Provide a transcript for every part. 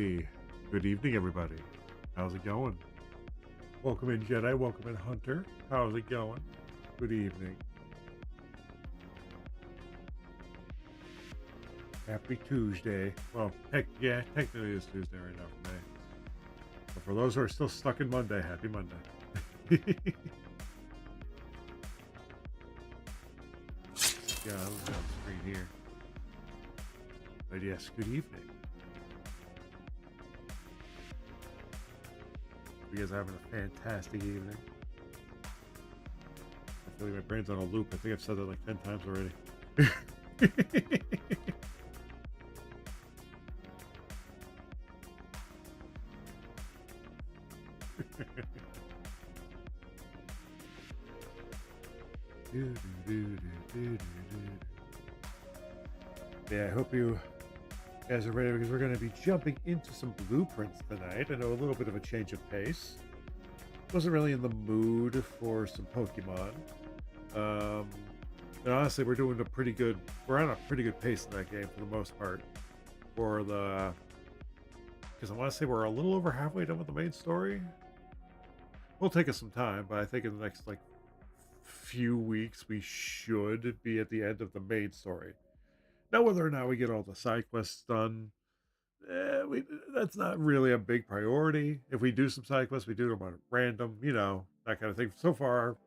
Alrighty. Good evening, everybody. How's it going? Welcome in, Jedi. Welcome in, Hunter. How's it going? Good evening. Happy Tuesday. Well, technically it's Tuesday right now for me. But for those who are still stuck in Monday, happy Monday. Yeah, I was on the screen here. But yes, good evening. You guys are having a fantastic evening. I feel like my brain's on a loop. I think I've said that like 10 times already. Yeah, I hope you guys are ready because we're going to be jumping into some blueprints tonight. I know a little bit of a change of pace. Wasn't really in the mood for some Pokemon. Um, and honestly, we're on a pretty good pace in that game for the most part. Because I want to say we're a little over halfway done with the main story. Will take us some time, but I think in the next like few weeks we should be at the end of the main story. Now, whether or not we get all the side quests done, we that's not really a big priority. If we do some side quests, we do them on random, that kind of thing. So far,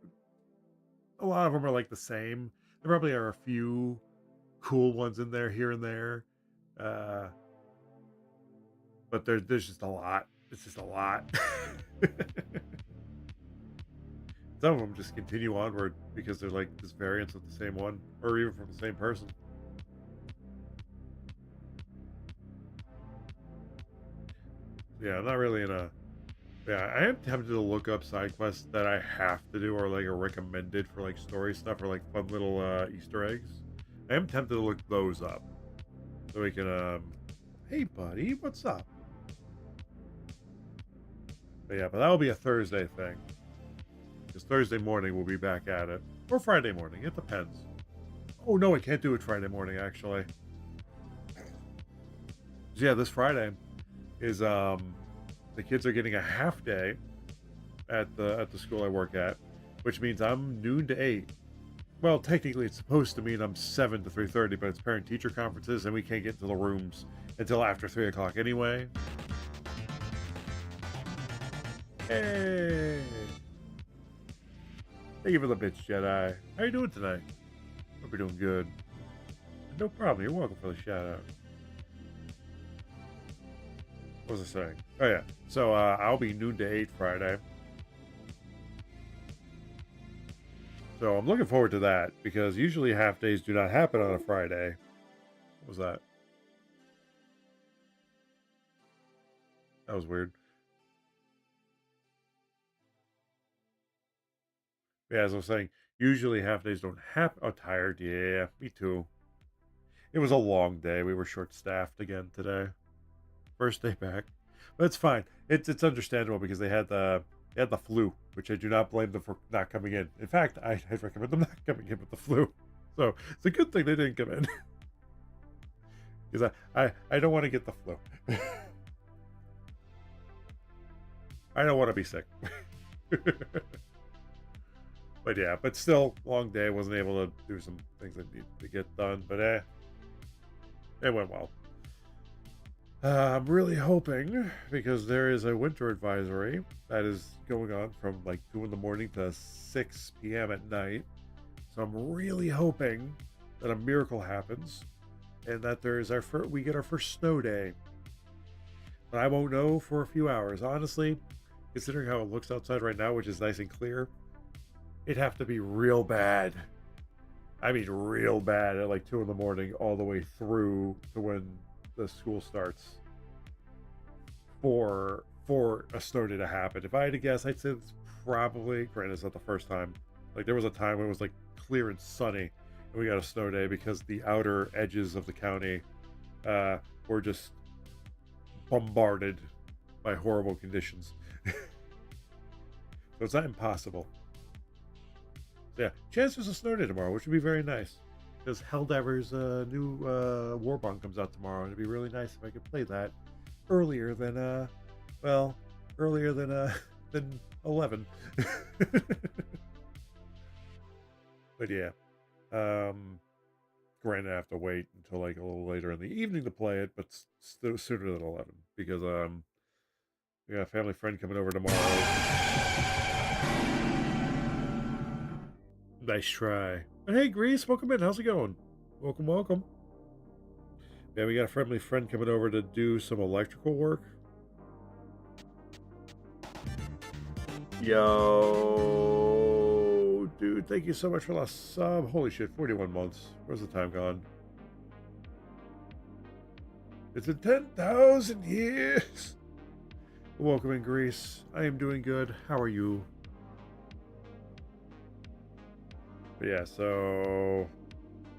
a lot of them are like the same. There probably are a few cool ones in there here and there, uh, but there's just a lot. It's just a lot. Some of them just continue onward because they're like just variants of the same one, or even from the same person. Yeah, I'm not really in a. Yeah, I am tempted to look up side quests that I have to do or like are recommended for like story stuff or like fun little Easter eggs. I am tempted to look those up so we can. Hey, buddy, what's up? But yeah, but that'll be a Thursday thing because Thursday morning we'll be back at it, or Friday morning. It depends. Oh no, I can't do it Friday morning actually. Yeah, this Friday is the kids are getting a half day at the school I work at, which means I'm noon to 8. Well, technically it's supposed to mean I'm 7 to 3:30, but it's parent teacher conferences and we can't get into the rooms until after 3 o'clock anyway. Hey, thank you for the bitch, Jedi. How you doing tonight? Hope you're doing good. No problem. You're welcome for the shout out. What was I saying? Oh yeah. So I'll be noon to 8 Friday. So I'm looking forward to that because usually half days do not happen on a Friday. What was that? That was weird. Yeah, as I was saying, usually half days don't happen. Oh, tired. Yeah, me too. It was a long day. We were short staffed again today. First day back, but it's fine. It's understandable because they had the flu, which I do not blame them for not coming in. In fact, I'd recommend them not coming in with the flu. So it's a good thing they didn't come in because I don't want to get the flu. I don't want to be sick. But yeah, but still, long day. Wasn't able to do some things that need to get done, but it went well. I'm really hoping because there is a winter advisory that is going on from like 2 in the morning to 6 p.m. at night. So I'm really hoping that a miracle happens and that we get our first snow day. But I won't know for a few hours. Honestly, considering how it looks outside right now, which is nice and clear, it'd have to be real bad. I mean, real bad at like 2 in the morning all the way through to when the school starts for a snow day to happen. If I had to guess, I'd say it's probably, granted, it's not the first time. Like there was a time when it was like clear and sunny, and we got a snow day because the outer edges of the county were just bombarded by horrible conditions. So it's not impossible. So yeah, chance there's a snow day tomorrow, which would be very nice. Because Helldiver's new Warbond comes out tomorrow, and it'd be really nice if I could play that earlier than well, earlier than than 11. But yeah, um, granted, I have to wait until like a little later in the evening to play it, but still sooner than 11 because we got a family friend coming over tomorrow. Nice try. But hey, Grease, welcome in. How's it going? Welcome, welcome. Yeah, we got a friendly friend coming over to do some electrical work. Yo, dude, thank you so much for the sub. Holy shit, 41 months. Where's the time gone? It's in 10,000 years. Welcome in, Greece. I am doing good. How are you? But yeah, so...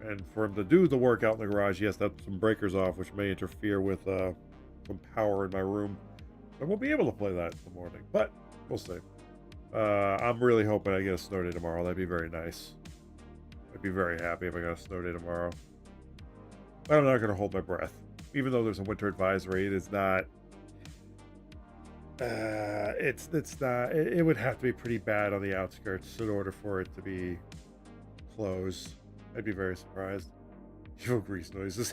And for him to do the work out in the garage, yes, that's some breakers off, which may interfere with some power in my room. I won't be able to play that in the morning, but we'll see. I'm really hoping I get a snow day tomorrow. That'd be very nice. I'd be very happy if I got a snow day tomorrow. But I'm not going to hold my breath. Even though there's a winter advisory, it is not... it's not... It would have to be pretty bad on the outskirts in order for it to be closed. I'd be very surprised. Evil Grease noises.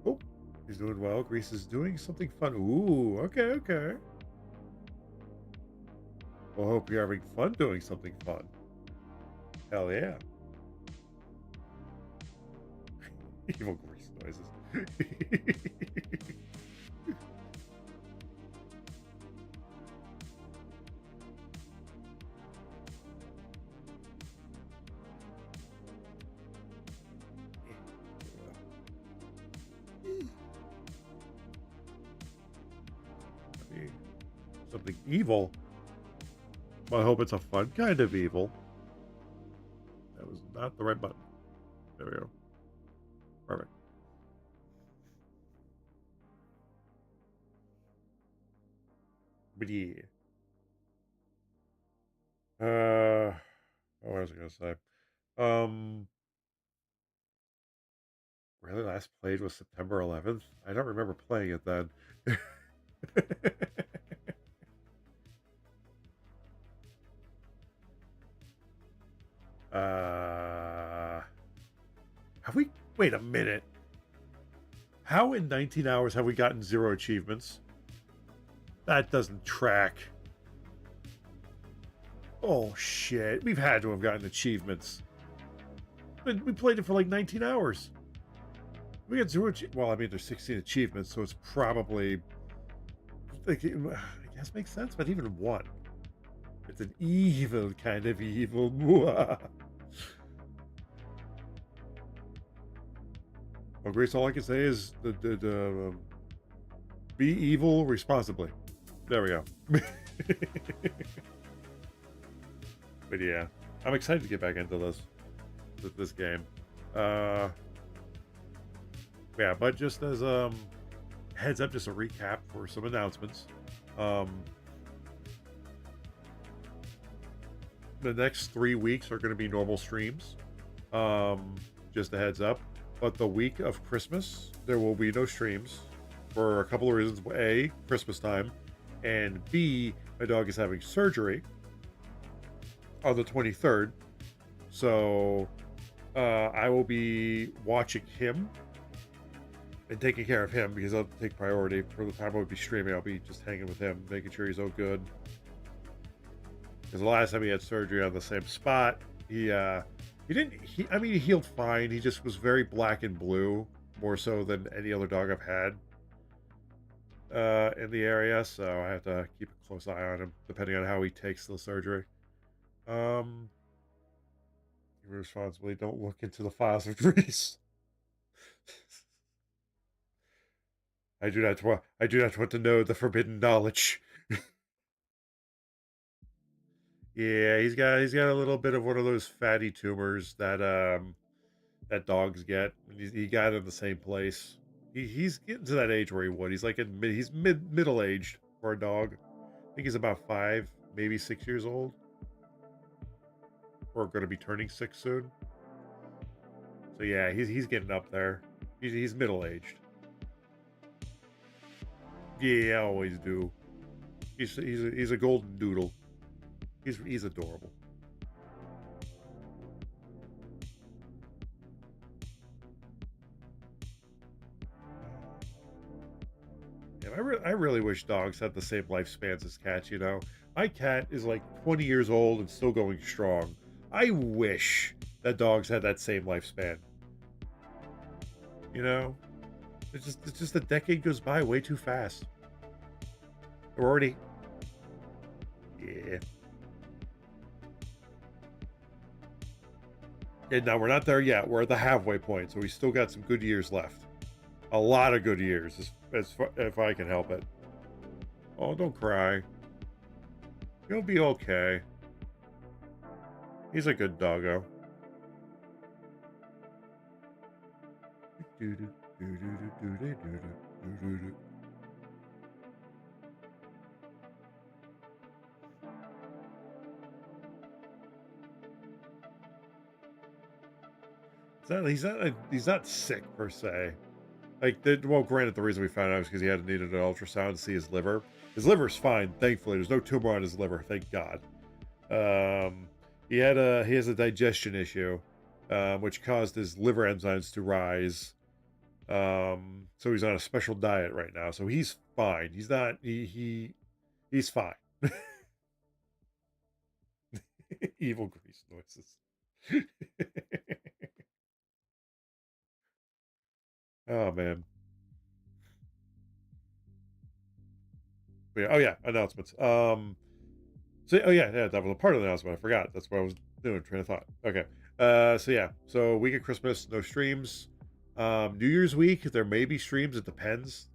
Oh, he's doing well. Grease is doing something fun. Ooh, okay, okay. Well, hope you're having fun doing something fun. Hell yeah. Evil Grease noises. Something evil. Well, I hope it's a fun kind of evil. That was not the right button. There we go. Perfect. But yeah. What was I gonna say? Um, really, last played was September 11th. I don't remember playing it then. uh, have we? Wait a minute. How in 19 hours have we gotten 0 achievements? That doesn't track. Oh shit! We've had to have gotten achievements. But we played it for like 19 hours. We got 0. Well, I mean, there's 16 achievements, so it's probably like I guess makes sense. But even one, it's an evil kind of evil. Well, Grace, all I can say is be evil responsibly. There we go. But yeah, I'm excited to get back into this game. Yeah, but just as heads up, just a recap for some announcements. The next 3 weeks are going to be normal streams. Just a heads up. But the week of Christmas, there will be no streams for a couple of reasons. A, Christmas time, and B, my dog is having surgery on the 23rd. So I will be watching him and taking care of him because I'll take priority for the time I would be streaming. I'll be just hanging with him, making sure he's all good. Because the last time he had surgery on the same spot, he healed fine. He just was very black and blue, more so than any other dog I've had in the area. So I have to keep a close eye on him, depending on how he takes the surgery. Irresponsibly, don't look into the files of Grease. I do not want to know the forbidden knowledge. Yeah, he's got a little bit of one of those fatty tumors that dogs get. He got it in the same place. He's getting to that age where he would. He's like he's middle aged for a dog. I think he's about 5, maybe 6 years old, or going to be turning 6 soon. So yeah, he's getting up there. He's middle aged. Yeah, I always do. He's a golden doodle. He's adorable. Yeah, I really wish dogs had the same lifespans as cats. You know, my cat is like 20 years old and still going strong. I wish that dogs had that same lifespan. You know, it's just a decade goes by way too fast. We're already, yeah. And now we're not there yet. We're at the halfway point, so we still got some good years left. A lot of good years, if I can help it. Oh, don't cry. You'll be okay. He's a good doggo. He's not sick per se. Like, well, granted, the reason we found out was because he had needed an ultrasound to see his liver. His liver's fine, thankfully. There's no tumor on his liver, thank God. Um, he has a digestion issue, which caused his liver enzymes to rise. So he's on a special diet right now. So he's fine. He's not he's fine. Evil grease noises. Oh man. But yeah, oh yeah, announcements. So oh yeah, that was a part of the announcement. I forgot. That's what I was doing. Train of thought. Okay. So yeah. So week of Christmas, no streams. New Year's week, there may be streams. It depends.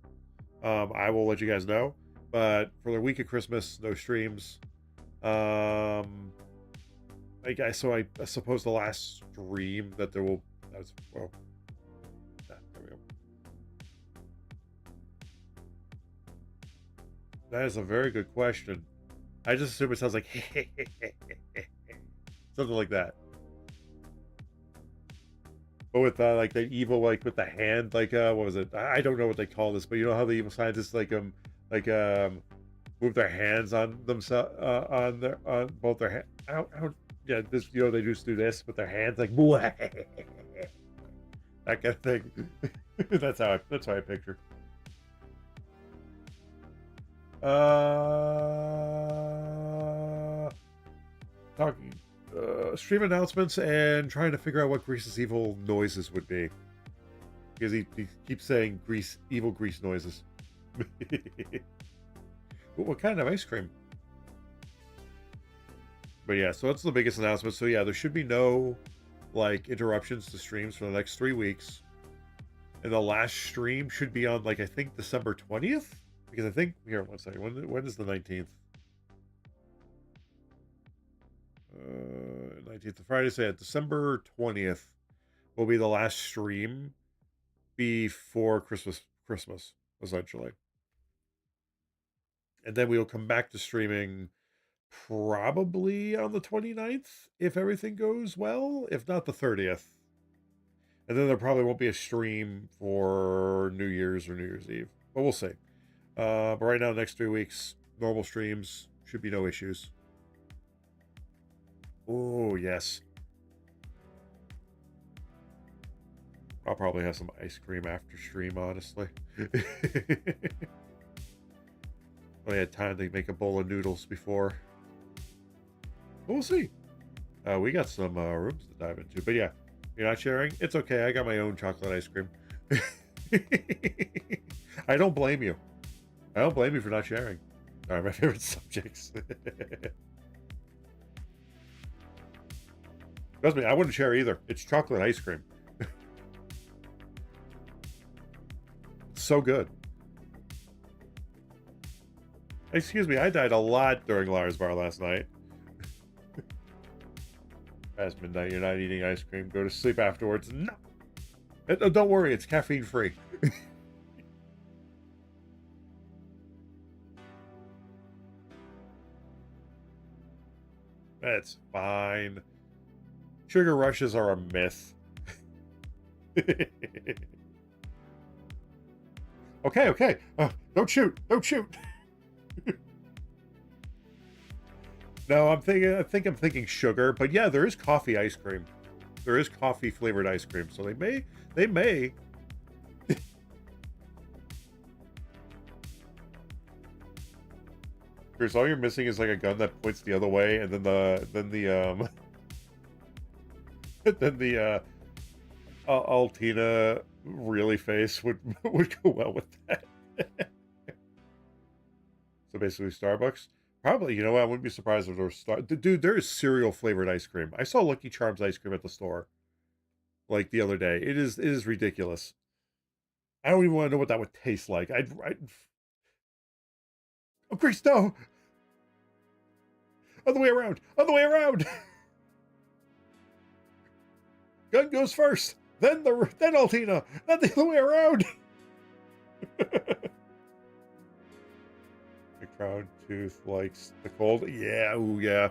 I will let you guys know. But for the week of Christmas, no streams. I suppose the last stream that there will. That's well. Yeah, there we go. That is a very good question. I just assume it sounds like something like that. But with like the evil, like with the hand, like what was it? I don't know what they call this, but you know how the evil scientists like move their hands on themselves on both their hands. Yeah, this they just do this with their hands, like that kind of thing. That's how I picture. Talking stream announcements and trying to figure out what Grease's evil noises would be, because he keeps saying evil grease noises. What kind of ice cream? But yeah, so that's the biggest announcement. So yeah, there should be no like interruptions to streams for the next 3 weeks. And the last stream should be on like I think December 20th. Because I think here, one second. When is the 19th? 19th of Friday. So yeah, December 20th will be the last stream before Christmas, essentially. And then we will come back to streaming probably on the 29th if everything goes well, if not the 30th. And then there probably won't be a stream for New Year's or New Year's Eve, but we'll see. But right now, next 3 weeks, normal streams, should be no issues. Oh yes, I'll probably have some ice cream after stream, honestly. I had time to make a bowl of noodles before. We'll see. We got some rooms to dive into, but yeah, you're not sharing. It's okay. I got my own chocolate ice cream. I don't blame you. I don't blame you for not sharing. All right, my favorite subjects. Trust me, I wouldn't share either. It's chocolate ice cream. So good. Excuse me, I died a lot during Lars Bar last night. Past midnight, you're not eating ice cream. Go to sleep afterwards. No. Don't worry, it's caffeine free. That's fine. Sugar rushes are a myth. Okay, okay. Don't shoot. Don't shoot. No, I think I'm thinking sugar, but yeah, there is coffee ice cream. There is coffee flavored ice cream, so they may. Chris, all you're missing is like a gun that points the other way, and then the then the Altina really face would go well with that. So basically, Starbucks. Probably, you know what? I wouldn't be surprised if there was Dude, there is cereal flavored ice cream. I saw Lucky Charms ice cream at the store like the other day. It is ridiculous. I don't even want to know what that would taste like. Oh, Grace, no! Other way around! Other way around! Gun goes first, then Altina, not the other way around. The crown tooth likes the cold. Yeah, ooh, yeah.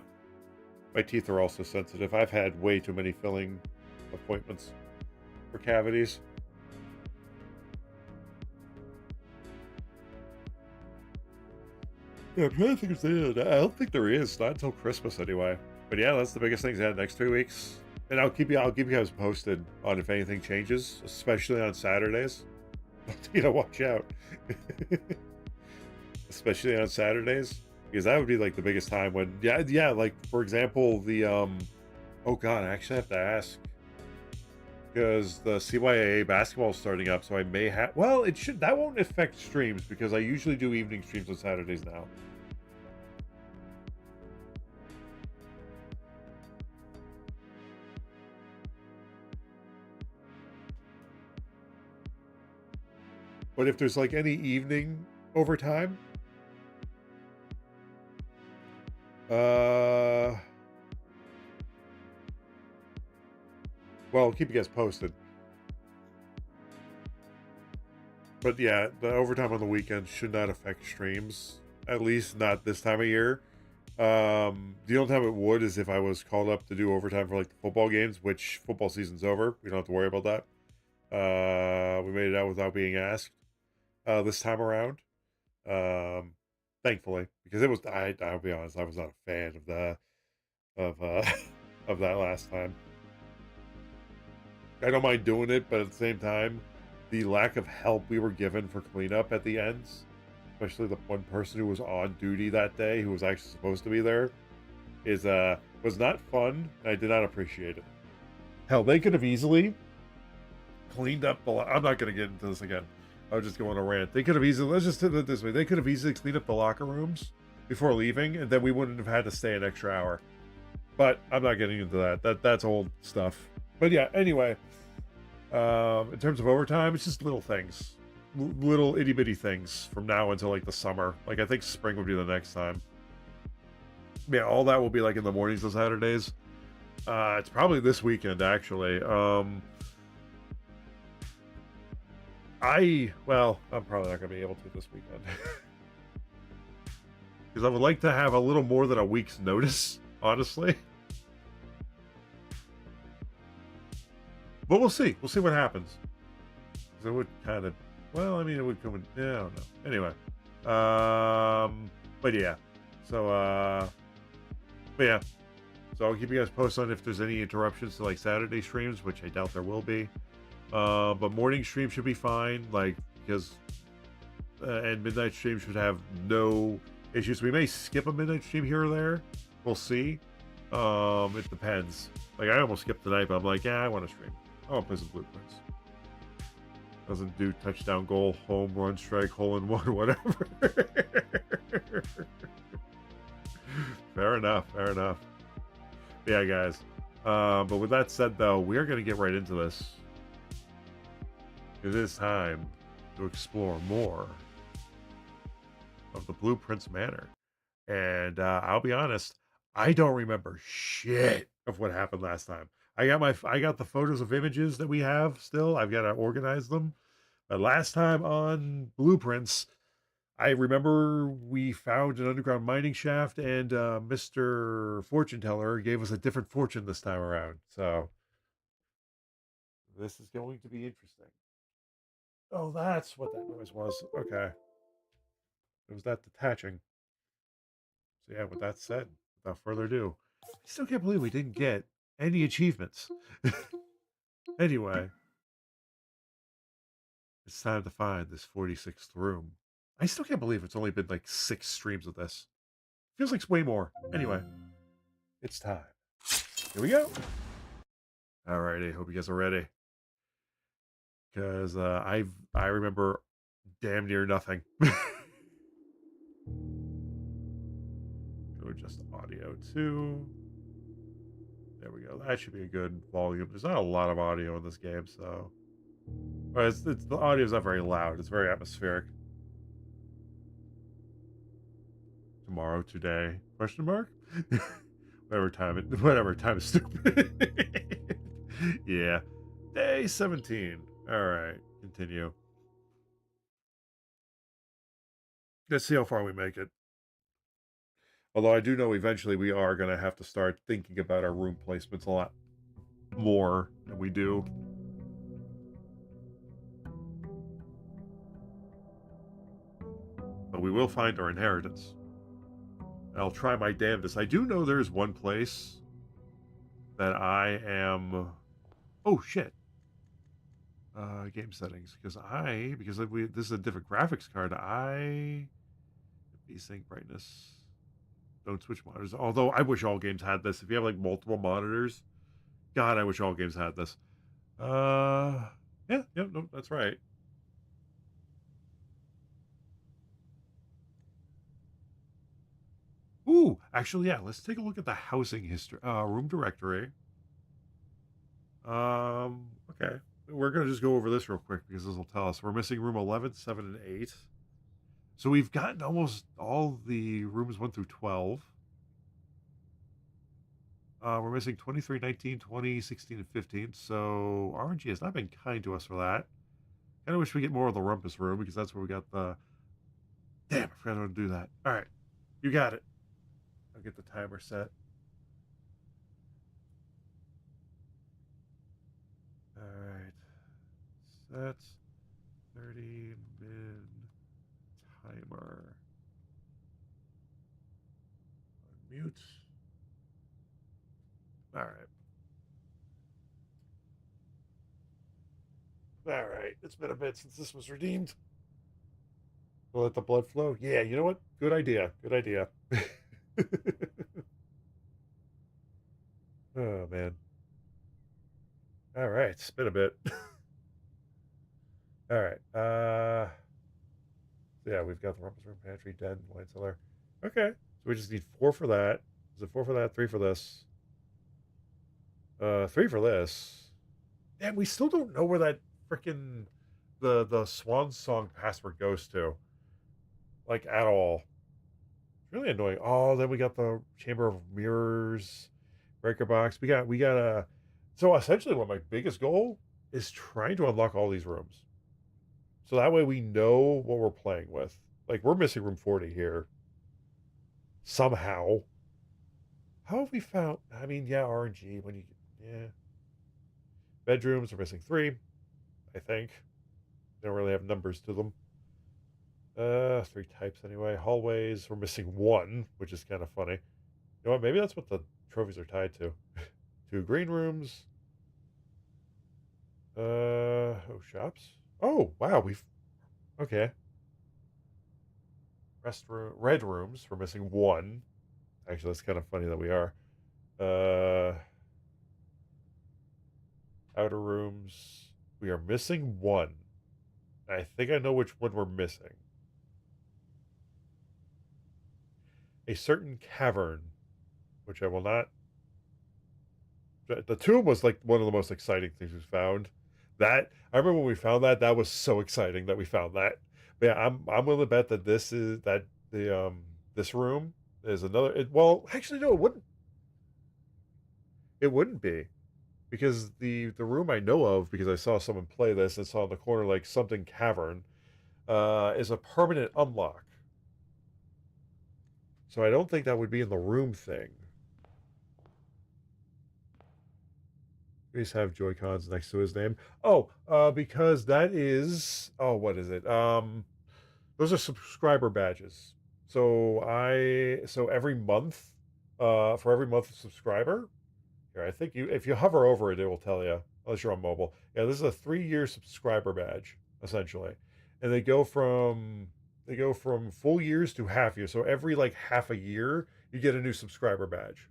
My teeth are also sensitive. I've had way too many filling appointments for cavities. Yeah, I'm trying to think if there. I don't think there is. Not until Christmas anyway. But yeah, that's the biggest things ahead next 3 weeks. And I'll keep you guys posted on if anything changes, especially on Saturdays. Watch out. Especially on Saturdays. Because that would be like the biggest time when yeah, like for example, the oh god, I actually have to ask. Because the CYAA basketball is starting up, so I may have that won't affect streams because I usually do evening streams on Saturdays now. But if there's like any evening overtime, well, I'll keep you guys posted. But yeah, the overtime on the weekend should not affect streams. At least not this time of year. The only time it would is if I was called up to do overtime for like the football games, which football season's over. We don't have to worry about that. We made it out without being asked this time around. Thankfully, because it was I'll be honest, I was not a fan of the of of that last time. I don't mind doing it, but at the same time, the lack of help we were given for cleanup at the ends, especially the one person who was on duty that day, who was actually supposed to be there, is was not fun, and I did not appreciate it. Hell, they could have easily cleaned up the. I'm not going to get into this again. I was just going on a rant. They could have easily. Let's just put it this way: they could have easily cleaned up the locker rooms before leaving, and then we wouldn't have had to stay an extra hour. But I'm not getting into that. That's old stuff. But yeah, anyway, in terms of overtime, it's just little things, little itty bitty things from now until like the summer. Like I think spring would be the next time. Yeah, all that will be like in the mornings on Saturdays. It's probably this weekend actually. I'm probably not gonna be able to this weekend because I would like to have a little more than a week's notice, honestly. But we'll see. We'll see what happens. Because it would kind of, it would come in. Yeah, I don't know. Anyway, but yeah. So, but yeah. So I'll keep you guys posted on if there's any interruptions to like Saturday streams, which I doubt there will be. But morning stream should be fine, like because and midnight stream should have no issues. We may skip a midnight stream here or there. We'll see. It depends. Like I almost skipped tonight, but I'm like, yeah, I want to stream. I want to play some Blueprints. Doesn't do touchdown, goal, home run, strike, hole in one, whatever. Fair enough. Fair enough. Yeah, guys. But with that said, though, we are going to get right into this. It is time to explore more of the Blueprints Manor. And I'll be honest, I don't remember shit of what happened last time. I got the photos of images that we have still. I've got to organize them. But last time on Blueprints, I remember we found an underground mining shaft, and Mr. Fortune Teller gave us a different fortune this time around. So this is going to be interesting. Oh, that's what that noise was. Okay. It was that detaching. So yeah, with that said, without further ado, I still can't believe we didn't get any achievements. Anyway, it's time to find this 46th room. I still can't believe it's only been like 6 streams of this. Feels like it's way more. Anyway, it's time. Here we go. Alrighty, hope you guys are ready. Because I remember damn near nothing. Go adjust audio too. There we go. That should be a good volume. There's not a lot of audio in this game, so but it's the audio's not very loud. It's very atmospheric. Tomorrow, today? Question mark? Whatever time is stupid. Yeah. Day 17. All right. Continue. Let's see how far we make it. Although I do know eventually we are going to have to start thinking about our room placements a lot more than we do. But we will find our inheritance. I'll try my damnedest. I do know there's one place that I am. Oh shit! Game settings because this is a different graphics card. Desync brightness. Don't switch monitors. Although I wish all games had this. If you have like multiple monitors, God, I wish all games had this. Yeah, no, that's right. Ooh, actually, yeah. Let's take a look at the housing history, room directory. Okay. We're gonna just go over this real quick because this will tell us we're missing room 11, 7, and 8. So we've gotten almost all the rooms 1 through 12. We're missing 23, 19, 20, 16, and 15. So RNG has not been kind to us for that. Kind of wish we get more of the rumpus room because that's where we got the. Damn, I forgot how to do that. All right, you got it. I'll get the timer set. All right, set 30 min timer. Mute. All right. All right. It's been a bit since this was redeemed. We'll let the blood flow. Yeah, you know what? Good idea. Good idea. Oh man. All right. It's been a bit. All right. Yeah, we've got the rumpus room, pantry, den, wine cellar. Okay. So we just need 4 for that. Is it 4 for that? 3 for this? 3 for this. And we still don't know where that freaking the Swan Song password goes to. Like at all. It's really annoying. Oh, then we got the Chamber of Mirrors, Breaker Box. We got a. So essentially, what my biggest goal is trying to unlock all these rooms, so that way we know what we're playing with. Like we're missing room 40 here somehow. How have we found? I mean, yeah, RNG when you yeah bedrooms are missing 3. I think they don't really have numbers to them. 3 types anyway. Hallways we're missing 1, which is kind of funny. You know what? Maybe that's what the trophies are tied to. 2 green rooms. Oh, shops. Oh, wow. Okay. Red rooms. We're missing 1. Actually, that's kind of funny that we are. Uh, outer rooms. We are missing 1. I think I know which one we're missing. A certain cavern, which I will not. The tomb was like one of the most exciting things we found. That I remember when we found that. That was so exciting that we found that. But yeah, I'm willing to bet that this room is another. Well, actually, no, it wouldn't be because the room I know of because I saw someone play this and saw in the corner like something cavern is a permanent unlock. So I don't think that would be in the room thing. Please have Joy-Cons next to his name. Oh, because that is, oh, what is it? Those are subscriber badges. So every month, for every month of subscriber, here, I think if you hover over it, it will tell you, unless you're on mobile. Yeah, this is a 3-year subscriber badge, essentially. And they go from full years to half years. So every like half a year, you get a new subscriber badge,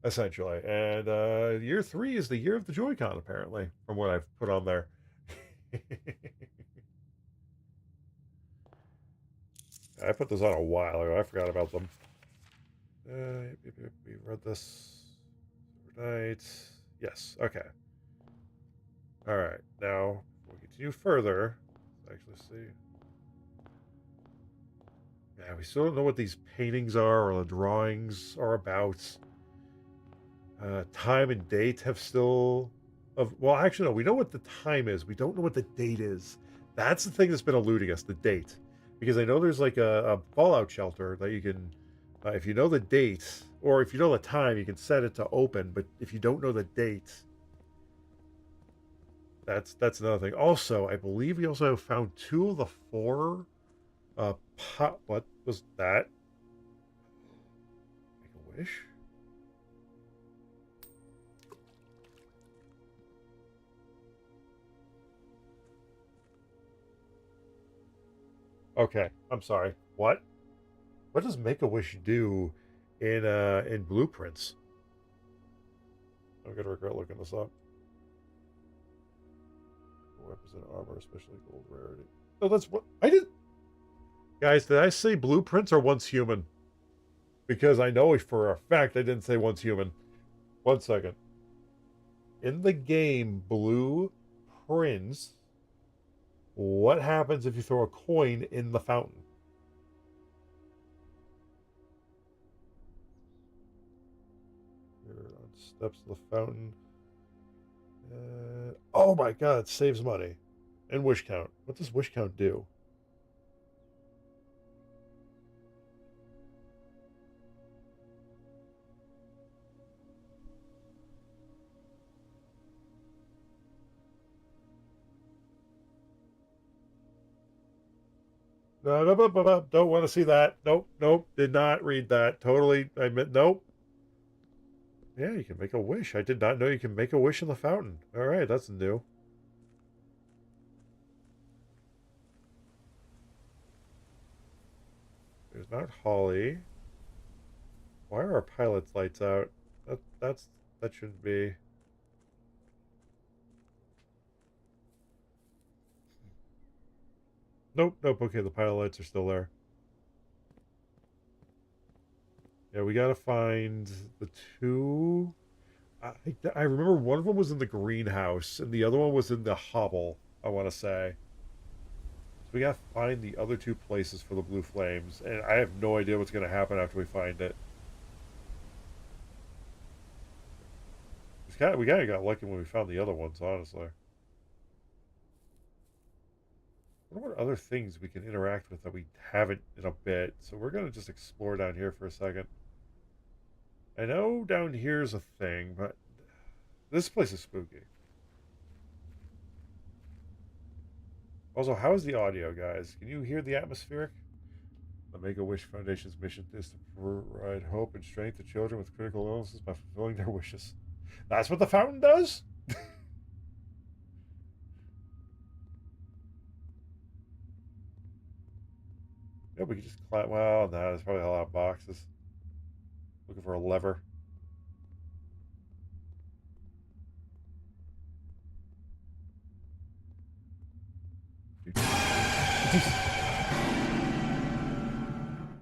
essentially. And year 3 is the year of the Joy-Con, apparently, from what I've put on there. I put this on a while ago. I forgot about them. We read this overnight. Yes. Okay. All right. Now we'll continue further. Let's actually see. Yeah, we still don't know what these paintings are or the drawings are about. Time and date have still of well, actually no, we know what the time is. We don't know what the date is. That's the thing that's been eluding us, the date. Because I know there's like a fallout shelter that you can if you know the date or if you know the time, you can set it to open, but if you don't know the date, that's another thing. Also, I believe we also found 2 of the 4 what was that? Make a wish? Okay, I'm sorry. What? What does Make a Wish do in blueprints? I'm gonna regret looking this up. Weapons and armor, especially gold rarity. Oh, that's what I did. Guys, did I say blueprints or once human? Because I know for a fact I didn't say once human. 1 second. In the game Blueprints, what happens if you throw a coin in the fountain? You're on steps of the fountain. Oh my god, it saves money. And wish count. What does wish count do? No, no, no, no, no, don't want to see that. Nope, nope, did not read that. Totally, I meant, nope. Yeah, you can make a wish. I did not know you can make a wish in the fountain. All right, that's new. There's not Holly. Why are our pilot's lights out? That shouldn't be. Nope, nope. Okay, the pilot lights are still there. Yeah, we gotta find the 2. I remember one of them was in the greenhouse and the other one was in the hovel, I want to say. So we gotta find the other 2 places for the blue flames, and I have no idea what's gonna happen after we find it. We kind of got lucky when we found the other ones, honestly. I wonder what other things we can interact with that we haven't in a bit. So we're gonna just explore down here for a second. I know down here's a thing, but this place is spooky. Also, how's the audio, guys? Can you hear the atmospheric? The Make-A-Wish Foundation's mission is to provide hope and strength to children with critical illnesses by fulfilling their wishes. That's what the fountain does? Yeah, we can just climb. Well, no, there's probably a lot of boxes. Looking for a lever.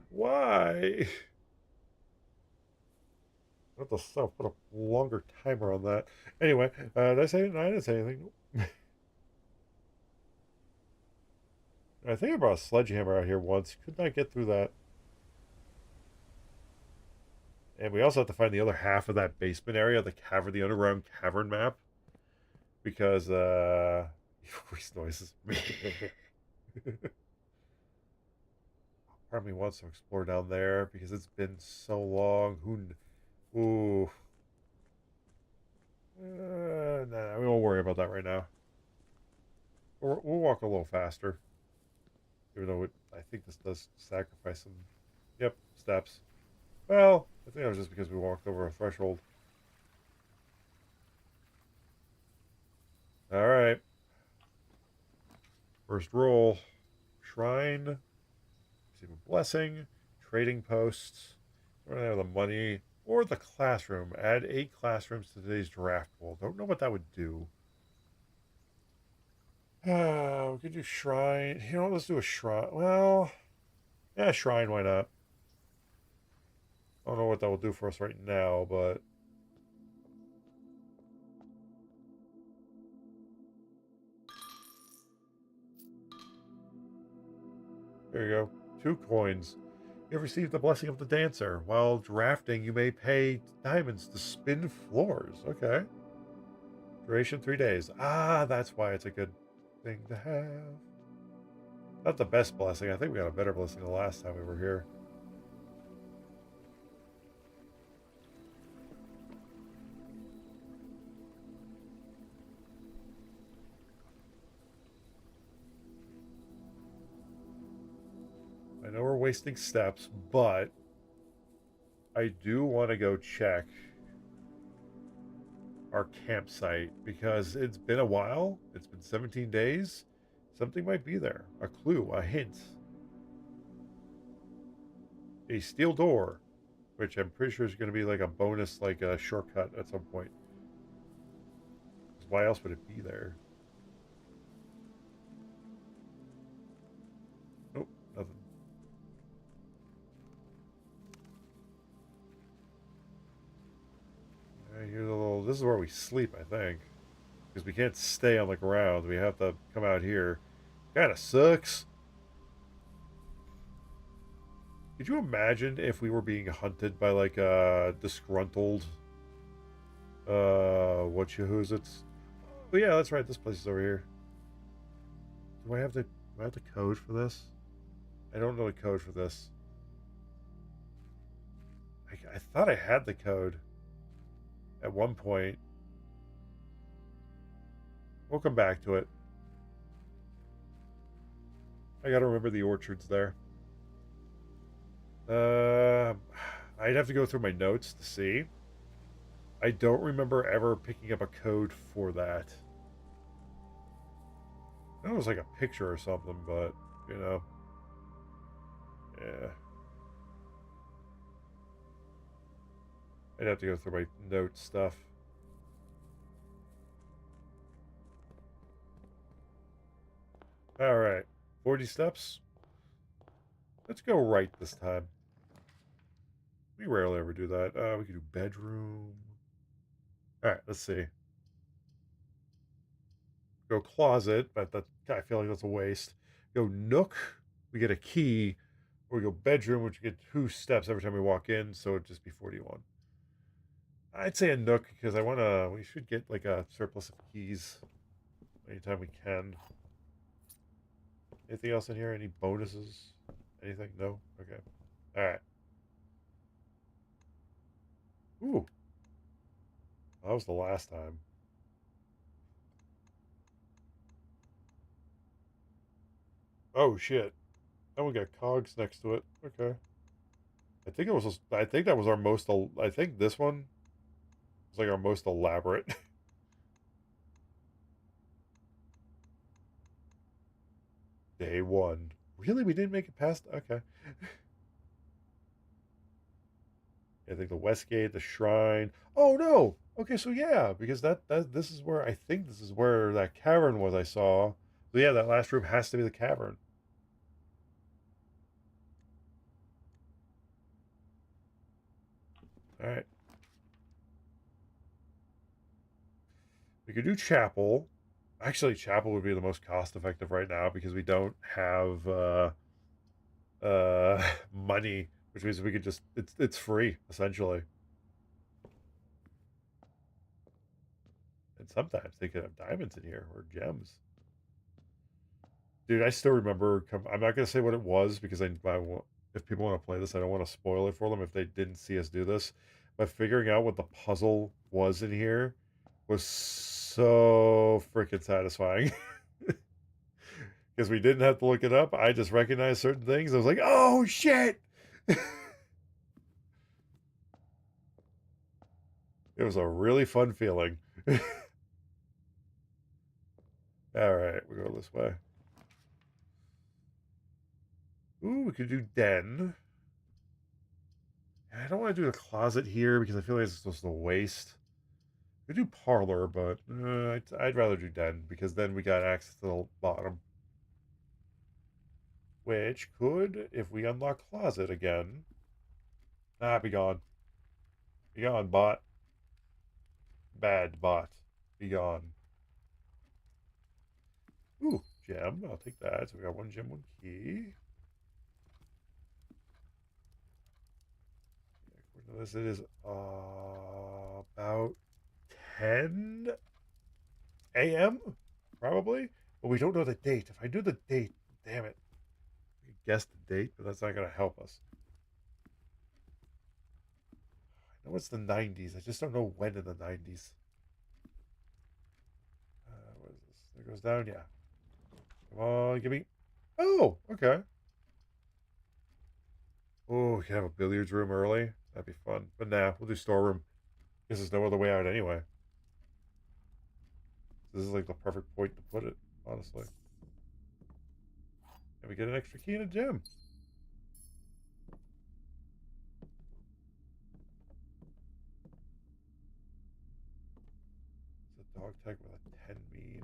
Why? I have to put a longer timer on that. Anyway, did I say it? No, I didn't say anything. I think I brought a sledgehammer out here once. Could not get through that. And we also have to find the other half of that basement area, the cavern, the underground cavern map. Because, voice noises. Part of me wants to explore down there because it's been so long. Ooh. Nah, we won't worry about that right now. We'll walk a little faster. Even though I think this does sacrifice some, yep, steps. Well, I think that was just because we walked over a threshold. All right. First roll. Shrine. Receive a blessing. Trading posts. We don't have the money. Or the classroom. Add 8 classrooms to today's draft pool. Don't know what that would do. We could do shrine. You know, let's do a shrine. Well, yeah, shrine. Why not? I don't know what that will do for us right now, but there you go. 2 coins. You have received the blessing of the dancer. While drafting, you may pay diamonds to spin floors. Okay. Duration 3 days. Ah, that's why it's a good thing to have. Not the best blessing. I think we got a better blessing the last time we were here. I know we're wasting steps, but I do want to go check our campsite because it's been a while. It's been 17 days. Something might be there. A clue, a hint. A steel door, which I'm pretty sure is going to be like a bonus, like a shortcut at some point. 'Cause why else would it be there? Nope, nothing. Here's a little. This is where we sleep, I think, because we can't stay on the ground. We have to come out here. Kind of sucks. Could you imagine if we were being hunted by like a disgruntled what you who's it's oh yeah, that's right, this place is over here. Do I have the code for this? I don't know the code for this. I thought I had the code at one point. We'll come back to it. I gotta remember the orchards there. Uh, I'd have to go through my notes to see. I don't remember ever picking up a code for that. I know it was like a picture or something, but you know, yeah. I'd have to go through my note stuff. All right, 40 steps. Let's go right this time. We rarely ever do that. We could do bedroom. All right, let's see. Go closet, but that I feel like that's a waste. Go nook. We get a key. Or we go bedroom, which we get 2 steps every time we walk in, so it'd just be 41. I'd say a nook because I want to. We should get like a surplus of keys anytime we can. Anything else in here? Any bonuses? Anything? No? Okay. All right. Ooh. That was the last time. Oh, shit. That one got cogs next to it. Okay. I think that was our most. I think this one was like our most elaborate. Day 1. Really? We didn't make it past? Okay. I think the Westgate, the Shrine. Oh, no! Okay, so yeah, because this is where, I think this is where that cavern was I saw. So yeah, that last room has to be the cavern. Alright. We could do chapel. Actually, chapel would be the most cost effective right now because we don't have money, which means we could just it's free essentially. And sometimes they could have diamonds in here or gems. Dude, I still remember. I'm not gonna say what it was because if people want to play this, I don't want to spoil it for them if they didn't see us do this. But figuring out what the puzzle was in here was so freaking satisfying. Because we didn't have to look it up. I just recognized certain things. I was like, oh shit. It was a really fun feeling. All right, we go this way. Ooh, we could do den. I don't want to do the closet here because I feel like it's just a waste. We do parlor, but I'd rather do den because then we got access to the bottom. Which could, if we unlock closet again. Ah, be gone. Be gone, bot. Bad bot. Be gone. Ooh, gem. I'll take that. So we got one gem, one key. According to this, it is about 10 a.m. probably, but we don't know the date. If I knew the date, damn it, I could guess the date, but that's not going to help us. I know it's the 90s. I just don't know when in the 90s. What is this? There goes down. Yeah. Come on, give me. Oh, okay. Oh, we can have a billiards room early. That'd be fun. But nah, we'll do storeroom. Because there's no other way out anyway. This is like the perfect point to put it, honestly. And we get an extra key and a gem. It's a dog tag with a 10 mean.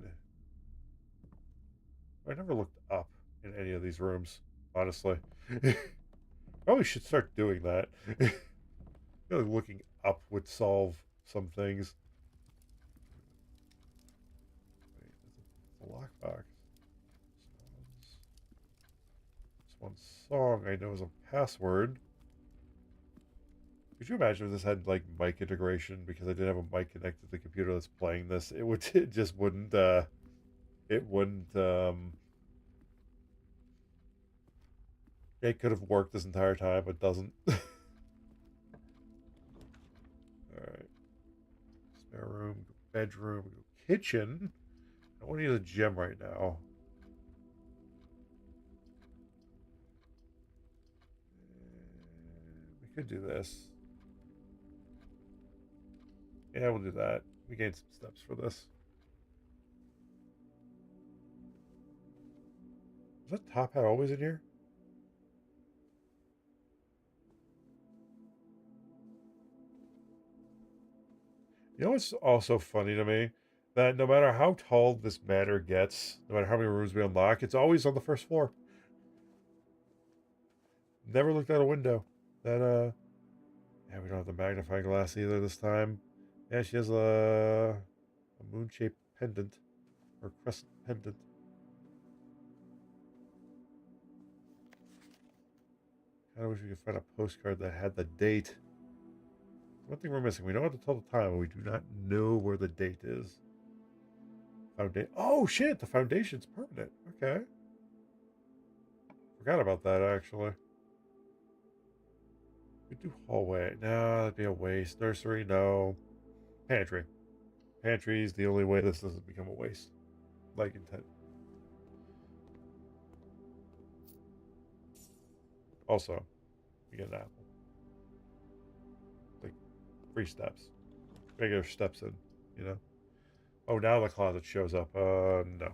I never looked up in any of these rooms, honestly. Probably should start doing that. I feel like looking up would solve some things. Wait, it's a lockbox. This one song I know is a password. Could you imagine if this had like mic integration? Because I didn't have a mic connected to the computer that's playing this, it would it just wouldn't it wouldn't it could have worked this entire time, but doesn't. Alright. Spare room, bedroom, kitchen. I want to use a gem right now. We could do this. Yeah, we'll do that. We gained some steps for this. Is that top hat always in here? You know what's also funny to me? That no matter how tall this manor gets, no matter how many rooms we unlock, it's always on the first floor. Never looked out a window. That yeah, we don't have the magnifying glass either this time. Yeah, she has a moon-shaped pendant or crescent pendant. I wish we could find a postcard that had the date. One thing we're missing. We know how to tell the time, but we do not know where the date is. Foundation. Oh shit! The foundation's permanent. Okay. Forgot about that actually. We do hallway. No, that'd be a waste. Nursery, no. Pantry. Pantry is the only way this doesn't become a waste. Like intent. Also, we get an apple. Like 3 steps. Regular steps in, you know. Oh, now the closet shows up. No.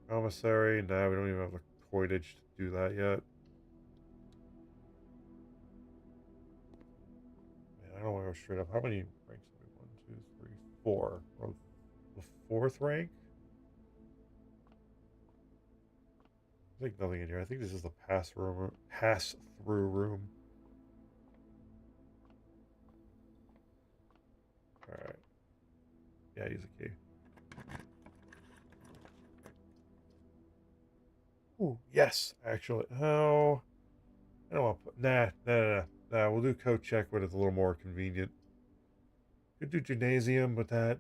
Commissary. Nah, we don't even have the coinage to do that yet. Man, I don't want to go straight up. How many ranks are we? 1, 2, 3, 4. We're the 4th rank? I think nothing in here. I think this is the pass through room. Alright. Yeah, use a key. Ooh, yes, actually. Oh, I don't want to put. Nah. We'll do code check when it's a little more convenient. Could do gymnasium with that.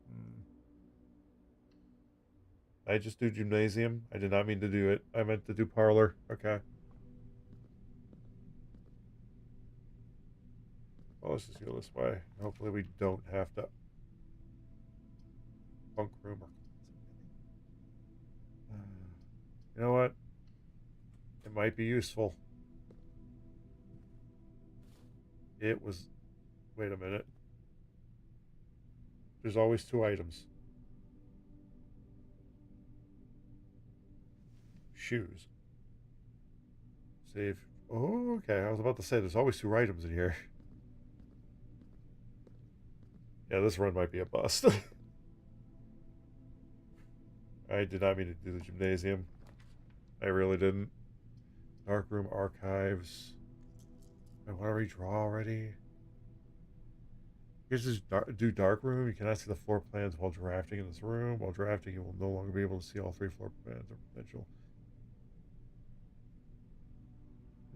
Hmm. I just do gymnasium. I did not mean to do it. I meant to do parlor. Okay. Well, let's just go this way. Hopefully we don't have to bunk room or you know what? It might be useful. It was. Wait a minute. There's always 2 items. Shoes. Save. Oh, okay. I was about to say there's always 2 items in here. Yeah, this run might be a bust. I did not mean to do the gymnasium. I really didn't. Darkroom archives. I want to redraw already. You just do darkroom. You cannot see the floor plans while drafting in this room. While drafting, you will no longer be able to see all 3 floor plans or potential.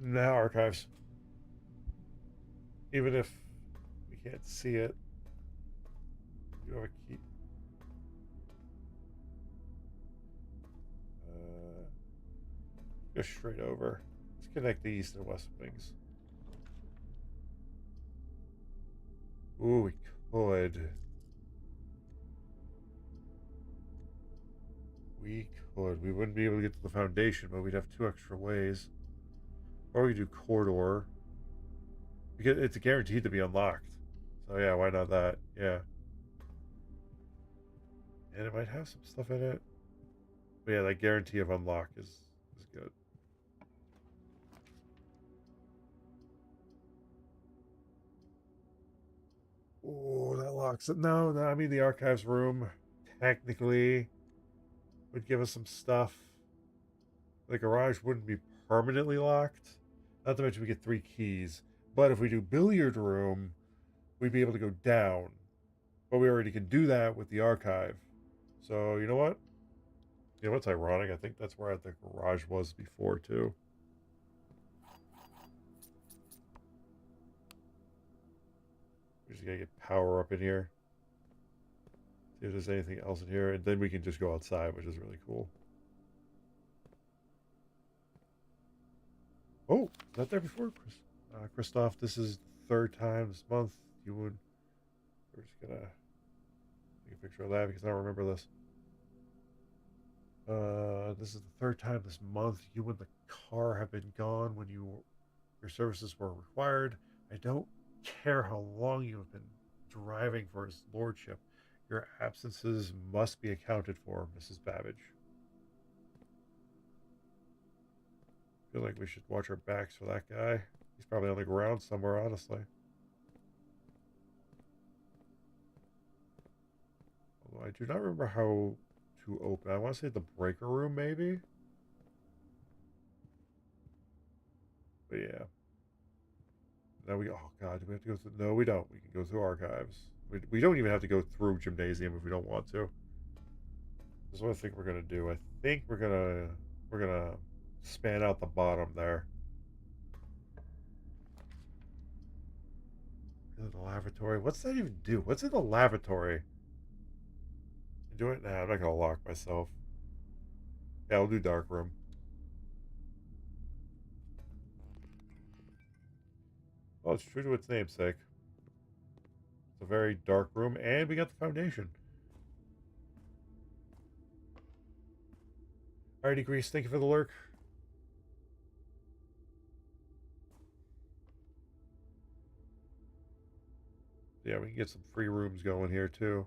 Now archives. Even if we can't see it, you have a key. Go straight over. Let's connect the east and west wings. Ooh, we could. We could. We wouldn't be able to get to the foundation, but we'd have 2 extra ways. Or we could do corridor. Because it's guaranteed to be unlocked. So yeah, why not that? Yeah. And it might have some stuff in it. But yeah, that guarantee of unlock is good. Oh, that locks it. No, I mean the archives room technically would give us some stuff. The garage wouldn't be permanently locked. Not to mention we get 3 keys. But if we do billiard room, we'd be able to go down. But we already can do that with the archive. So you know what? You know what's ironic? I think that's where the garage was before too. We just gotta get power up in here. See if there's anything else in here, and then we can just go outside, which is really cool. Oh, is that there before, Christoph? This is the 3rd time this month. We're just gonna take a picture of that because I don't remember this. This is the 3rd time this month you and the car have been gone when your services were required. I don't care how long you have been driving for his lordship. Your absences must be accounted for, Mrs. Babbage. I feel like we should watch our backs for that guy. He's probably on the ground somewhere, honestly. Although I do not remember how to open. I want to say the breaker room, maybe? But yeah. Now oh god, do we have to go through? No, we don't. We can go through archives. We don't even have to go through gymnasium if we don't want to. This is what I think we're gonna do. I think we're gonna span out the bottom there. The lavatory. What's that even do? What's in the lavatory? Do it now. I'm not gonna lock myself. Yeah, I'll do dark room. Well, it's true to its namesake. It's a very dark room, and we got the foundation. Alrighty, Grease, thank you for the lurk. Yeah, we can get some free rooms going here, too.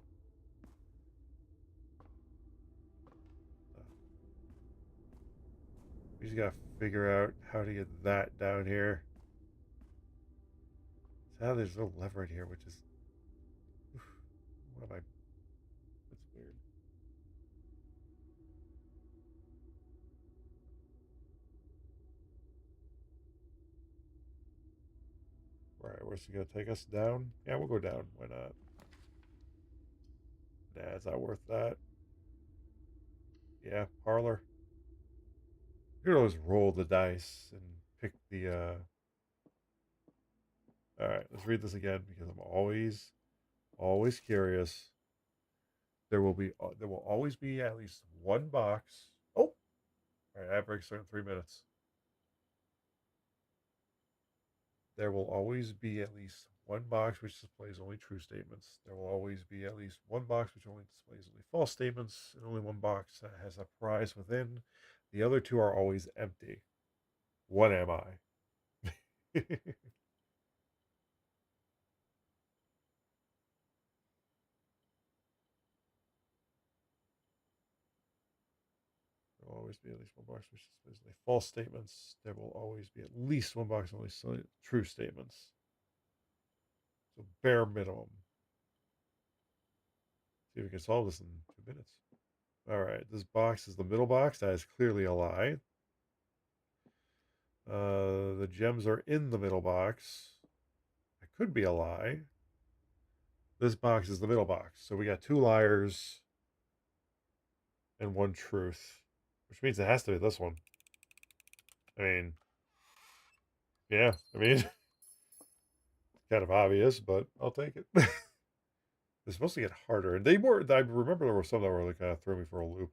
We just gotta figure out how to get that down here. So there's no lever right here, which is... What am I... That's weird. Alright, where's he gonna take us down? Yeah, we'll go down. Why not? Nah, it's not worth that. Yeah, parlor. You can always roll the dice and pick the, Alright, let's read this again because I'm always curious. There will always be at least 1 box. Oh! Alright, ad breaks start in 3 minutes. there will always be at least one box which displays only true statements. There will always be at least one box which only displays only false statements, and only one box that has a prize within. The other two are always empty. What am I? There will always be at least one box which displays only false statements. There will always be at least one box only true statements. So bare minimum. See if we can solve this in 2 minutes. All right, this box is the middle box. That is clearly a lie. The gems are in the middle box. That could be a lie. This box is the middle box. So we got 2 liars and 1 truth, which means it has to be this one. I mean, yeah, I mean, it's kind of obvious, but I'll take it. It's supposed to get harder. And I remember there were some that really kind of threw me for a loop.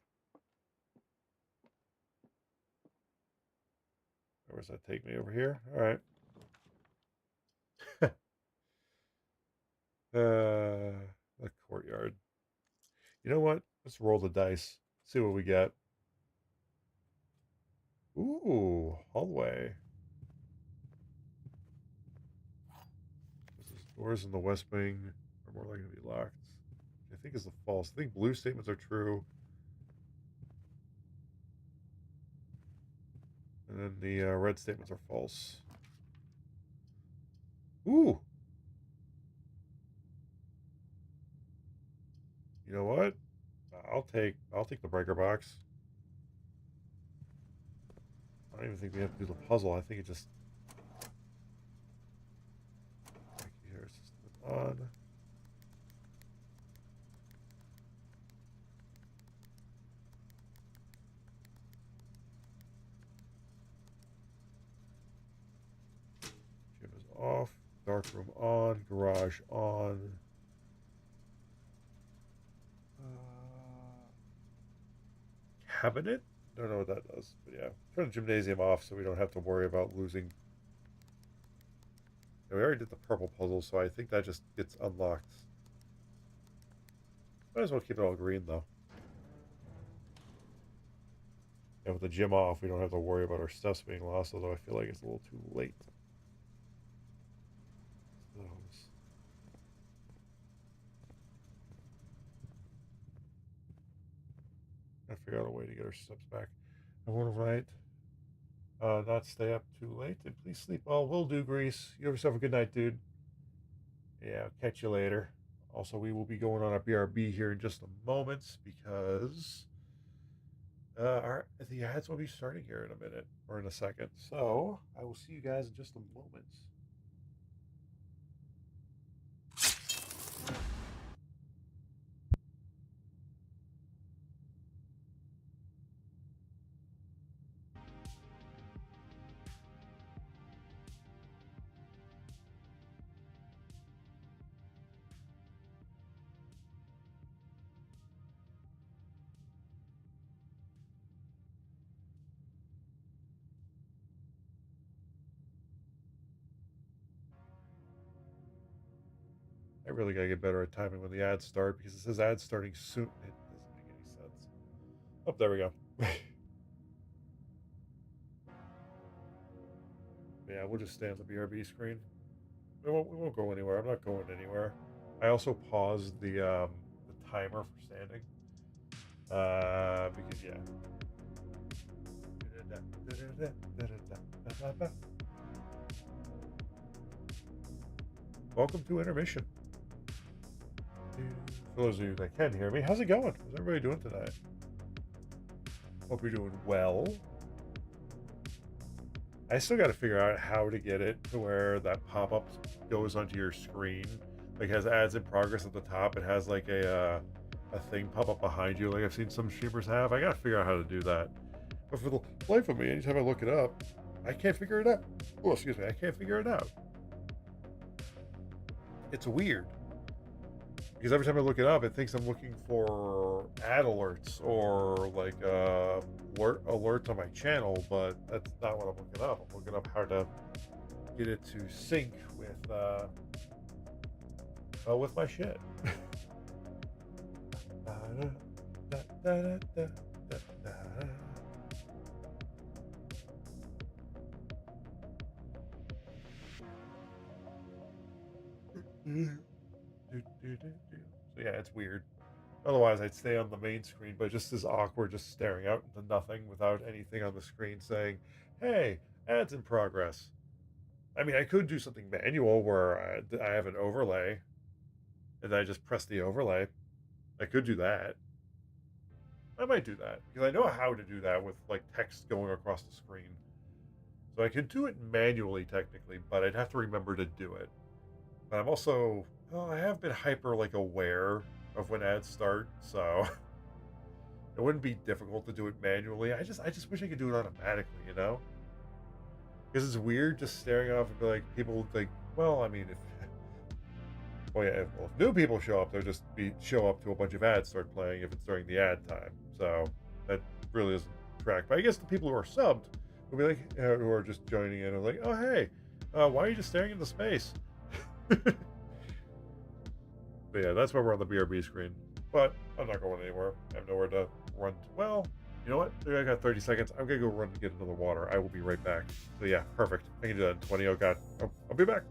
Where does that take me over here? All right. The courtyard. You know what? Let's roll the dice. See what we get. Ooh, hallway. Doors in the west wing are more likely to be locked. I think is the false. I think blue statements are true. And then the red statements are false. Ooh. You know what? I'll take the breaker box. I don't even think we have to do the puzzle. I think it just here system on. Gym is off. Dark room on. Garage on. Cabinet? Don't know what that does, but yeah. Turn the gymnasium off so we don't have to worry about losing. Yeah, we already did the purple puzzle, so I think that just gets unlocked. Might as well keep it all green, though. And with the gym off, we don't have to worry about our stuffs being lost, although I feel like it's a little too late. Gotta figure out a way to get our steps back. I want to write, not stay up too late, and please sleep well. Will do, Grease. You have yourself a good night, dude. Yeah, I'll catch you later. Also, we will be going on a BRB here in just a moment because the ads will be starting here in a minute or in a second. So I will see you guys in just a moment. I really gotta get better at timing when the ads start because it says ads starting soon. It doesn't make any sense. Oh, there we go. Yeah, we'll just stay on the BRB screen. We won't go anywhere. I'm not going anywhere. I also paused the timer for standing. Because yeah. Welcome to intermission. For those of you that can hear me, how's it going? How's everybody doing tonight? Hope you're doing well. I still got to figure out how to get it to where that pop-up goes onto your screen. Like, has ads in progress at the top. It has like a thing pop up behind you, like I've seen some streamers have. I got to figure out how to do that. But for the life of me, anytime I look it up, I can't figure it out. Oh, excuse me, I can't figure it out. It's weird. Because every time I look it up, it thinks I'm looking for ad alerts or like alerts on my channel, but that's not what I'm looking up. I'm looking up how to get it to sync with my shit. So yeah, it's weird. Otherwise, I'd stay on the main screen, but just as awkward, just staring out into nothing without anything on the screen saying, "Hey, ads in progress." I mean, I could do something manual where I have an overlay and I just press the overlay. I could do that. I might do that because I know how to do that with like text going across the screen. So I could do it manually technically, but I'd have to remember to do it. But I'm also, well, I have been hyper like aware of when ads start, so it wouldn't be difficult to do it manually. I just wish I could do it automatically, you know? Because it's weird just staring off and be like, people like, well, I mean, if well, yeah, if new people show up, they'll just show up to a bunch of ads start playing if it's during the ad time. So that really doesn't track. But I guess the people who are subbed will be like, who are just joining in, are like, oh hey, why are you just staring into space? But yeah, that's why we're on the BRB screen. But I'm not going anywhere. I have nowhere to run. Well, you know what? I got 30 seconds. I'm gonna go run and get another water. I will be right back. So yeah, perfect. I can do that in 20. Oh god. Oh, I'll be back.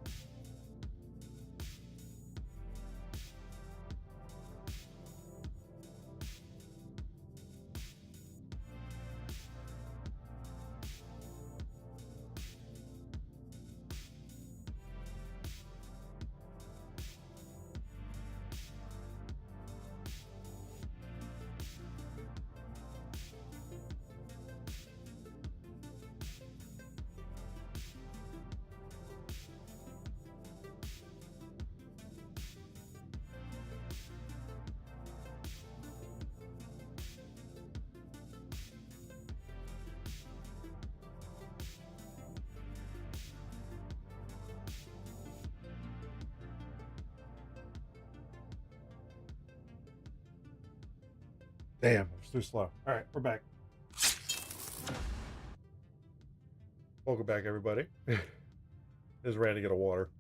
Damn, it was too slow. All right, we're back. Welcome back, everybody. Just ran to get a water.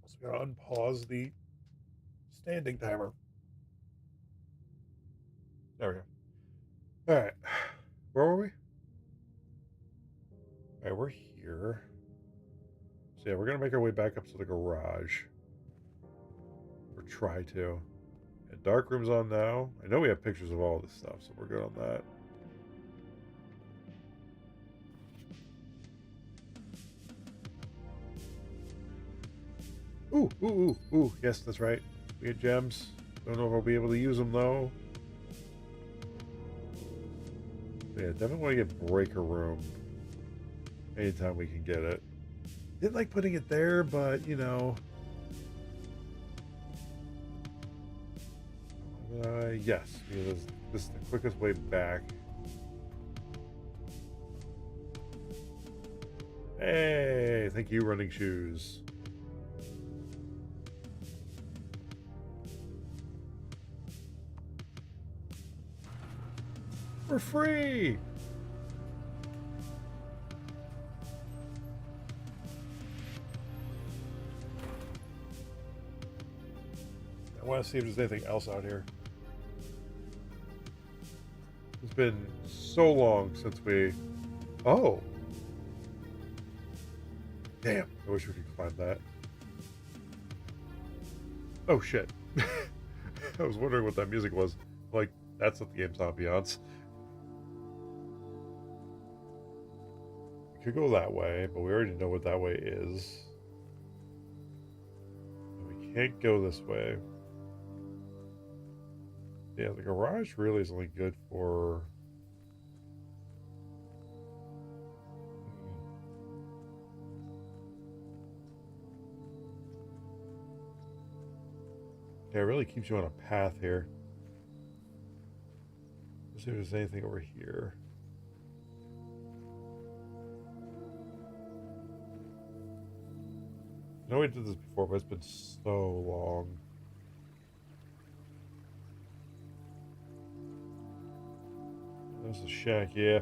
So we gotta unpause the standing timer. There we go. All right, where were we? All right, we're here. So yeah, we're gonna make our way back up to the garage. Or try to. And dark room's on now. I know we have pictures of all this stuff, so we're good on that. Ooh, ooh, ooh, ooh. Yes, that's right. We get gems. Don't know if I'll be able to use them though. Yeah, definitely want to get breaker room anytime we can get it. Didn't like putting it there, but you know. Yes, because this is the quickest way back. Hey, thank you, running shoes. For free! I want to see if there's anything else out here. It's been so long since we... Oh! Damn, I wish we could climb that. Oh shit. I was wondering what that music was. Like, that's not the game's ambiance. We could go that way, but we already know what that way is. And we can't go this way. Yeah, the garage really is only good for... Yeah, it really keeps you on a path here. Let's see if there's anything over here. I know we did this before, but it's been so long. There's the shack, yeah.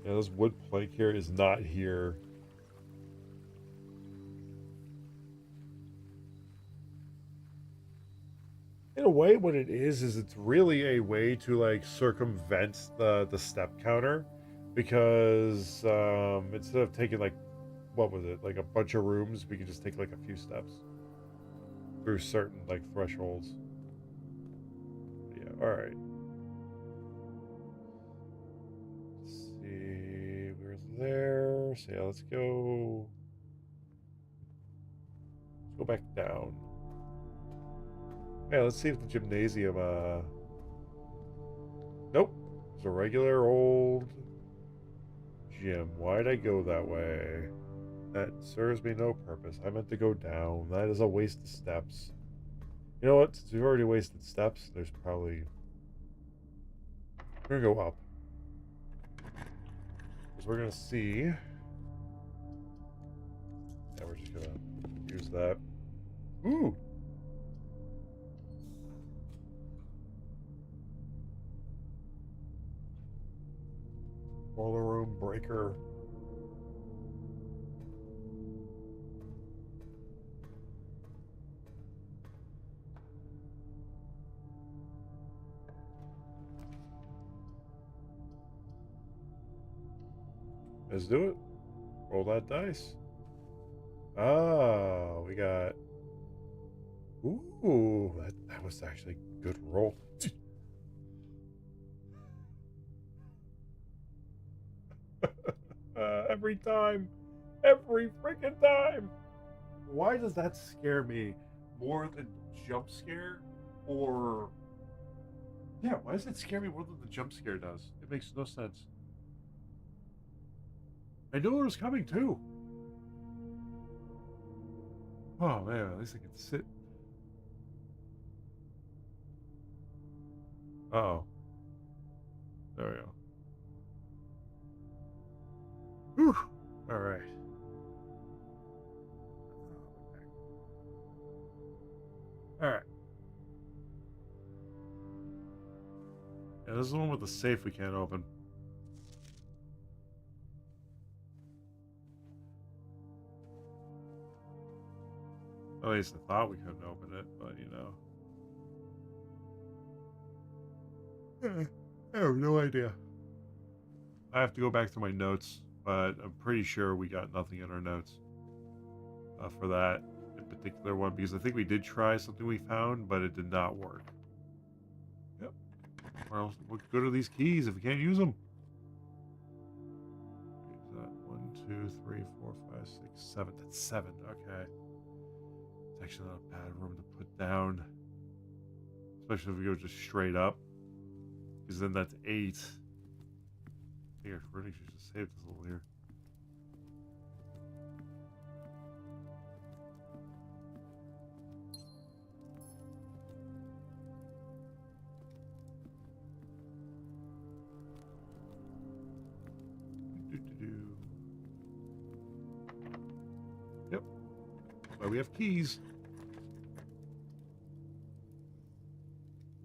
Yeah, this wood plank here is not here. In a way, what it is it's really a way to like circumvent the step counter, because instead of taking like, what was it, like a bunch of rooms, we could just take like a few steps through certain like thresholds. Yeah, all right. Let's see, we're there. So yeah, let's go back down. Yeah, let's see if the gymnasium. Nope, it's a regular old gym. Why'd I go that way? That serves me no purpose. I meant to go down. That is a waste of steps. You know what? Since we've already wasted steps, there's probably... We're gonna go up. Because we're gonna see... Yeah, we're just gonna use that. Ooh! Boiler room breaker. Let's do it. Roll that dice. Oh, we got... Ooh, that was actually a good roll. Every time. Every freaking time. Why does that scare me more than jump scare? Or... Yeah, why does it scare me more than the jump scare does? It makes no sense. I knew it was coming too. Oh man, at least I can sit. Uh-oh. There we go. Whew. All right. All right. Yeah, this is the one with the safe we can't open. At least I thought we couldn't open it, but you know. I have no idea. I have to go back to my notes, but I'm pretty sure we got nothing in our notes for that in particular one, because I think we did try something we found, but it did not work. Yep. Well, what good are these keys if we can't use them? Is that 1, 2, 3, 4, 5, 6, 7? That's 7. Okay. It's actually not a bad room to put down, especially if we go just straight up, because then that's 8. Here, we're gonna just save this little here. Yep. That's why we have keys.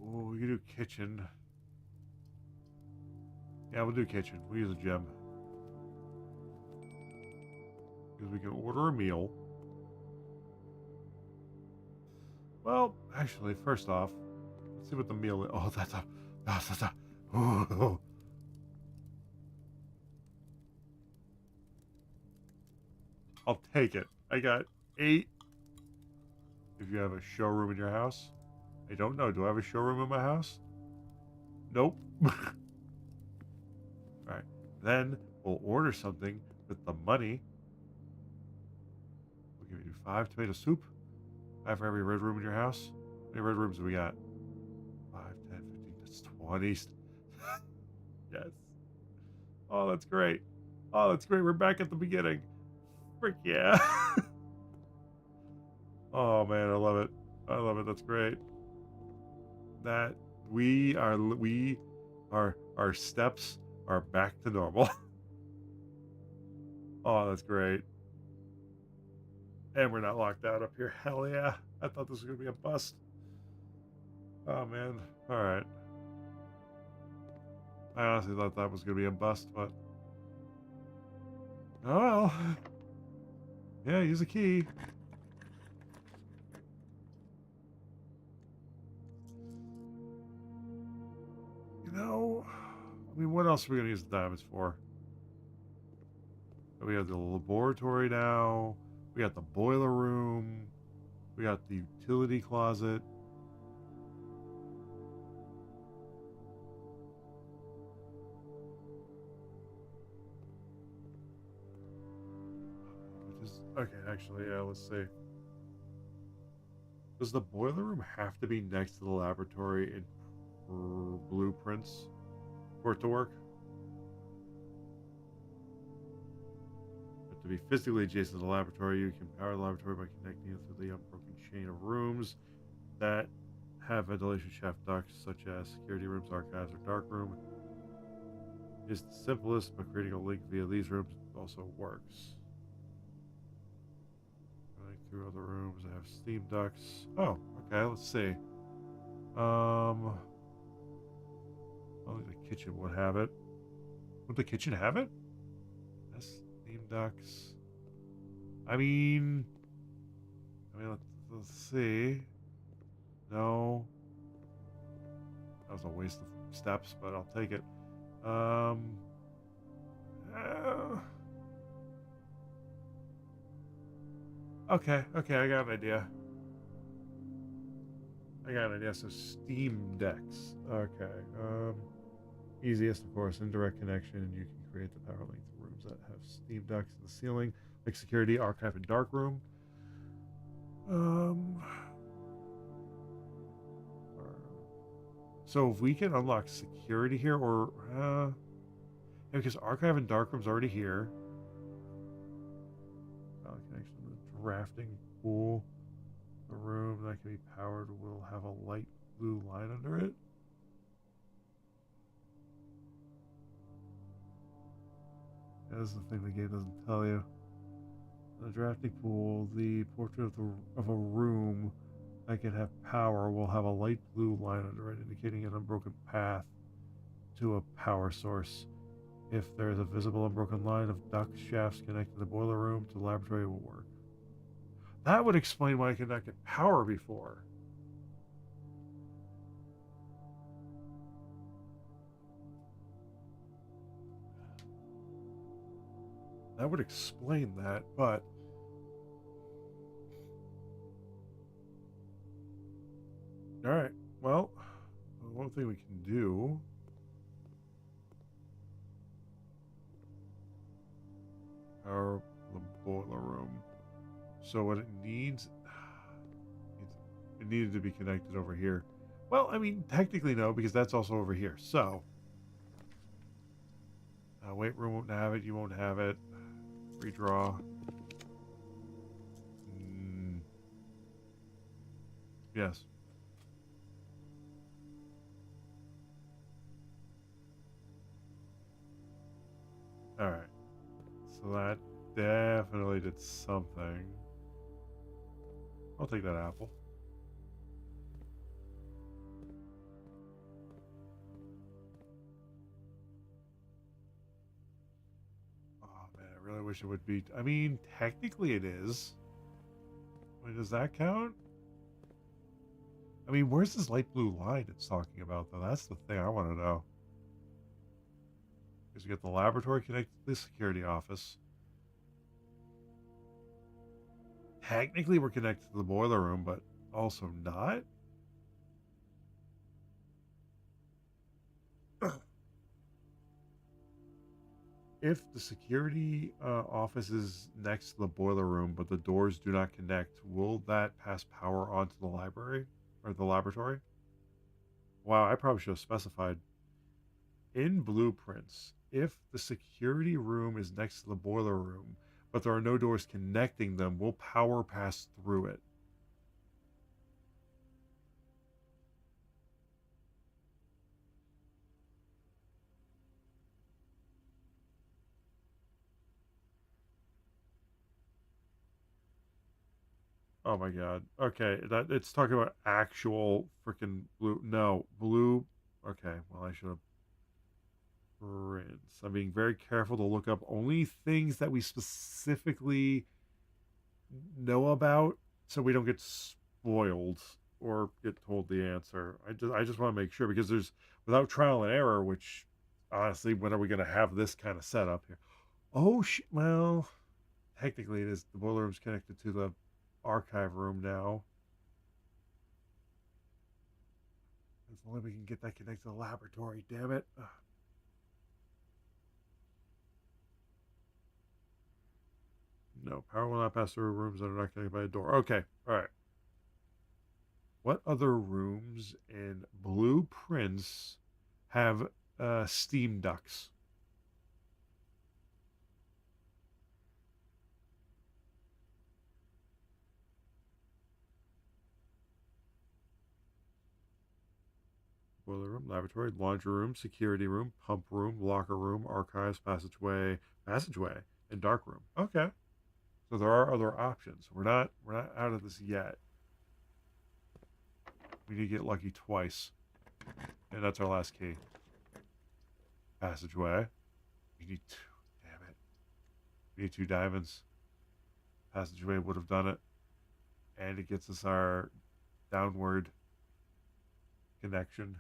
Oh, we can do kitchen. Yeah, we'll do kitchen. We'll use a gem. Because we can order a meal. Well, actually, first off, let's see what the meal is. Oh, that's a. Oh. I'll take it. I got 8. If you have a showroom in your house. I don't know. Do I have a showroom in my house? Nope. Alright. Then we'll order something with the money. We'll give you 5 tomato soup. 5 for every red room in your house. How many red rooms do we got? 5, 10, 15. That's 20. Yes. Oh, that's great. Oh, that's great. We're back at the beginning. Frick yeah. Oh man, I love it. I love it. That's great. That our steps are back to normal. Oh, that's great. And we're not locked out up here. Hell yeah. I thought this was gonna be a bust. Oh man. All right. I honestly thought that was gonna be a bust, but oh well. Yeah, use a key. You know, I mean, what else are we gonna use the diamonds for? We have the laboratory now. We got the boiler room. We got the utility closet. Okay, actually, yeah, let's see. Does the boiler room have to be next to the laboratory in blueprints for it to work? But to be physically adjacent to the laboratory, you can power the laboratory by connecting it through the unbroken chain of rooms that have ventilation shaft ducts, such as security rooms, archives, or dark room. It's the simplest, but creating a link via these rooms also works. Going through other rooms that have steam ducts. Oh, okay, let's see. I think the kitchen would have it. Would the kitchen have it? That's steam ducts. I mean, let's see. No, that was a waste of steps, but I'll take it. Um, uh, okay, I got an idea. So Steam decks. Okay. Easiest, of course, indirect connection. You can create the power link to rooms that have Steam decks in the ceiling, like security, archive, and dark room. Um. So if we can unlock security here, or yeah, because archive and dark room's already here. Connection to the drafting pool. The room that can be powered will have a light blue line under it. That's the thing the game doesn't tell you. The drafting pool, the portrait of a room that can have power will have a light blue line under it, indicating an unbroken path to a power source. If there is a visible unbroken line of duct shafts connecting the boiler room to the laboratory, it will work. That would explain why I could not get power before. That would explain that, but all right. Well, one thing we can do. Power the boiler room. So what it needs, it needed to be connected over here. Well, I mean, technically no, because that's also over here. So, weight room won't have it. You won't have it. Redraw. Yes. All right. So that definitely did something. I'll take that apple. Oh man, I really wish it would be. I mean, technically it is. I mean, does that count? I mean, where's this light blue line it's talking about, though? That's the thing I want to know. Because you get the laboratory connected to the security office. Technically, we're connected to the boiler room, but also not. If the security office is next to the boiler room, but the doors do not connect, will that pass power onto the library or the laboratory? Wow, I probably should have specified in blueprints. If the security room is next to the boiler room, but there are no doors connecting them, will power pass through it? Oh my god. Okay, that it's talking about actual freaking blue. No, blue. Okay, well I should have prints. I'm being very careful to look up only things that we specifically know about, so we don't get spoiled or get told the answer. I just want to make sure because there's without trial and error, which honestly, when are we going to have this kind of setup here? Oh, well, technically it is. The boiler room's connected to the archive room now. As long as we can get that connected to the laboratory, damn it. Ugh. No, power will not pass through rooms that are not connected by a door. Okay, all right. What other rooms in blueprints have steam ducts? Boiler room, laboratory, laundry room, security room, pump room, locker room, archives, passageway, and dark room. Okay, so there are other options. We're not out of this yet. We need to get lucky twice, and that's our last key. Passageway. We need two. Damn it. We need two diamonds. Passageway would have done it, and it gets us our downward connection.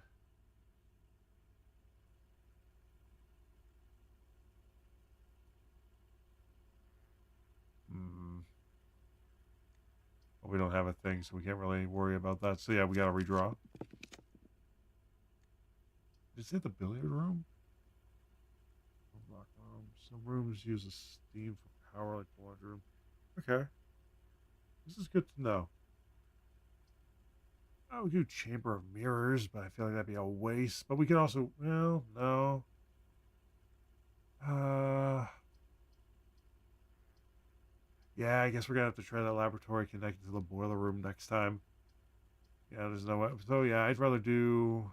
Mm, we don't have a thing, so we can't really worry about that. So yeah, we gotta redraw. Is it the billiard room? Some rooms use a steam for power, like the laundry room. Okay, this is good to know. I would do Chamber of Mirrors, but I feel like that'd be a waste. But we could also, well, no. Uh, yeah, I guess we're gonna have to try that laboratory connected to the boiler room next time. Yeah, there's no way. So yeah, I'd rather do.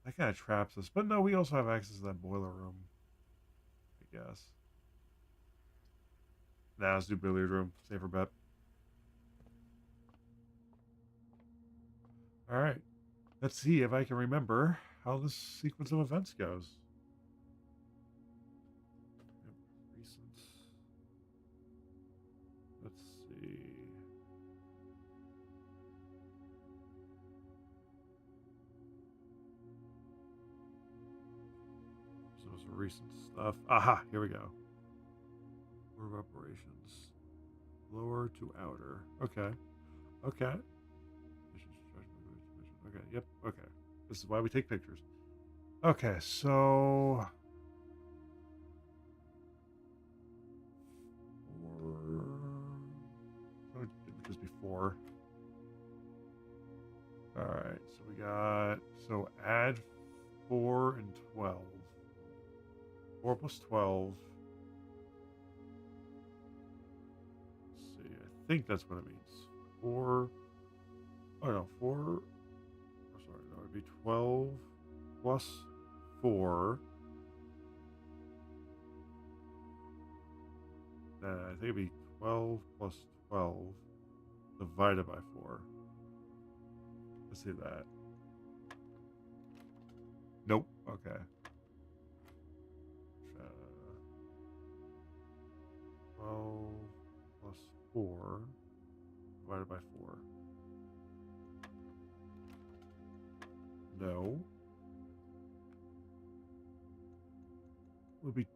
That kind of traps us, but no, we also have access to that boiler room. I guess. Now let's do billiard room. Safer bet. All right. Let's see if I can remember how this sequence of events goes. Yep, recent. Let's see. Some of some recent stuff. Aha, here we go. Order of operations. Lower to outer. Okay. Okay. Okay, yep, okay. This is why we take pictures. Okay, so just before. Alright, so we got add 4 and 12. 4 plus 12. Let's see, I think that's what it means. 4. Oh no, 4. Oh, sorry, no, it'd be 12 plus 4. Then I think it'd be 12 plus 12 divided by 4. Let's see that. Nope. Okay. 12 plus 4 divided by 4. No. It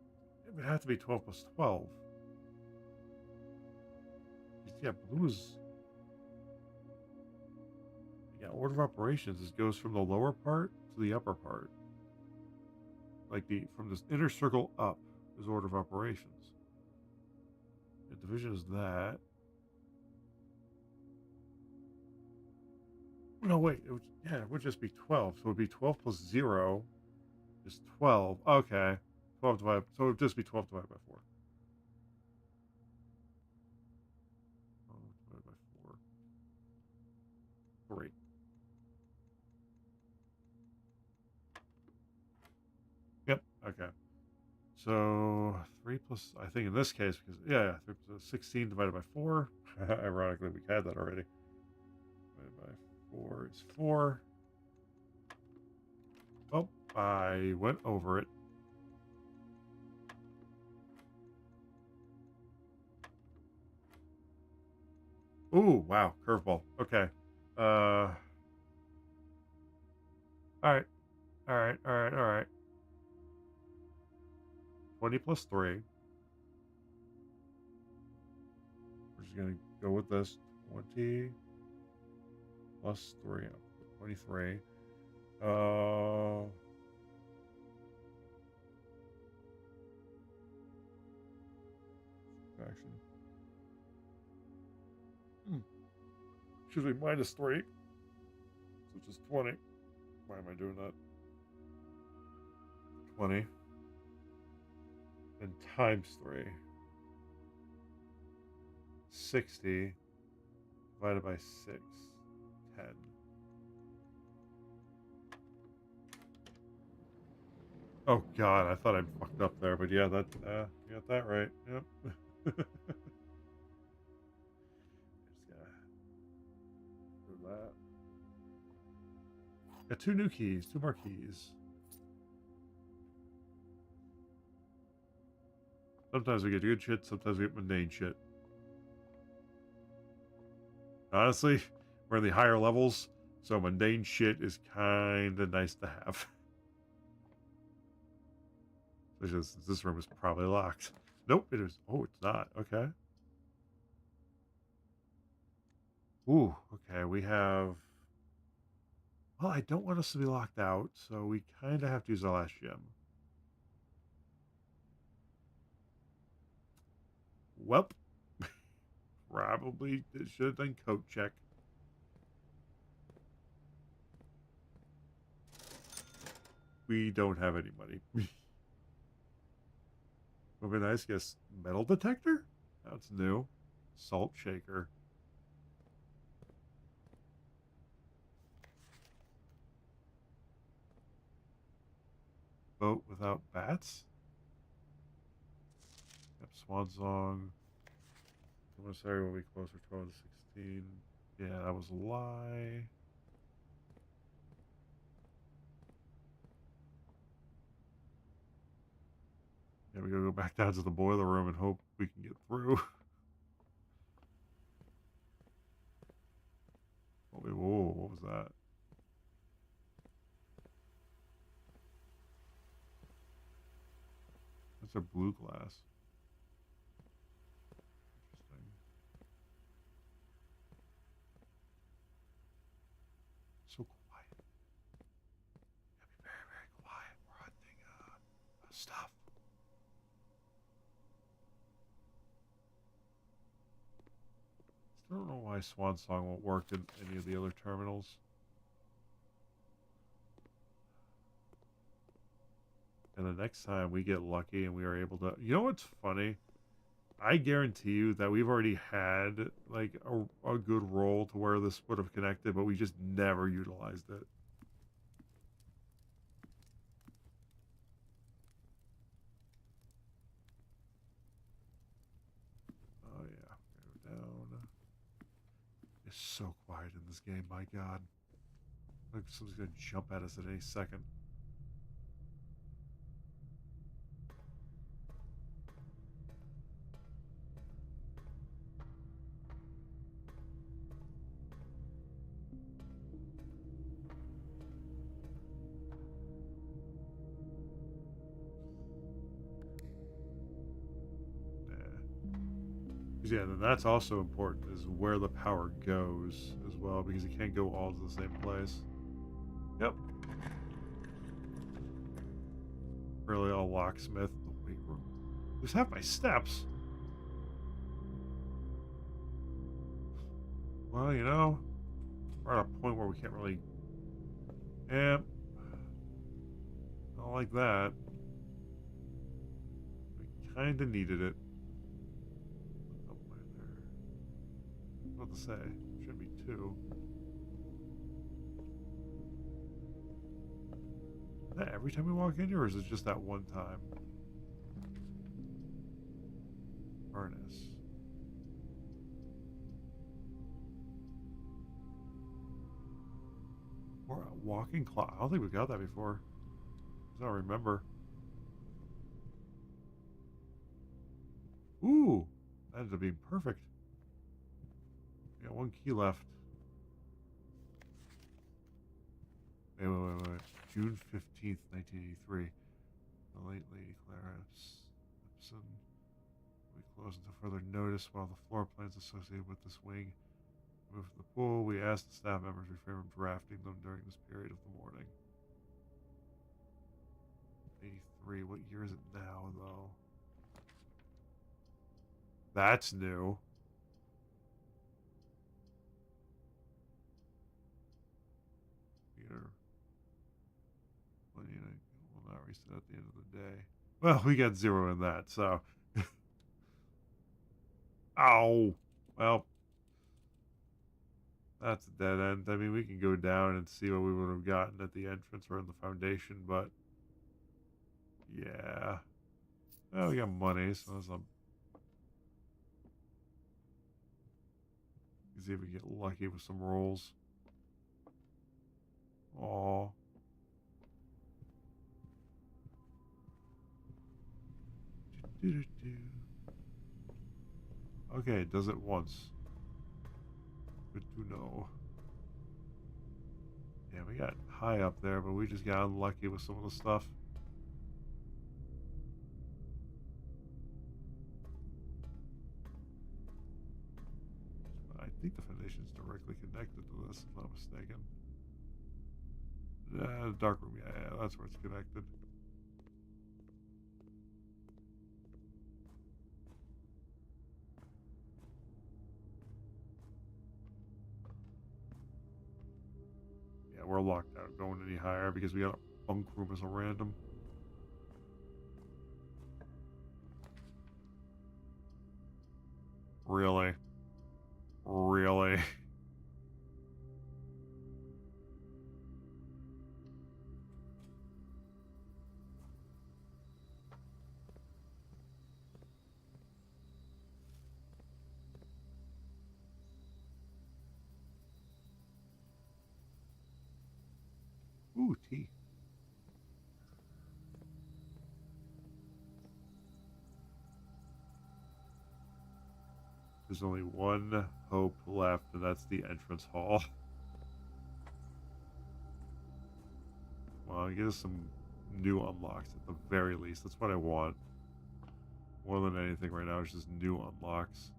would have to be 12 plus 12. Yeah, blue is. Yeah, order of operations is goes from the lower part to the upper part. Like from this inner circle up is order of operations. The division is that. No, wait. It would just be 12. So it would be 12 plus 0 is 12. Okay. 12 divided. So it would just be 12 divided by 4. 12 divided by 4. Great. Yep. Okay. So 3 plus, I think in this case, because, yeah, 3 plus 16 divided by 4. Ironically, we had that already. Divided by 4 is 4. Oh, I went over it. Ooh, wow, curveball. Okay. All right, all right, all right, all right. 20 plus 3. We're just gonna go with this. 20 plus 3. 23. Action. Excuse me, minus 3. So it's just 20. Why am I doing that? 20. And times 3. 60 divided by 6. 10. Oh god, I thought I fucked up there, but yeah, that you got that right. Yep. Just gotta do that. Got 2 new keys, 2 more keys. Sometimes we get good shit, sometimes we get mundane shit. Honestly, we're in the higher levels, so mundane shit is kinda nice to have. It's just, this room is probably locked. Nope, it is. Oh, it's not. Okay. Ooh, okay, we have... Well, I don't want us to be locked out, so we kind of have to use our last gem. Welp. Probably should have done coat check. We don't have any money. Would be nice. Guess metal detector? That's new. Salt shaker. Boat without bats? Yep, swan song. Commissary will be closer 12 to 16. Yeah, that was a lie. Yeah, we gotta go back down to the boiler room and hope we can get through. Oh, wait, whoa, what was that? That's a blue glass. Interesting. So quiet. Gotta be very, very quiet. We're hunting stuff. Still don't know why Swan Song won't work in any of the other terminals. And the next time we get lucky and we are able to... You know what's funny? I guarantee you that we've already had like a good roll to where this would have connected, but we just never utilized it. Oh yeah, go down. It's so quiet in this game, my god. Like somebody's gonna jump at us at any second. Yeah, then that's also important is where the power goes as well, because it can't go all to the same place. Yep. Really, all locksmith, the weight room. Just have my steps. Well, you know, we're at a point where we can't really. Yeah, I don't like that. We kind of needed it. Oh, why there? What to say? Should be 2. Is that every time we walk in here, or is it just that one time? furnace. Or a walking clock. I don't think we got that before. I don't remember. Ooh, that ended up being perfect. We got one key left. Wait. June 15th, 1983. The late Lady Clara Epson. We closed until further notice while the floor plans associated with this wing moved to the pool. We asked the staff members to refrain from drafting them during this period of the morning. 83. What year is it now, though? That's new. Peter. Will not reset at the end of the day. Well, we got 0 in that, so. Ow. Well, that's a dead end. I mean, we can go down and see what we would have gotten at the entrance or in the foundation, but yeah. Well, we got money, so let's see if we get lucky with some rolls. Aw. Okay, it does it once. Good to know. Yeah, we got high up there, but we just got unlucky with some of the stuff. I think the foundation is directly connected to this, if I'm not mistaken. Dark room, yeah, that's where it's connected. Yeah, we're locked out going any higher because we got a bunk room as a random. Really? Really? Ooh, tea. There's only one hope left, and that's the entrance hall. Well, get us some new unlocks at the very least. That's what I want. More than anything right now is just new unlocks.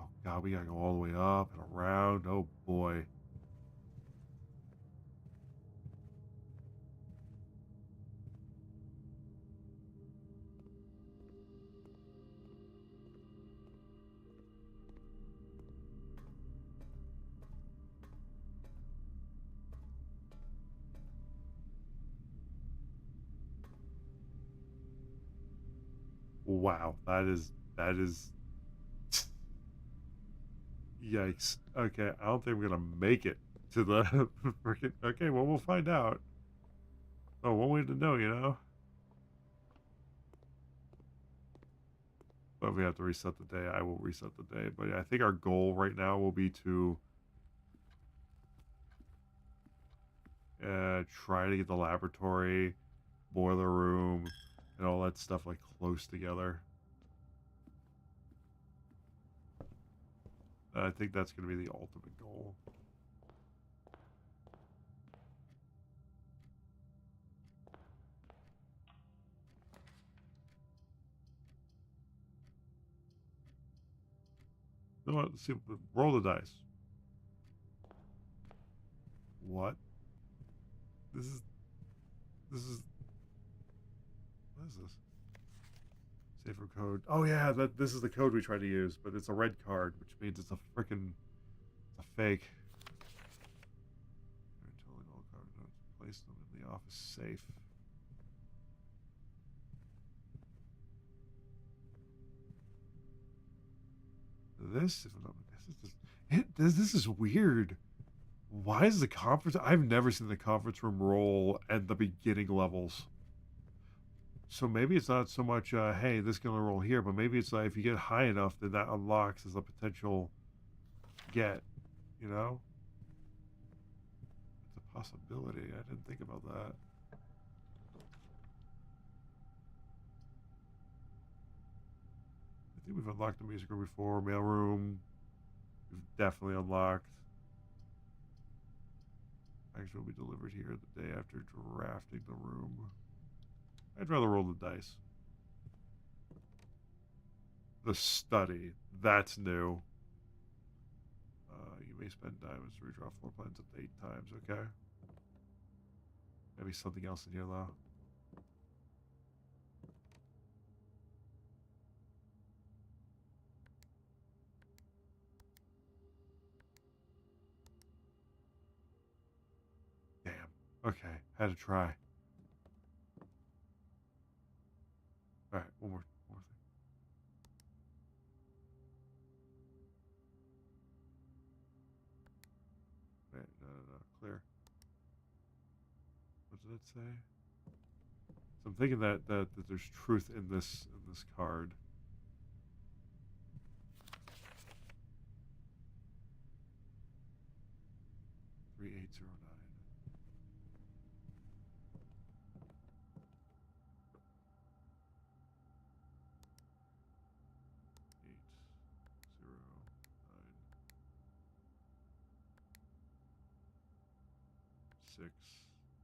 Oh god, we gotta go all the way up and around. Oh boy. Wow, that is yikes. Okay, I don't think I'm gonna make it to the freaking. Okay, well we'll find out. Oh, one way to know, you know. But if we have to reset the day, I will reset the day. But yeah, I think our goal right now will be to try to get the laboratory, boiler room, and all that stuff like close together. I think that's going to be the ultimate goal. You know what? Let's see. Roll the dice. What? This is. What is this? Safer code. Oh yeah, this is the code we tried to use, but it's a red card, which means it's a freaking fake. Totally all card notes. Place them in the office safe. This, if I'm not, This is weird. Why is the conference? I've never seen the conference room roll at the beginning levels. So maybe it's not so much, hey, this can only roll here, but maybe it's like if you get high enough, then that unlocks as a potential get, you know? It's a possibility. I didn't think about that. I think we've unlocked the music room before. Mailroom, we've definitely unlocked. Actually, will be delivered here the day after drafting the room. I'd rather roll the dice. The study. That's new. You may spend diamonds to redraw floor plans up to 8 times. Okay. Maybe something else in here, though. Damn. Okay. Had to try. Alright, one more thing. Wait, no. Clear. What did it say? So I'm thinking that there's truth in this card. 3809. 809. 6.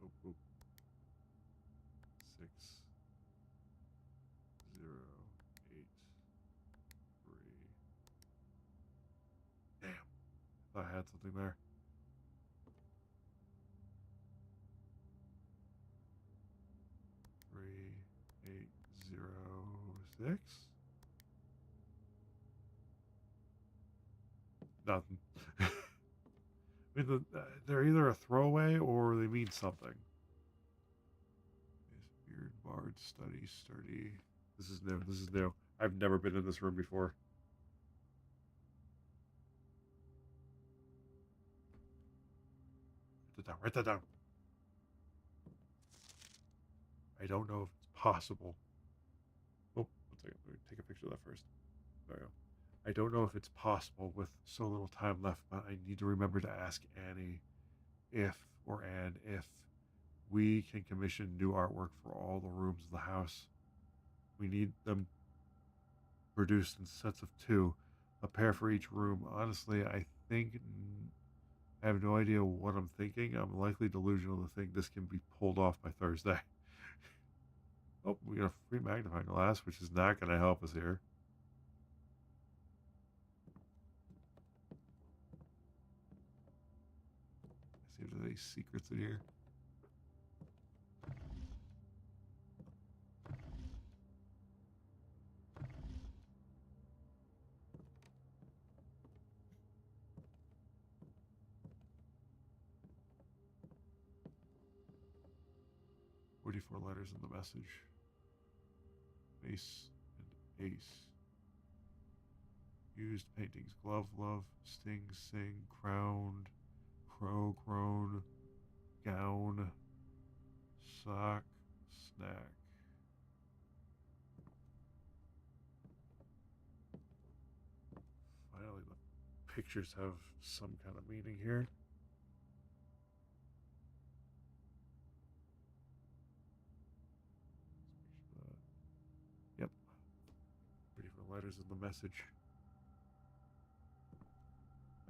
Oh. 6 0 8 3. Damn. Thought I had something there. 3806. Nothing. I mean, they're either a throwaway or they mean something. Beard, bard, study, sturdy. This is new. I've never been in this room before. Write that down. I don't know if it's possible. Oh, 1 second. Let me take a picture of that first. There we go. I don't know if it's possible with so little time left, but I need to remember to ask Annie if we can commission new artwork for all the rooms of the house. We need them produced in sets of 2, a pair for each room. Honestly, I have no idea what I'm thinking. I'm likely delusional to think this can be pulled off by Thursday. Oh, we got a free magnifying glass, which is not going to help us here. Let's see if there's any secrets in here. "44 letters in the message. Ace and ace. Used paintings. Glove, love, sting, sing, crowned, crow, crone, gown, sock, snack." Finally, the pictures have some kind of meaning here. Yep. 34 letters in the message.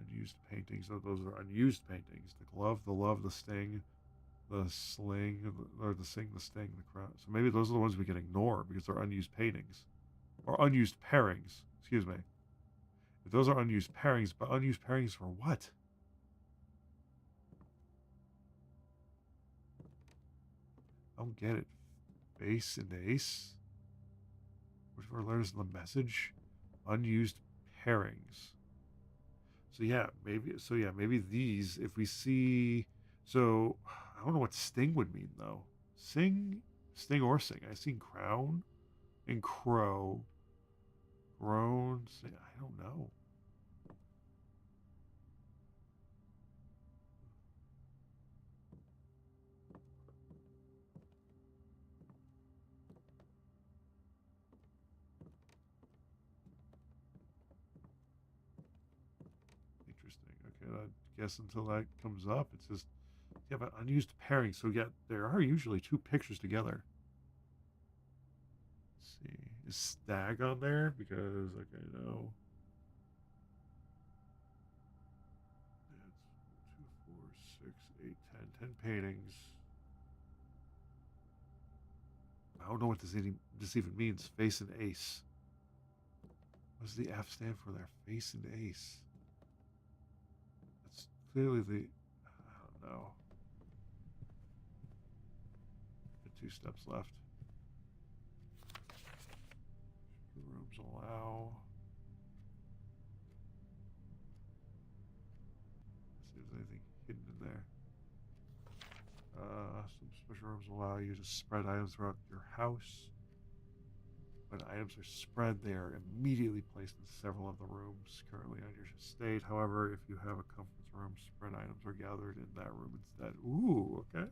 Unused paintings. Oh, those are unused paintings. The glove, the love, the sting, the sling, or the sing, the sting, the crown. So maybe those are the ones we can ignore because they're unused paintings. Or unused pairings. Excuse me. If those are unused pairings, but unused pairings for what? I don't get it. Base and ace? Which were letters in the message? Unused pairings. So maybe these, if we see, so I don't know what sting would mean though. Sting or sing. I've seen crown and crow. Groan, sing. I don't know. And I guess until that comes up, it's just you have an unused pairing. So yeah, there are usually two pictures together. Let's see, is Stag on there? Because okay, no. It's 2, 4, 6, 8, 10. 10 paintings. I don't know what this even means. Face and ace. What does the F stand for there? Face and ace. That's clearly the. I don't know. 2 steps left. Rooms allow. Let's see if there's anything hidden in there. Some special rooms allow you to spread items throughout your house. When items are spread, they are immediately placed in several of the rooms currently on your estate. However, if you have a conference room, spread items are gathered in that room instead. Ooh, okay.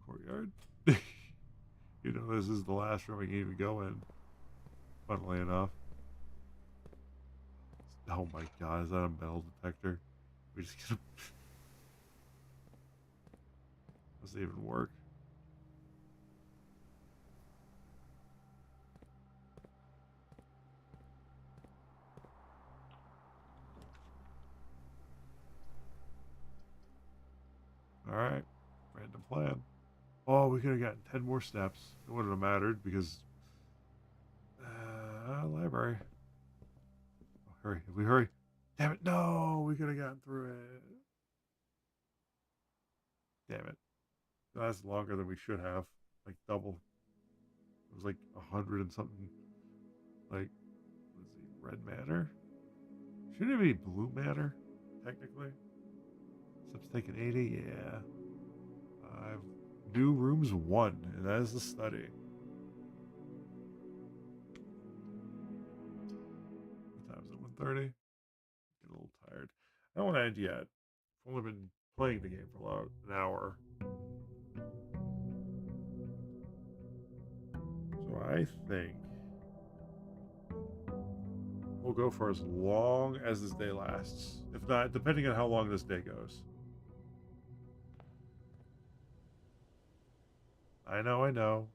Courtyard. You know, this is the last room I can even go in. Funnily enough. Oh my god, is that a metal detector? We just get a... Does it even work? Alright. Random plan. Oh, we could have gotten 10 more steps. It wouldn't have mattered because... library. Oh, hurry. If we hurry. Damn it. No, we could have gotten through it. Damn it. That's longer than we should have. Like double. It was like 100 and something. Like, let's see, red matter? Shouldn't it be blue matter, technically? Steps taken 80, yeah. I've new rooms 1, and that is the study. What time is it? 1:30? Get a little tired. I don't want to end yet. I've only been playing the game for about an hour. So I think we'll go for as long as this day lasts. If not, depending on how long this day goes. I know, I know.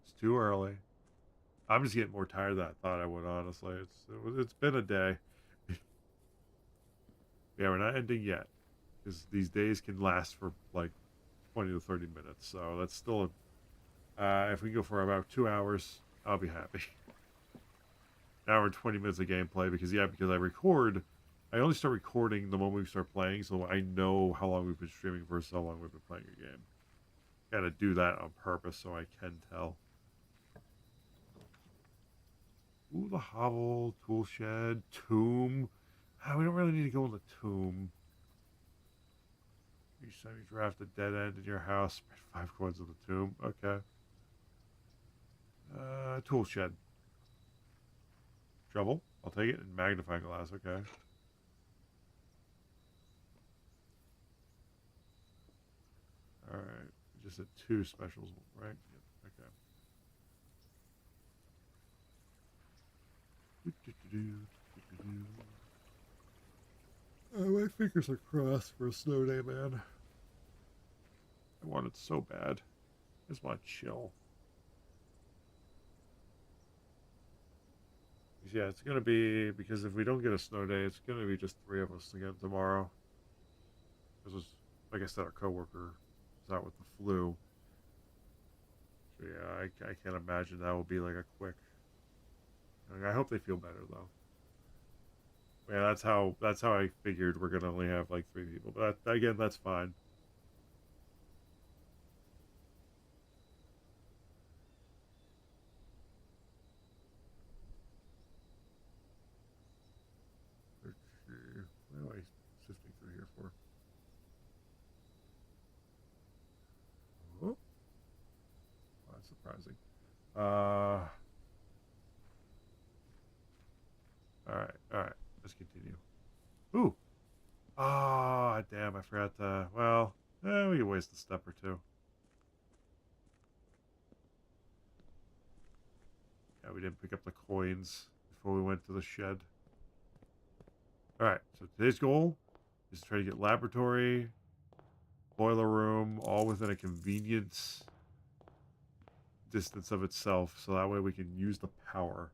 It's too early. I'm just getting more tired than I thought I would, honestly. It's been a day. Yeah, we're not ending yet. Because these days can last for like 20 to 30 minutes. So that's still if we go for about 2 hours, I'll be happy. An hour and 20 minutes of gameplay because I only start recording the moment we start playing, so I know how long we've been streaming versus how long we've been playing a game. Gotta do that on purpose so I can tell. Ooh, the hovel, tool shed, tomb. We don't really need to go in the tomb. Each time you draft a dead end in your house, spend 5 coins in the tomb. Okay. Tool shed. Shovel. I'll take it. And magnifying glass. Okay. Alright. Just at 2 specials, right? Yep. Okay. My fingers are crossed for a snow day, man. I want it so bad. I just want to chill. Yeah, it's going to be, because if we don't get a snow day, it's going to be just 3 of us again tomorrow. Because, like I said, our coworker is out with the flu. So yeah, I can't imagine that will be like a quick. I hope they feel better though. Yeah, that's how I figured we're gonna only have like 3 people. But again, that's fine. Let's see. What am I sifting through here for? Oh, that's surprising. All right. Let's continue. Ooh. Ah, damn! I forgot to. Well, we can waste a step or two. Yeah, we didn't pick up the coins before we went to the shed. Alright, so today's goal is to try to get laboratory, boiler room, all within a convenience distance of itself, so that way we can use the power.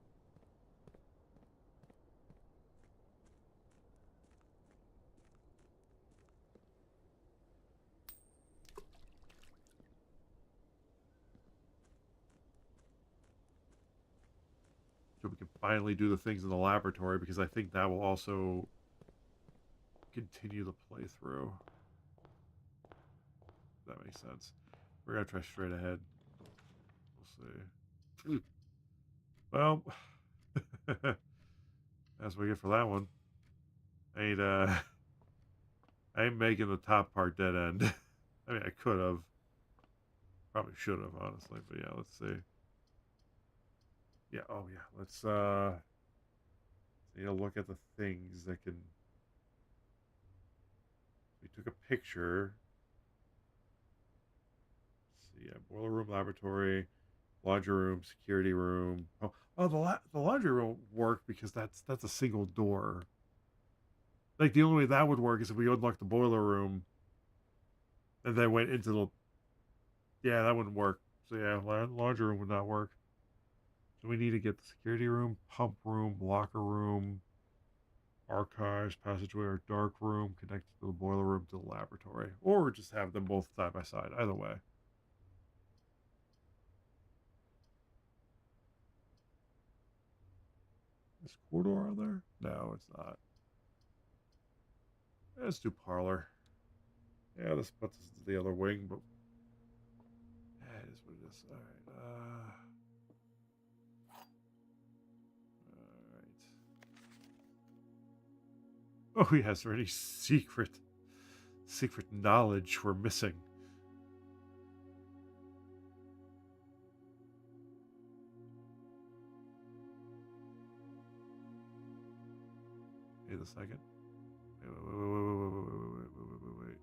So we can finally do the things in the laboratory, because I think that will also continue the playthrough. If that makes sense. We're going to try straight ahead. We'll see. Well, that's what we get for that one. I ain't making the top part dead end. I mean, I could have. Probably should have, honestly. But yeah, let's see. Yeah, oh yeah. Let's need to look at the things that can. We took a picture. Let's see, yeah, boiler room, laboratory, laundry room, security room. Oh, the laundry room worked because that's a single door. Like the only way that would work is if we unlocked the boiler room and then went into the. Yeah, that wouldn't work. So yeah, laundry room would not work. So we need to get the security room, pump room, locker room, archives, passageway, or dark room connected to the boiler room to the laboratory. Or just have them both side by side. Either way. Is corridor on there? No, it's not. Let's do parlor. Yeah, this puts us to the other wing, but yeah, it is what it is. All right. All right. Oh, yes, or any secret knowledge we're missing. Wait a second. Wait.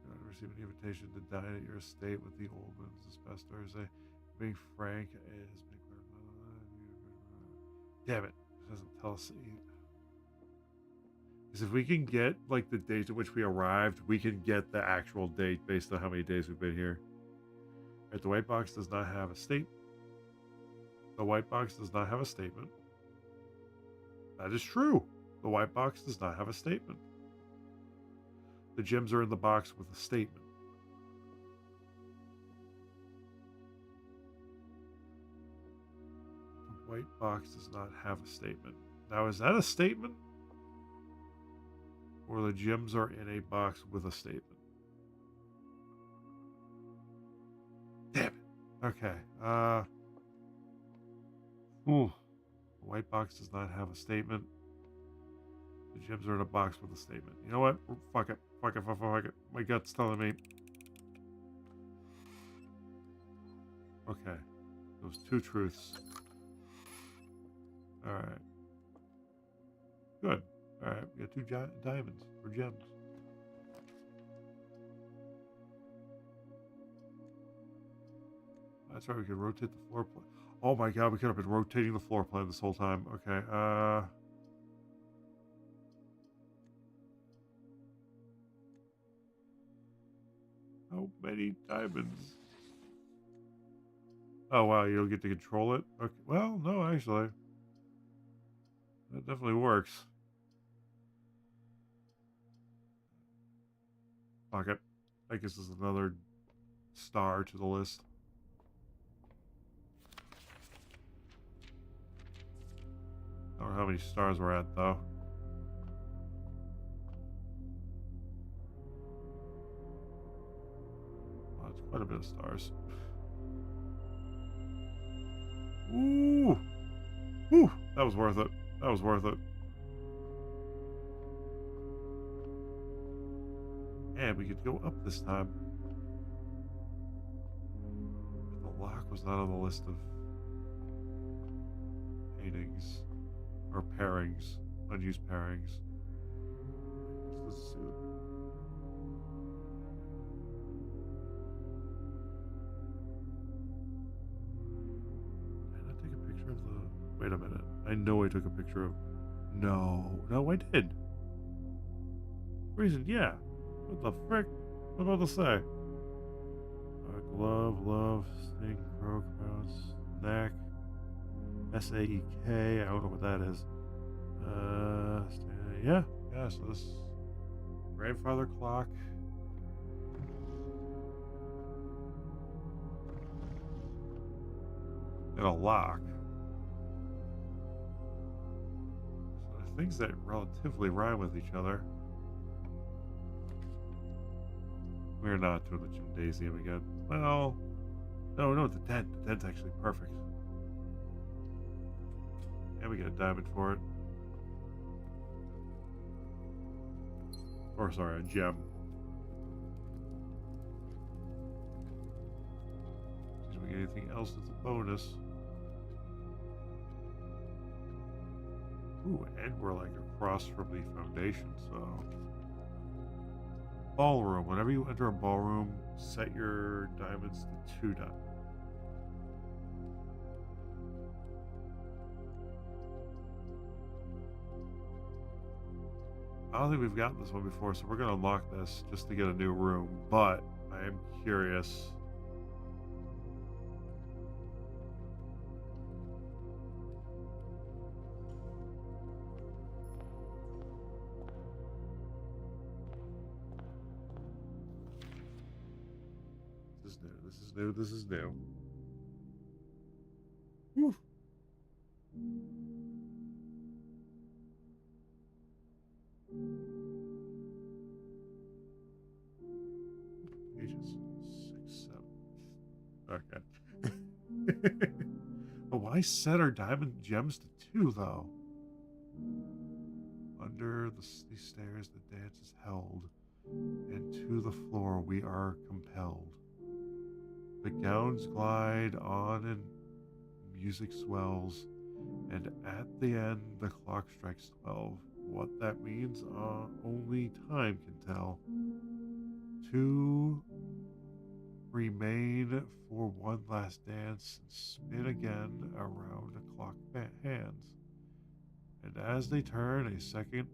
I received an invitation to dine at your estate with the Oldmans this past Thursday. Being frank is damn it. It doesn't tell us. Because if we can get like the date at which we arrived, we can get the actual date based on how many days we've been here. Right, the white box does not have a state. The white box does not have a statement. That is true. The white box does not have a statement. The gems are in the box with a statement. The white box does not have a statement. Now, is that a statement? Or the gems are in a box with a statement? Damn it. Okay. The white box does not have a statement. The gems are in a box with a statement. You know what? Fuck it. Fuck it. My gut's telling me. Okay. Those two truths. Alright. Good. Alright, we got two diamonds for gems. That's right, we can rotate the floor plan. Oh my god, we could have been rotating the floor plan this whole time. Okay, how many diamonds? Oh wow, you don't get to control it? Okay, well, no, actually. That definitely works. Fuck it. I guess this is another star to the list. I don't know how many stars we're at, though. Oh, it's quite a bit of stars. Ooh! Ooh! That was worth it. That was worth it. And we could go up this time. But the lock was not on the list of paintings. Or pairings. Unused pairings. Let's see. Did I not take a picture of the I know I took a picture of... No. No, I did. Reason, yeah. What the frick? What about to say? Glove, love, snake, crow, crowns, neck, S-A-E-K. I don't know what that is. Yeah. Yeah, so this grandfather clock. And a lock. So they're things that relatively rhyme with each other. We're not doing the gymnasium again. Well, no, the tent. The tent's actually perfect. And we get a diamond for it. Or, sorry, a gem. Did we get anything else that's a bonus? Ooh, and we're like across from the foundation, so... Ballroom. Whenever you enter a ballroom, set your diamonds to 2 diamonds. I don't think we've gotten this one before, so we're going to unlock this just to get a new room, but I am curious. This is new, this is new, this is new. Whew. Pages 6, 7. Okay. But why set our diamond gems to 2, though? Under these stairs, the dance is held, and to the floor we are compelled. The gowns glide on and music swells, and at the end the clock strikes 12. What that means, only time can tell. 2 remain for one last dance and spin again around the clock hands. And as they turn, a second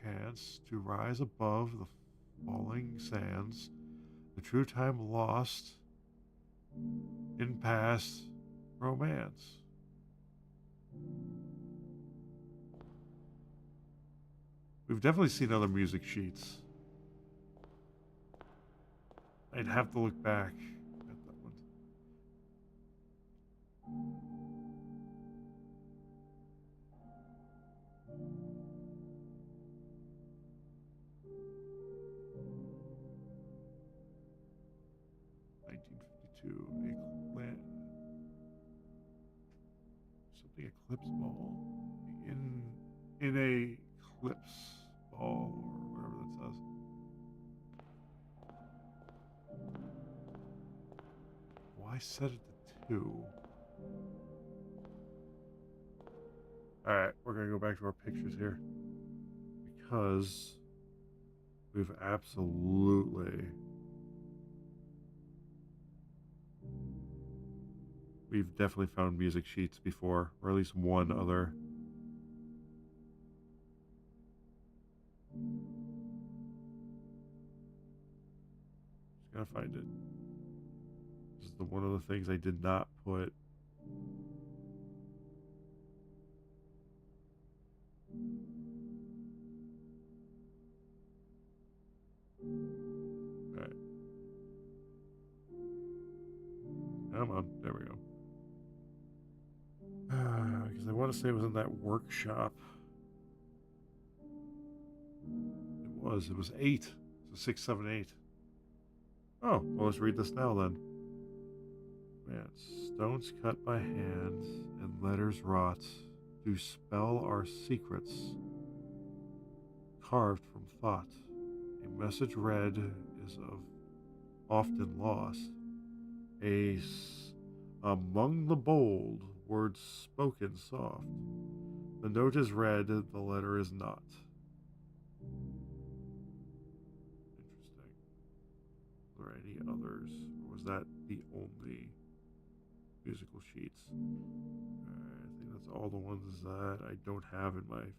chance to rise above the falling sands, the true time lost in past romance. We've definitely seen other music sheets. I'd have to look back at that one. Something eclipse ball. In a eclipse ball or whatever that says. Why set it to 2? Alright, we're gonna go back to our pictures here. Because we've absolutely... We've definitely found music sheets before, or at least one other. Just gotta find it. This is one of the things I did not put. Alright. Come on, there we go. Because I want to say it was in that workshop. It was 8. So 6, 7, 8. Oh, well, let's read this now then. Man, stones cut by hand and letters wrought do spell our secrets, carved from thought. A message read is often lost. Among the bold, words spoken soft. The note is read, the letter is not. Interesting. Were there any others? Or was that the only? musical sheets. Alright, I think that's all the ones that I don't have in my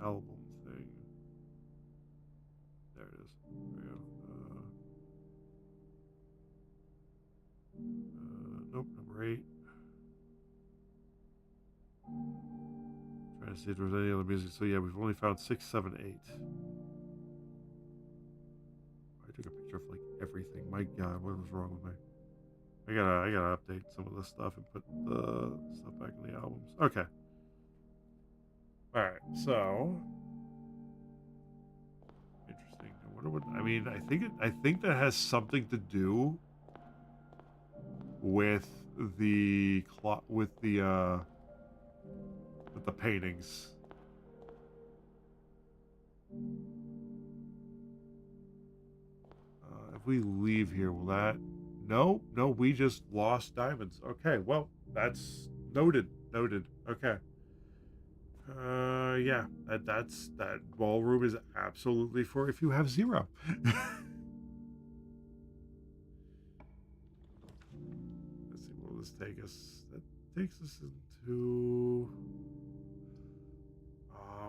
album thing. There it is. There we go. Nope, number 8. Trying to see if there's any other music. So yeah, we've only found 6, 7, 8. I took a picture of like everything. My God, what was wrong with me? I gotta update some of this stuff and put the stuff back in the albums. Okay. All right. So interesting. I wonder what. I mean, I think that has something to do with the with the paintings. If we leave here, will that? No, no, we just lost diamonds. Okay, well, that's noted. Noted. Okay. Yeah, that ballroom is absolutely for if you have 0. Let's see, what will this take us? That takes us into.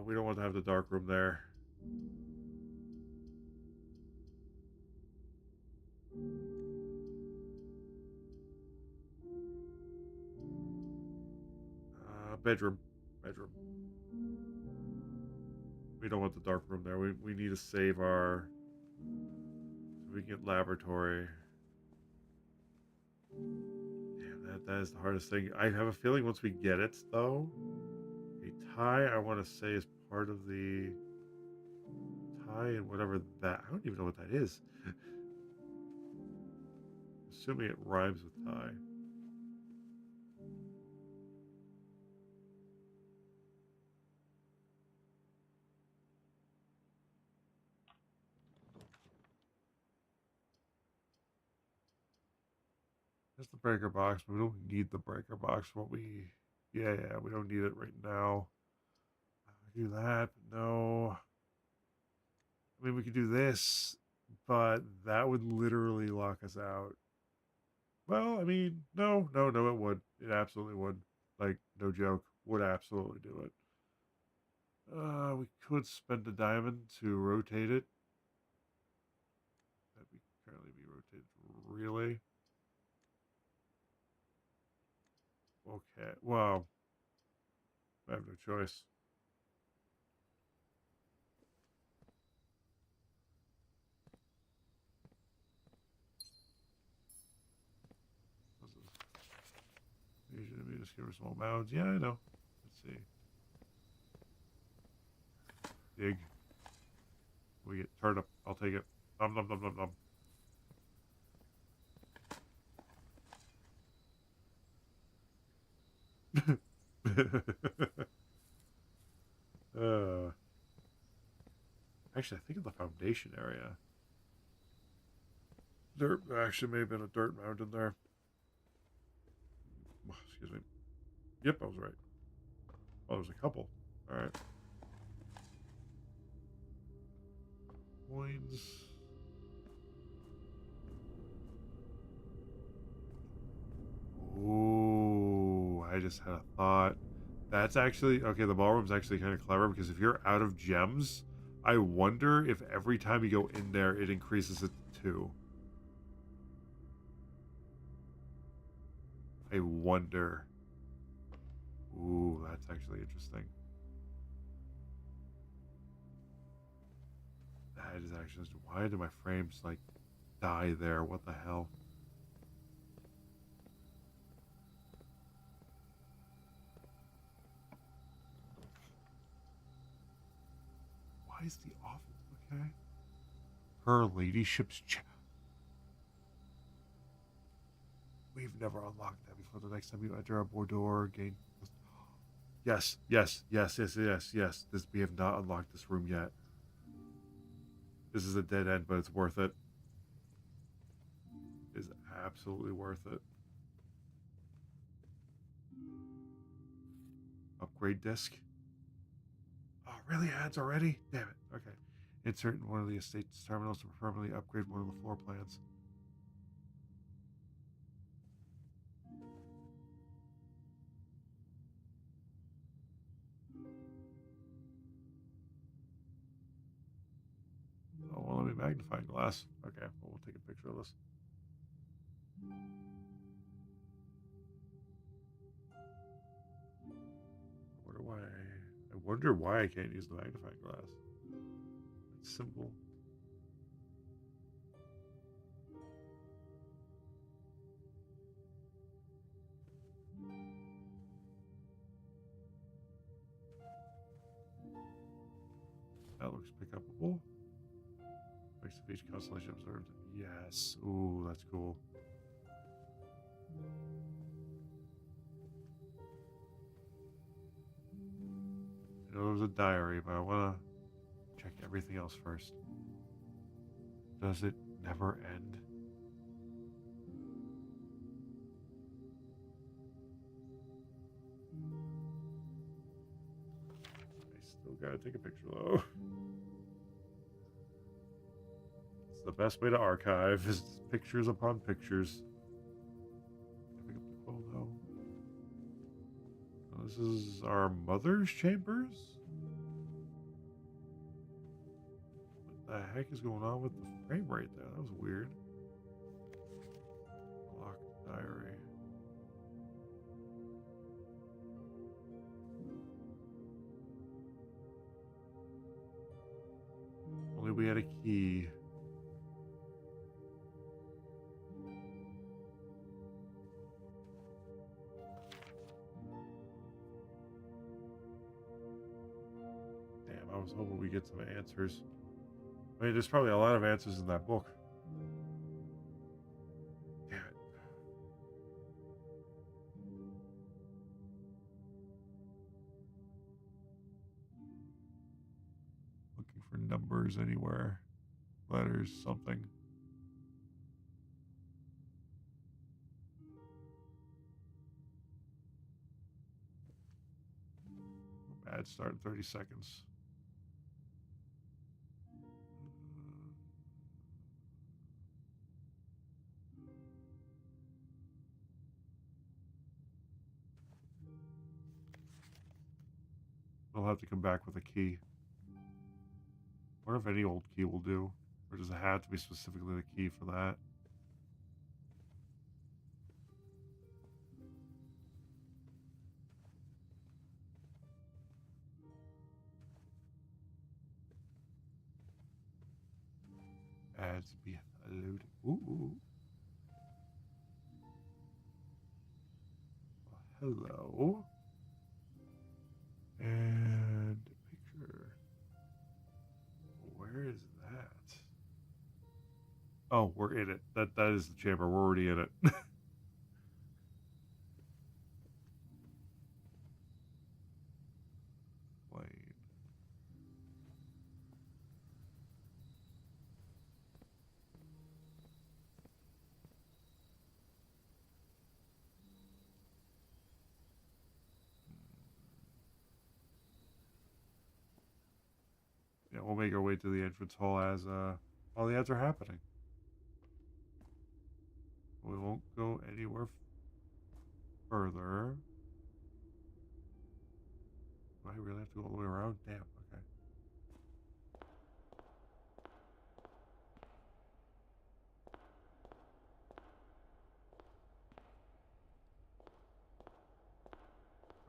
We don't want to have the dark room there. Bedroom. We don't want the dark room there. We need to save our. So we can get laboratory. Damn, that is the hardest thing. I have a feeling once we get it, though, a tie, I want to say, is part of the tie and whatever that. I don't even know what that is. Assuming it rhymes with tie. That's the breaker box, but we don't need the breaker box. Yeah, we don't need it right now. Do that, but no. I mean, we could do this, but that would literally lock us out. Well, I mean, no, it would. It absolutely would. Like, no joke. Would absolutely do it. We could spend a diamond to rotate it. That'd be currently be rotated really. Okay. Well, I have no choice. Usually just give her small mounds. Yeah, I know. Let's see. Dig. We get turnip. I'll take it. Nom nom nom nom nom. Actually, I think in the foundation area. There actually may have been a dirt mound in there. Excuse me. Yep, I was right. Oh, there's a couple. All right. Coins. Ooh, I just had a thought. That's actually okay. The ballroom's actually kind of clever because if you're out of gems, I wonder if every time you go in there, it increases it to 2. I wonder. Ooh, that's actually interesting. That is actually. Why do my frames like die there? What the hell? Why is the office okay? Her ladyship's chat. We've never unlocked that before. The next time you enter a Bordor, gain. Yes. This we have not unlocked this room yet. This is a dead end, but it's worth it. It is absolutely worth it. Upgrade disc. Oh, really? Ads already? Damn it. Okay. Insert in one of the estate's terminals to permanently upgrade one of the floor plans. magnifying glass. Okay, well, we'll take a picture of this. I wonder why I can't use the magnifying glass. It's simple. That looks pick-upable. Makes of each constellation observed. Yes. Ooh, that's cool. I know there's a diary, but I want to check everything else first. Does it never end? I still gotta take a picture though. It's the best way to archive is pictures upon pictures. Pick up the quill though. This is our mother's chambers? What the heck is going on with the frame rate there? That was weird. Locked diary. Only we had a key. Damn, I was hoping we get some answers. I mean, there's probably a lot of answers in that book. Damn it. Looking for numbers anywhere. Letters, something. Bad start in 30 seconds. I'll have to come back with a key. Or if any old key will do. Or does it have to be specifically the key for that? Ads be loaded. Ooh. Well, hello. And picture. Where is that? Oh, we're in it. That is the chamber. We're already in it. Plane. Yeah, we'll make our way to the entrance hall as all the ads are happening. We won't go anywhere further. Do I really have to go all the way around? Damn, okay.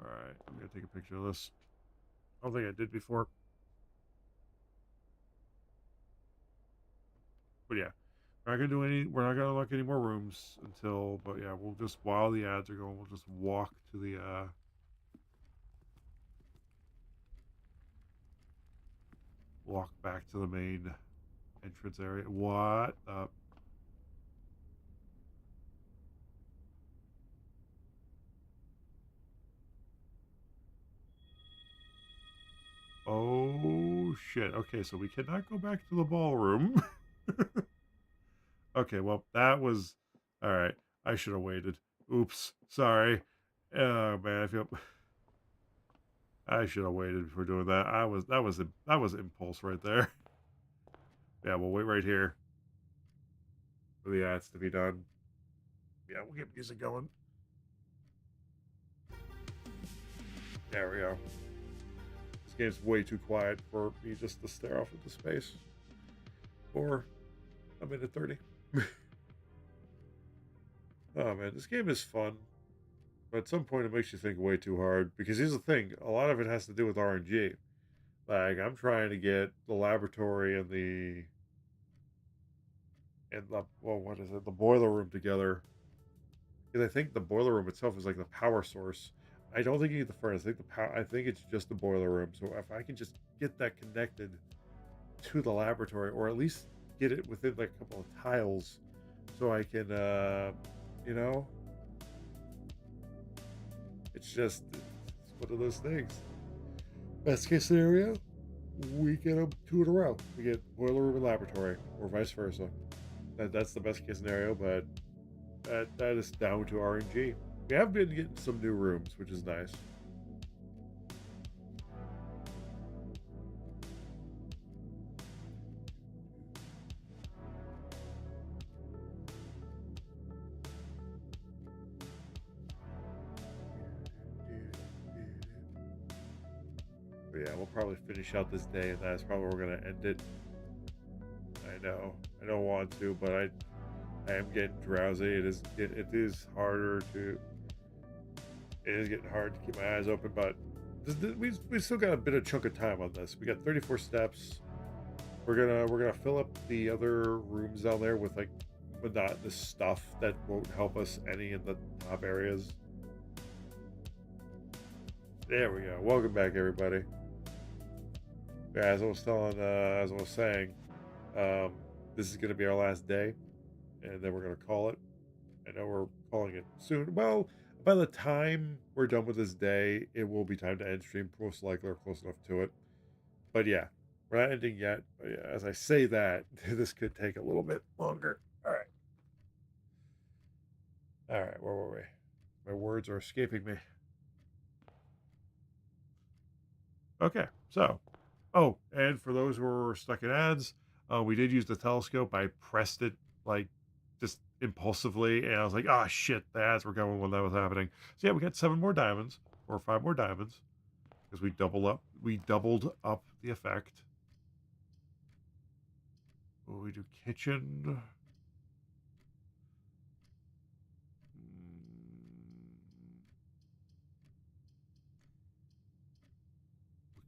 Alright, I'm gonna take a picture of this. I don't think I did before. But yeah. We're not gonna do any. We're not gonna unlock any more rooms until. But yeah, we'll just while the ads are going, we'll just walk to the. Walk back to the main entrance area. What? Oh shit. Okay, so we cannot go back to the ballroom. Okay, well that was all right. I should have waited. Oops. Sorry. Oh man, I should have waited before doing that. That was impulse right there. Yeah, we'll wait right here for the ads to be done. Yeah, we'll get music going. There we go. This game's way too quiet for me just to stare off into space. Or a minute 30. Oh man, this game is fun. But at some point, it makes you think way too hard. Because here's the thing: a lot of it has to do with RNG. Like I'm trying to get the laboratory and the well, what is it? The boiler room together. Because I think the boiler room itself is like the power source. I don't think you need the furnace. I think the power. I think it's just the boiler room. So if I can just get that connected to the laboratory, or at least get it within like a couple of tiles, so I can, you know, it's one of those things. Best case scenario, we get them two in a row. We get boiler room and laboratory, or vice versa. That's the best case scenario, but that is down to RNG. We have been getting some new rooms, which is nice. But yeah, we'll probably finish out this day, and that's probably where we're gonna end it. I know, I don't want to, but I am getting drowsy. It is harder to. It is getting hard to keep my eyes open, but we still got a bit of chunk of time on this. We got 34 steps. We're gonna fill up the other rooms down there with like monotonous stuff that won't help us any in the top areas. There we go. Welcome back, everybody. Yeah, as I was saying, um, this is gonna be our last day, and then we're gonna call it. I know we're calling it soon. Well, by the time we're done with this day, it will be time to end stream, most likely, or close enough to it. But yeah, we're not ending yet. But yeah, as I say that, this could take a little bit longer. All right, where were we? My words are escaping me. Okay, so, oh, and for those who are stuck in ads, we did use the telescope. I pressed it like just impulsively, and I was like, "Ah, shit!" The ads were going when that was happening. So yeah, we got 7 more diamonds or 5 more diamonds because we doubled up the effect. What we do kitchen.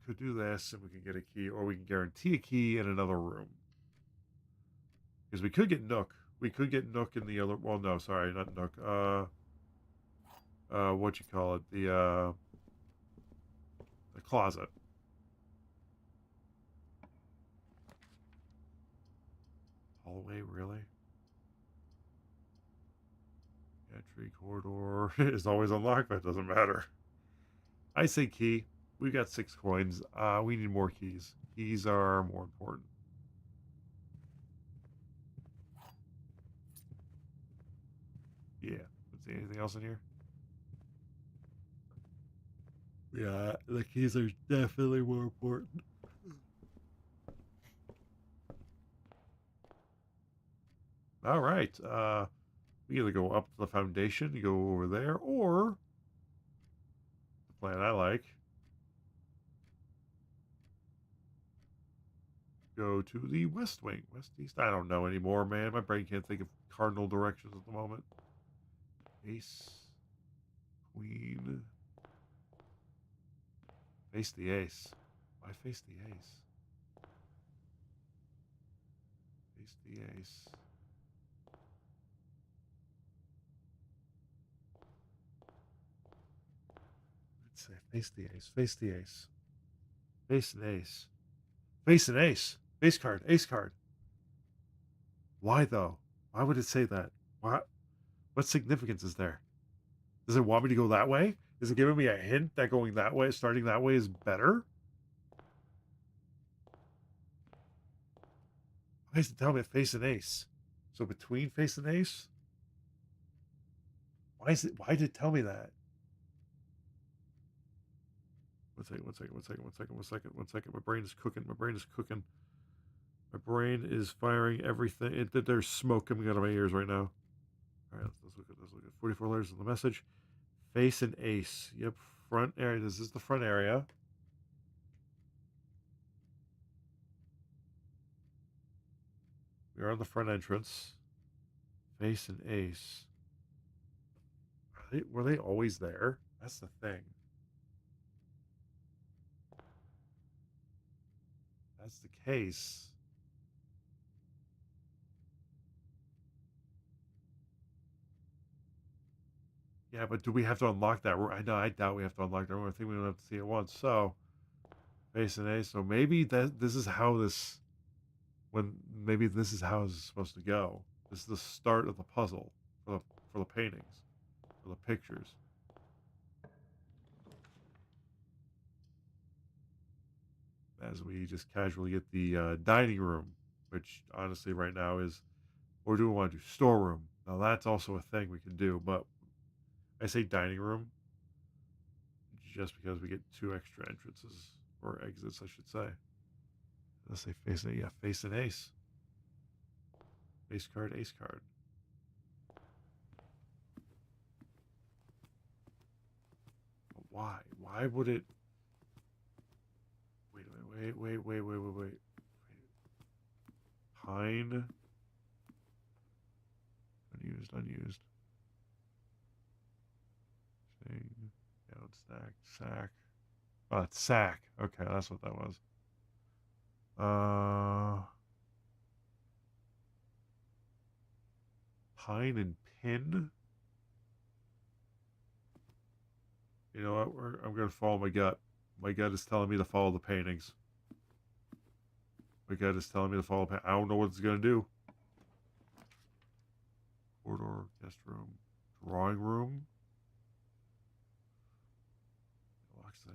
We could do this, and we can get a key, or we can guarantee a key in another room. Because we could get Nook. We could get Nook in the other. Well, no, sorry, not Nook. What you call it? The closet. Hallway, really? Entry corridor is always unlocked, but it doesn't matter. I say key. We got 6 coins. We need more keys. Keys are more important. Yeah. Let's see anything else in here. Yeah, the keys are definitely more important. All right. We either go up to the foundation, you go over there, or the plan I like, go to the west wing, west east. I don't know anymore, man. My brain can't think of cardinal directions at the moment. Ace, queen, face the ace. Why face the ace? Face the ace. Let's say face the ace. Face the ace. Face an ace. Face an ace. Ace card. Ace card. Why though? Why would it say that? What? What significance is there? Does it want me to go that way? Is it giving me a hint that going that way, starting that way, is better? Why is it telling me to face an ace? So between face and ace? Why did it tell me that? One second, one second, one second, one second, one second, one second. My brain is cooking. My brain is cooking. My brain is firing everything. There's smoke coming out of my ears right now. All right, let's look at this. Look at 44 letters in the message. Face and ace. Yep, front area. This is the front area. They're on the front entrance. Face and Ace. Were they always there? That's the thing. That's the case. Yeah, but do we have to unlock that room? I know, I doubt we have to unlock that room. I think we don't have to see it once. So, Face and Ace. So maybe this is how this... maybe this is how it's supposed to go. This is the start of the puzzle for the paintings, for the pictures. As we just casually get the dining room, which honestly right now is, or do we want to do storeroom? Now that's also a thing we can do, but I say dining room just because we get 2 extra entrances, or exits, I should say. Let's say face and, yeah, face and ace. Face card, ace card. But why? Why would it... Wait a minute, wait. Pine. Unused. Thing. Down stack. Sack. Oh, it's sack. Okay, that's what that was. Pine and pin. You know what? I'm going to follow my gut. My gut is telling me to follow the paintings. My gut is telling me to follow. I don't know what it's going to do. Corridor, guest room, drawing room.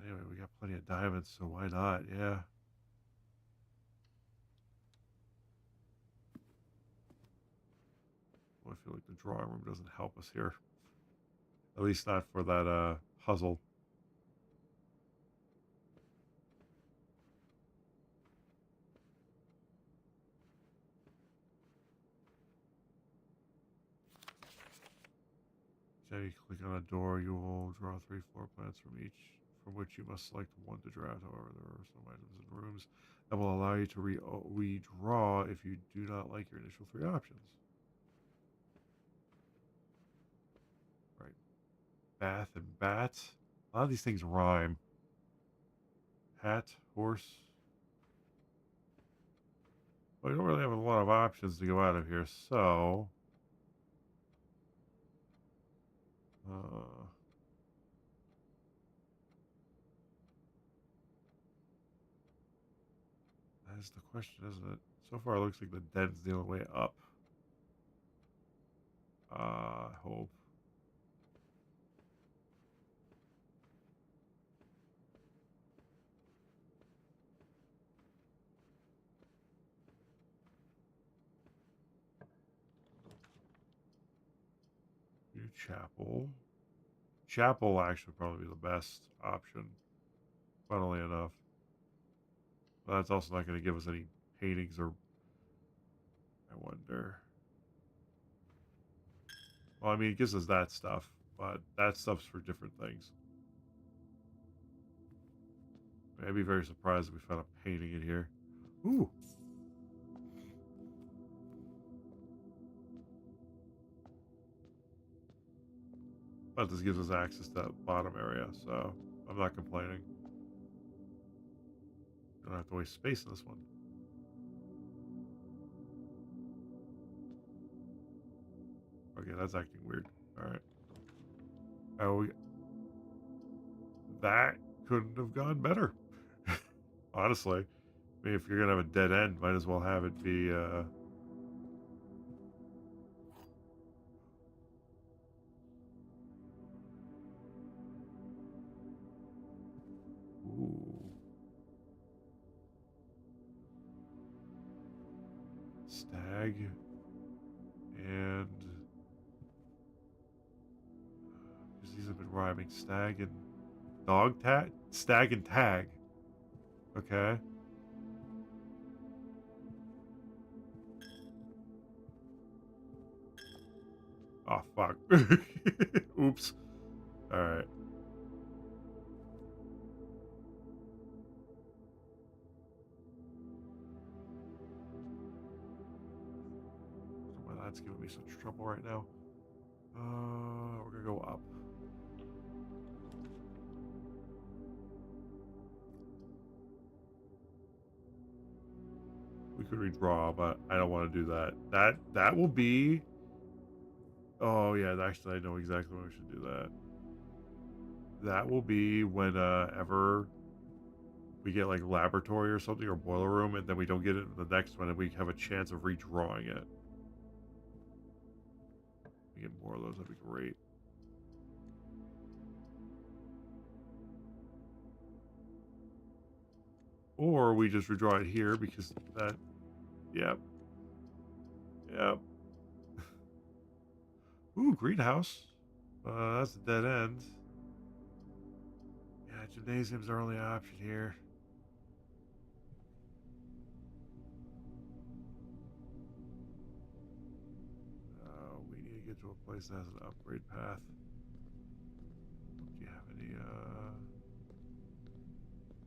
Anyway, we got plenty of diamonds, so why not? Yeah. Well, I feel like the drawing room doesn't help us here. At least not for that puzzle. So you click on a door, you will draw 3 floor plans from which you must select one to draw out. However, there are some items in rooms that will allow you to redraw if you do not like your initial 3 options. Right. Bath and bat. A lot of these things rhyme. Hat, horse. Well, we don't really have a lot of options to go out of here, so... that's the question, isn't it? So far, it looks like the den's the only way up. I hope. New chapel. Chapel will actually probably be the best option, funnily enough. But that's also not going to give us any paintings or... I wonder. Well, I mean, it gives us that stuff, but that stuff's for different things. I'd be very surprised if we found a painting in here. Ooh! But this gives us access to that bottom area, so I'm not complaining. Don't have to waste space in this one. Okay, that's acting weird. Alright. Oh, that couldn't have gone better. Honestly. I mean, if you're going to have a dead end, might as well have it be, Ooh. Stag. And... because these have been rhyming. Stag and... Dog tag? Stag and tag. Okay. Oh, fuck. Oops. Alright. That's giving me such trouble right now. We're gonna go up. We could redraw, but I don't want to do that. That will be. Oh yeah, actually, I know exactly when we should do that. That will be whenever we get like laboratory or something or boiler room, and then we don't get it in the next one, and we have a chance of redrawing it. We get more of those, that'd be great. Or we just redraw it here because that. Yep. Yep. Ooh, greenhouse. That's a dead end. Yeah, gymnasium's our only option here. We need to get to a place that has an upgrade path. Do you have any,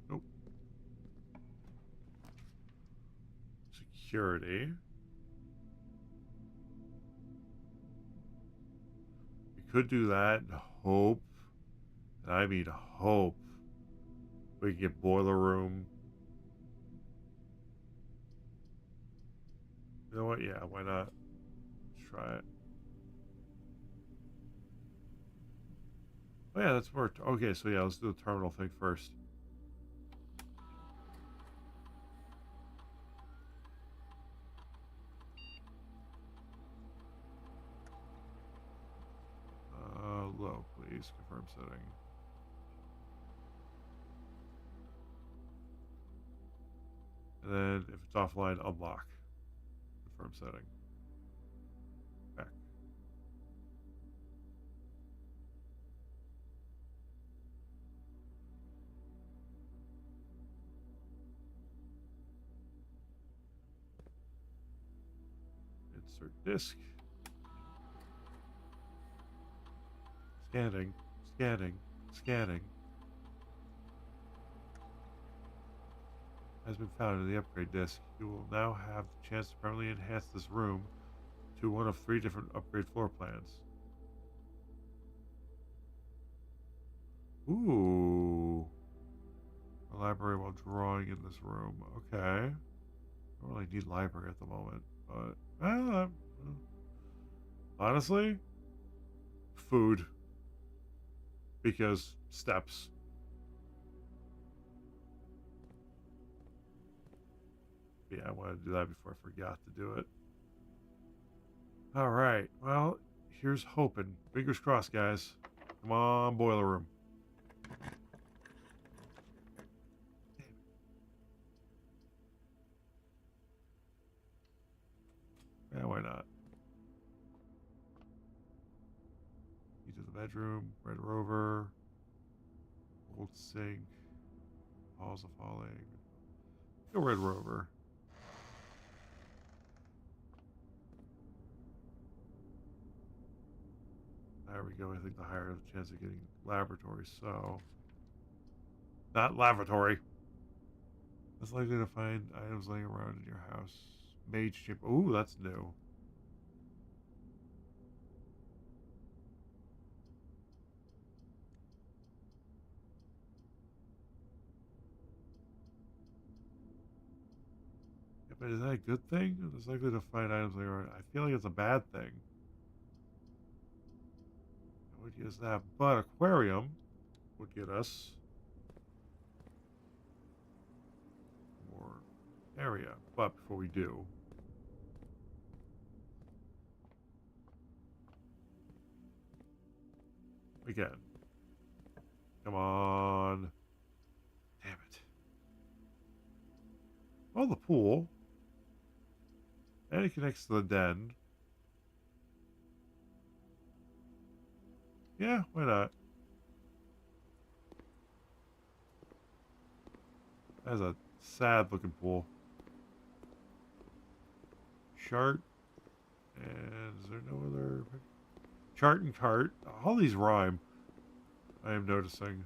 Nope. Security. We could do that and hope, and I mean hope, we can get boiler room. You know what? Yeah, why not? Let's try it. Oh yeah, that's worked. Okay, so yeah, let's do the terminal thing first. Low, please. Confirm setting. And then if it's offline, unlock. Confirm setting. Back. Insert disk. Scanning. Scanning. Scanning. Has been found in the upgrade disk. You will now have the chance to permanently enhance this room to one of 3 different upgrade floor plans. Ooh. A library while drawing in this room. Okay. I don't really need library at the moment, but honestly, food. Because steps. Yeah, I wanted to do that before I forgot to do it. All right. Well, here's hoping. Fingers crossed, guys. Come on, boiler room. Yeah, why not? Into the bedroom. Red Rover. Old sink. Halls of falling. Go Red Rover. There we go. I think the higher the chance of getting laboratory. So, not lavatory. Less likely to find items laying around in your house. Mage chip. Ooh, that's new. Yeah, but is that a good thing? Less likely to find items laying around. I feel like it's a bad thing. It would get us that, but aquarium would get us more area. But before we do, again, come on. Damn it. Oh, the pool. And it connects to the den. Yeah, why not? That's a sad looking pool. Chart. And is there no other? Chart and cart. All these rhyme. I am noticing.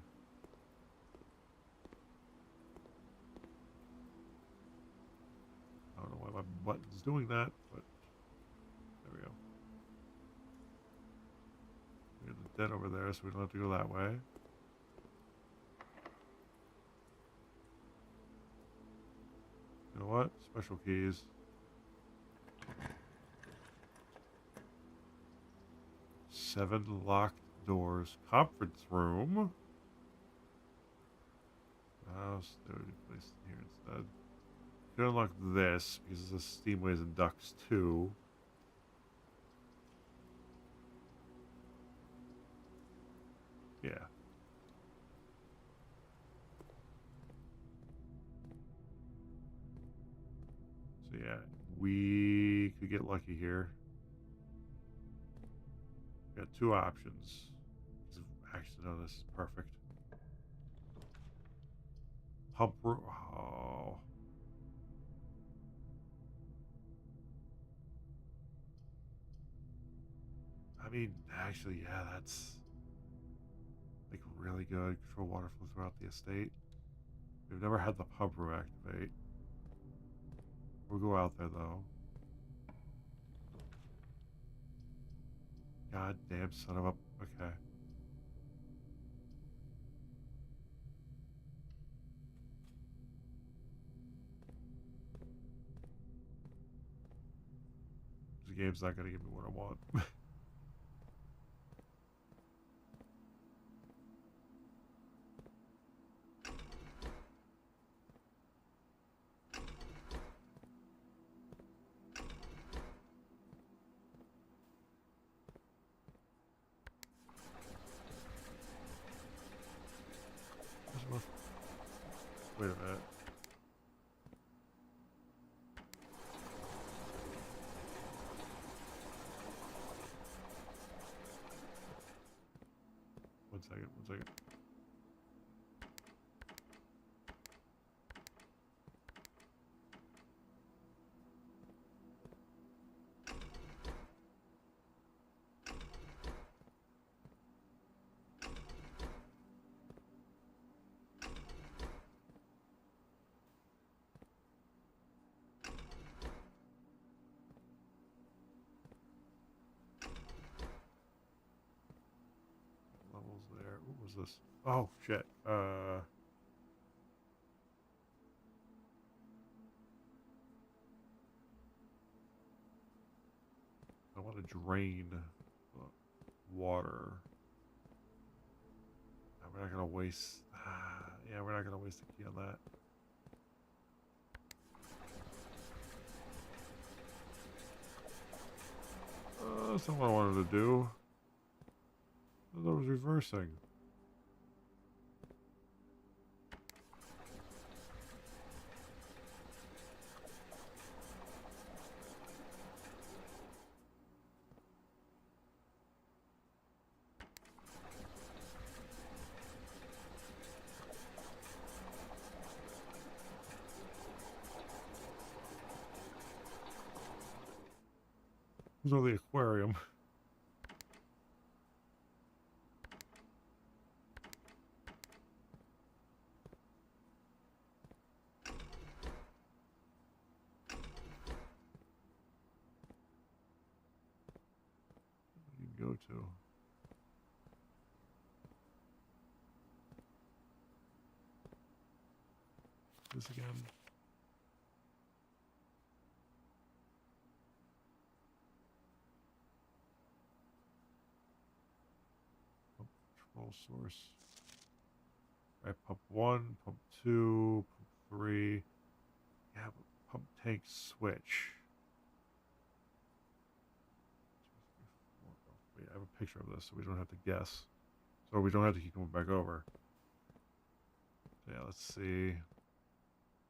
I don't know why my button's doing that, but there we go. We got the den over there, so we don't have to go that way. You know what? Special keys. Seven locked doors. Conference room. House. There would be placed here instead. You can unlock this because it's a Steamways and Ducks 2. Yeah. So yeah, we could get lucky here. Got two options. Actually, no, this is perfect. Pump room. Oh. I mean, actually, yeah, that's like really good. Control water flow throughout the estate. We've never had the pump room activate. We'll go out there though. God damn son of a. Okay. The game's not gonna give me what I want. Wait a minute. One second, one second. Levels there. What was this? Oh, shit. I want to drain water. We're not gonna waste. Yeah, we're not gonna waste a key on that. That's not what I wanted to do. I thought I was reversing. It was on the aquarium. You can go to. This again. Control source. Right, pump 1, pump 2, pump 3. Yeah, but pump tank switch. 2, 3, 4. Oh, wait, I have a picture of this so we don't have to guess. So we don't have to keep going back over. So yeah, let's see.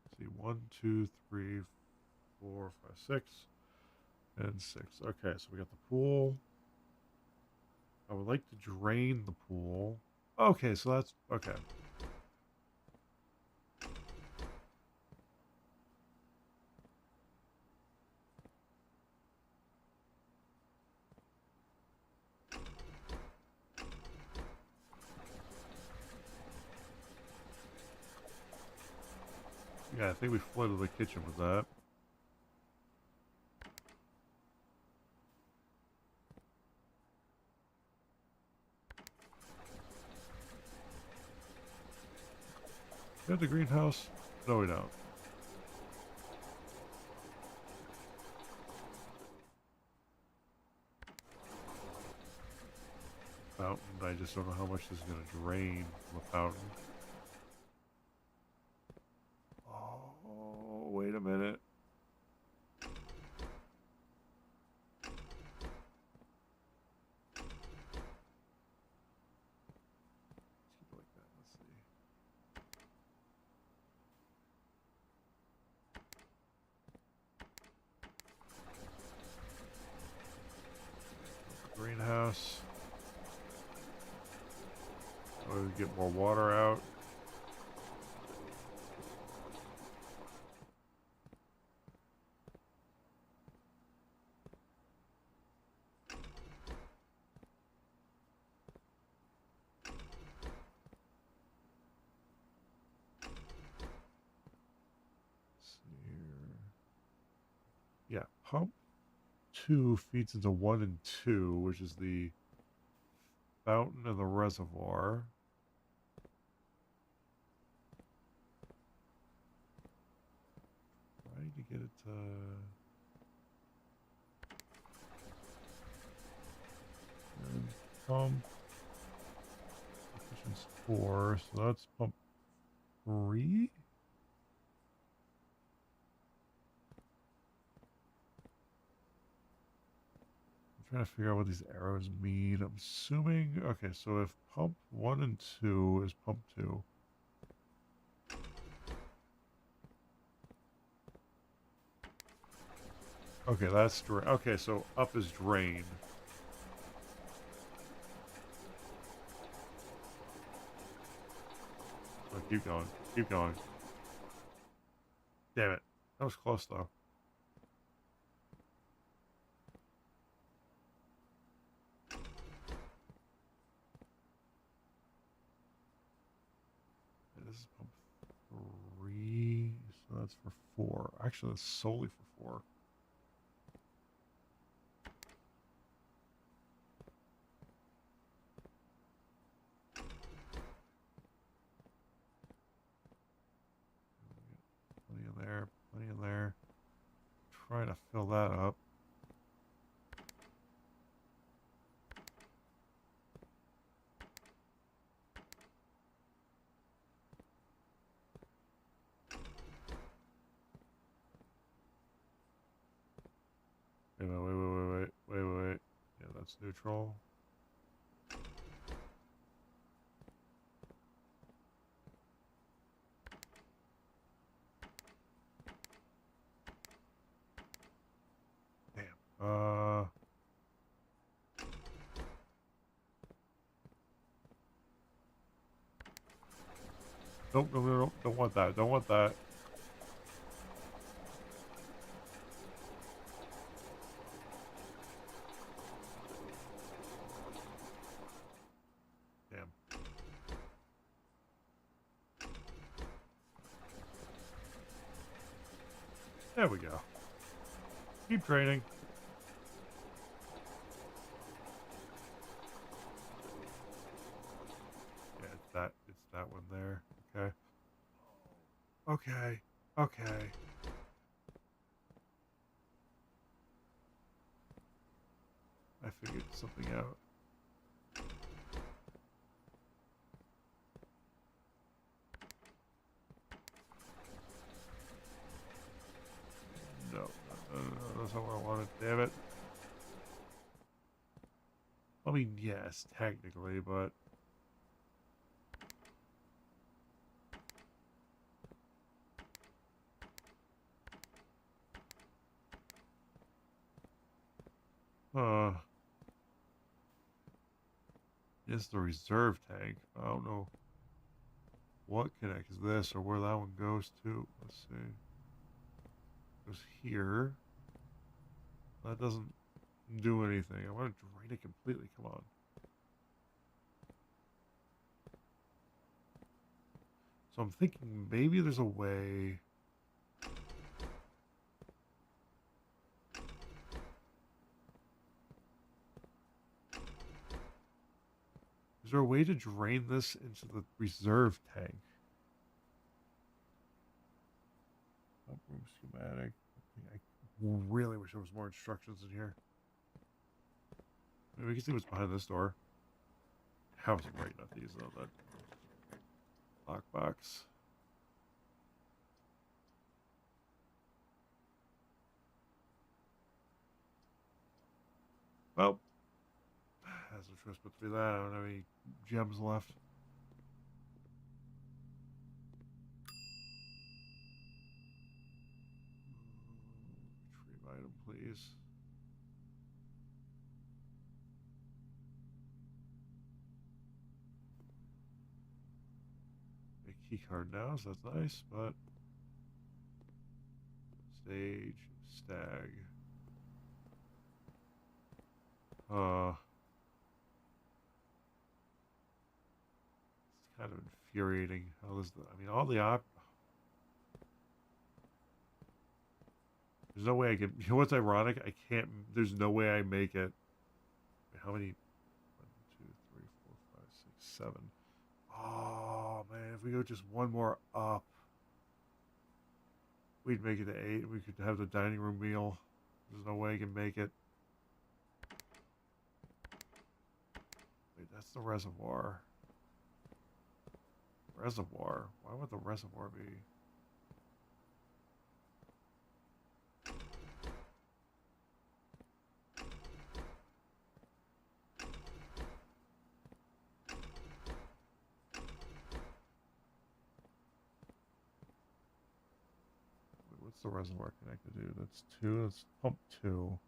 Let's see, 1, 2, 3, 4, 5, 6, and 6. Okay, so we got the pool. I would like to drain the pool. Okay, so that's okay. Yeah, I think we flooded the kitchen with that. We have the greenhouse? No, we don't. Fountain. I just don't know how much this is going to drain from a fountain. Oh, wait a minute. Let's keep it like that. Let's see. Greenhouse. So we get more water out. Let's see here. Yeah, pump 2 feeds into 1 and 2, which is the fountain and the reservoir. Trying to get it to... And pump efficiency 4, so that's pump 3. I'm trying to figure out what these arrows mean. I'm assuming, okay, so if pump 1 and 2 is pump 2. Okay, that's drain. Okay, so up is drain. Oh, keep going. Keep going. Damn it. That was close, though. Yeah, this is pump 3, so that's for 4. Actually, that's solely for 4. Plenty in there, plenty in there. Trying to fill that up. Wait. Yeah, that's neutral. Damn. Nope, nope. Don't want that. Don't want that. Damn. There we go. Keep training. Yeah, it's that one there. Okay. Okay. I figured something out. No, that's not what I wanted. Damn it. I mean, yes, technically, but... It's the reserve tank. I don't know what connects this or where that one goes to. Let's see. Goes here. That doesn't do anything. I want to drain it completely. Come on. So I'm thinking maybe there's a way... Is there a way to drain this into the reserve tank? Room schematic. I really wish there was more instructions in here. Maybe we can see what's behind this door. House right, not these though. That lockbox. Well, that's no choice but to be that. I don't have any gems left. Retrieve item, please. A key card now, so that's nice, but stage, stag. It's kind of infuriating. How is the? I mean, all the There's no way I can. You know what's ironic? I can't. There's no way I make it. Wait, how many? 1, 2, 3, 4, 5, 6, 7. Oh man, if we go just one more up, we'd make it to 8. We could have the dining room meal. There's no way I can make it. Wait, that's the reservoir. Reservoir? Why would the reservoir be? Wait, what's the reservoir connected to? That's 2. That's pump 2.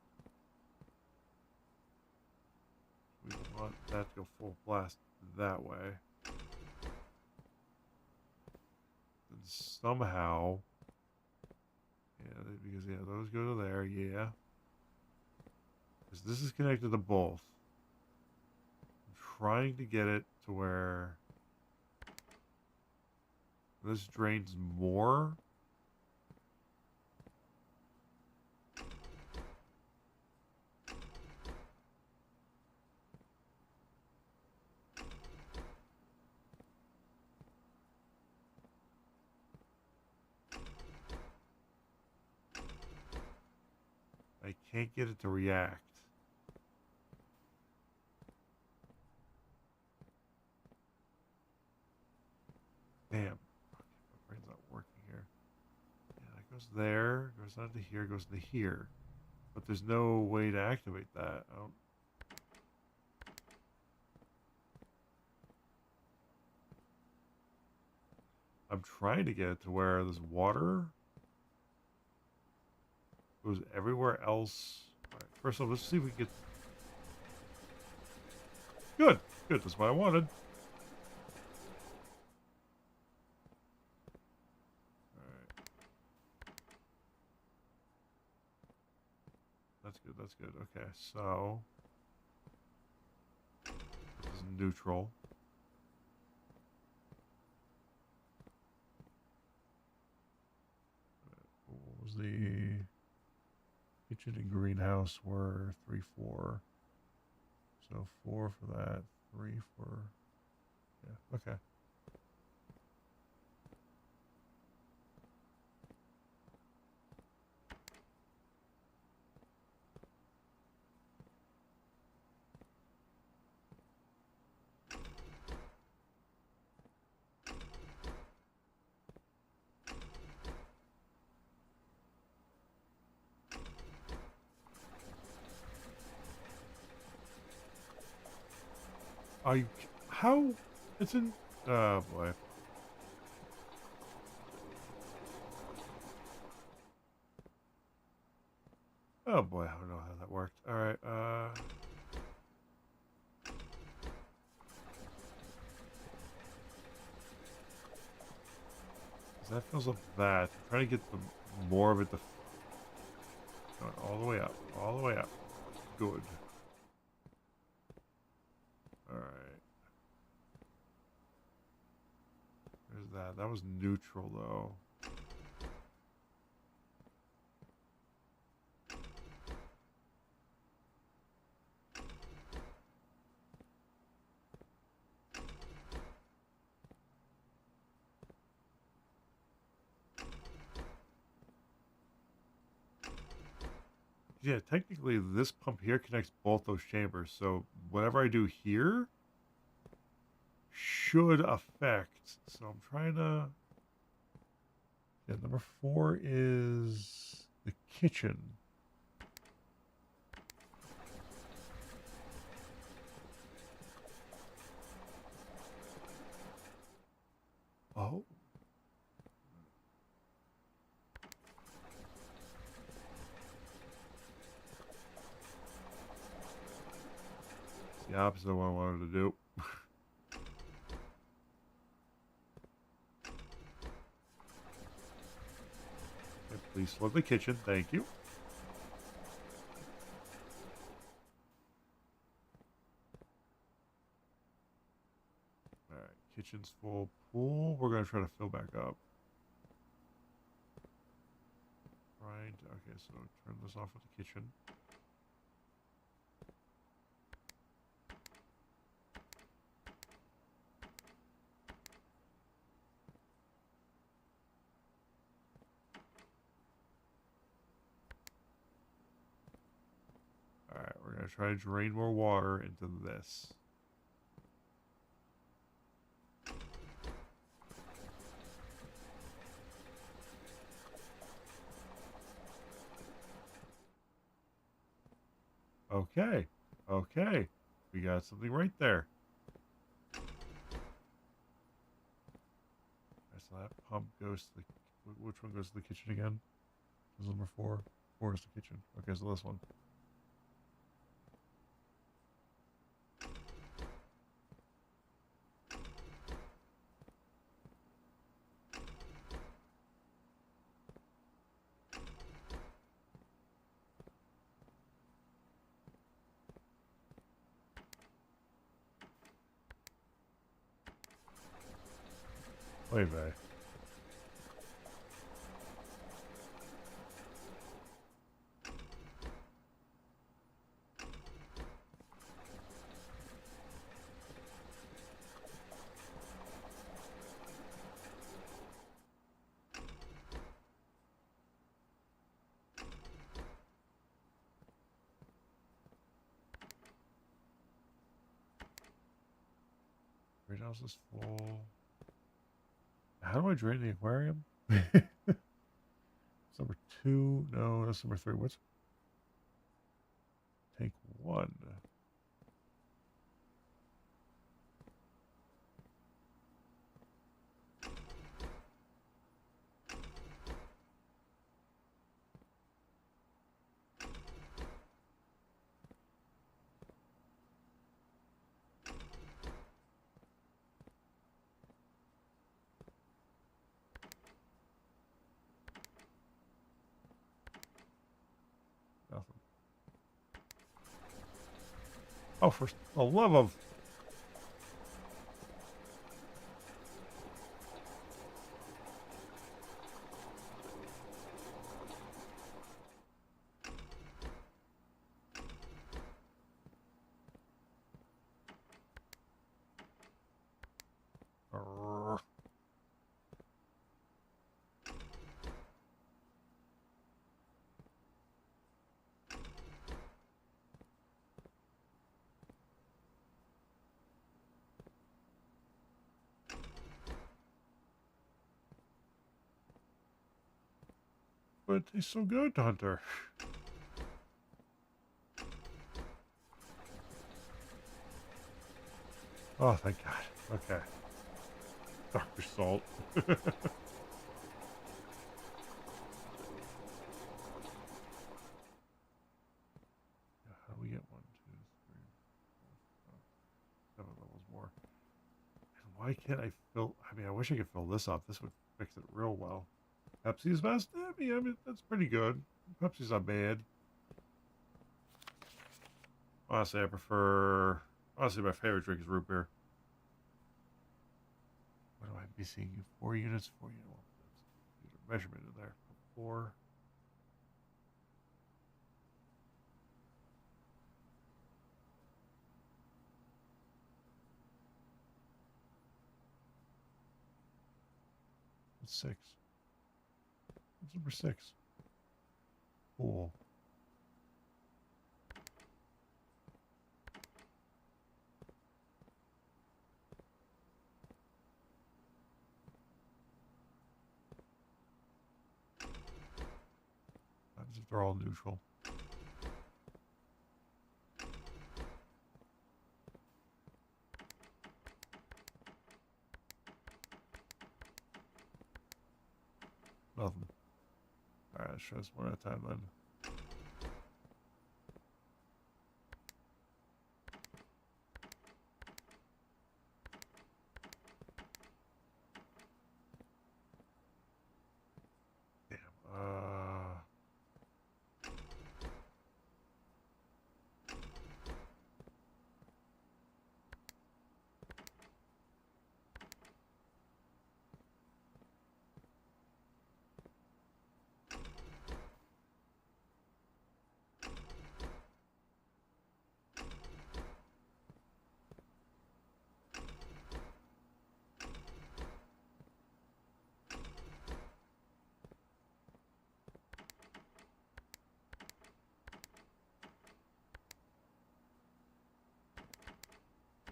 We want that to go full blast that way. And somehow, yeah, because yeah, those go to there, yeah. Because this is connected to both. I'm trying to get it to where this drains more. I can't get it to react. Damn. Okay, my brain's not working here. Yeah, it goes there, goes down to here, goes to here. But there's no way to activate that. I don't... I'm trying to get it to where there's water goes everywhere else. All right, first off, let's see if we get... Good. Good. That's what I wanted. Alright. That's good. That's good. Okay, so... This is neutral. What was the... Kitchen and greenhouse were 3, 4. So 4 for that. 3 for... Yeah, okay. How? It's in... Oh, boy. Oh, boy, I don't know how that worked. Alright, that fills up that. I'm trying to get the more of it to... all the way up. All the way up. Good. Alright. There's that. That was neutral, though. yeah, technically this pump here connects both those chambers. So whatever I do here should affect. So I'm trying to. Yeah, number 4 is the kitchen. Oh. It's the opposite of what I wanted to do. Okay, please flood the kitchen. Thank you. Alright, kitchen's full. Pool, we're going to try to fill back up. Right, okay, so turn this off with the kitchen. Alright, we're going to try to drain more water into this. Okay, okay. We got something right there. So that pump goes to the... Which one goes to the kitchen again? This is number 4. 4 is the kitchen. Okay, so this one. Wait a minute. Greenhouse is full. How do I drain the aquarium? It's number 2. No, that's number 3. What's tank 1? Nothing. Oh, for the love of... But it tastes so good, Hunter. Oh, thank God. Okay. Dr. Salt. How do we get 1, 2, 3, 4, 5, 7 levels more? And why can't I fill... I mean, I wish I could fill this up. This would fix it real well. Pepsi's best? I mean, that's pretty good. Pepsi's not bad. Honestly, I prefer... Honestly, my favorite drink is root beer. What am I missing? 4 units? 4 units. There's a measurement in there. 4... That's 6. What's number 6? Cool. happens if they're all neutral? Nothing. Alright, let's try this one at a time then.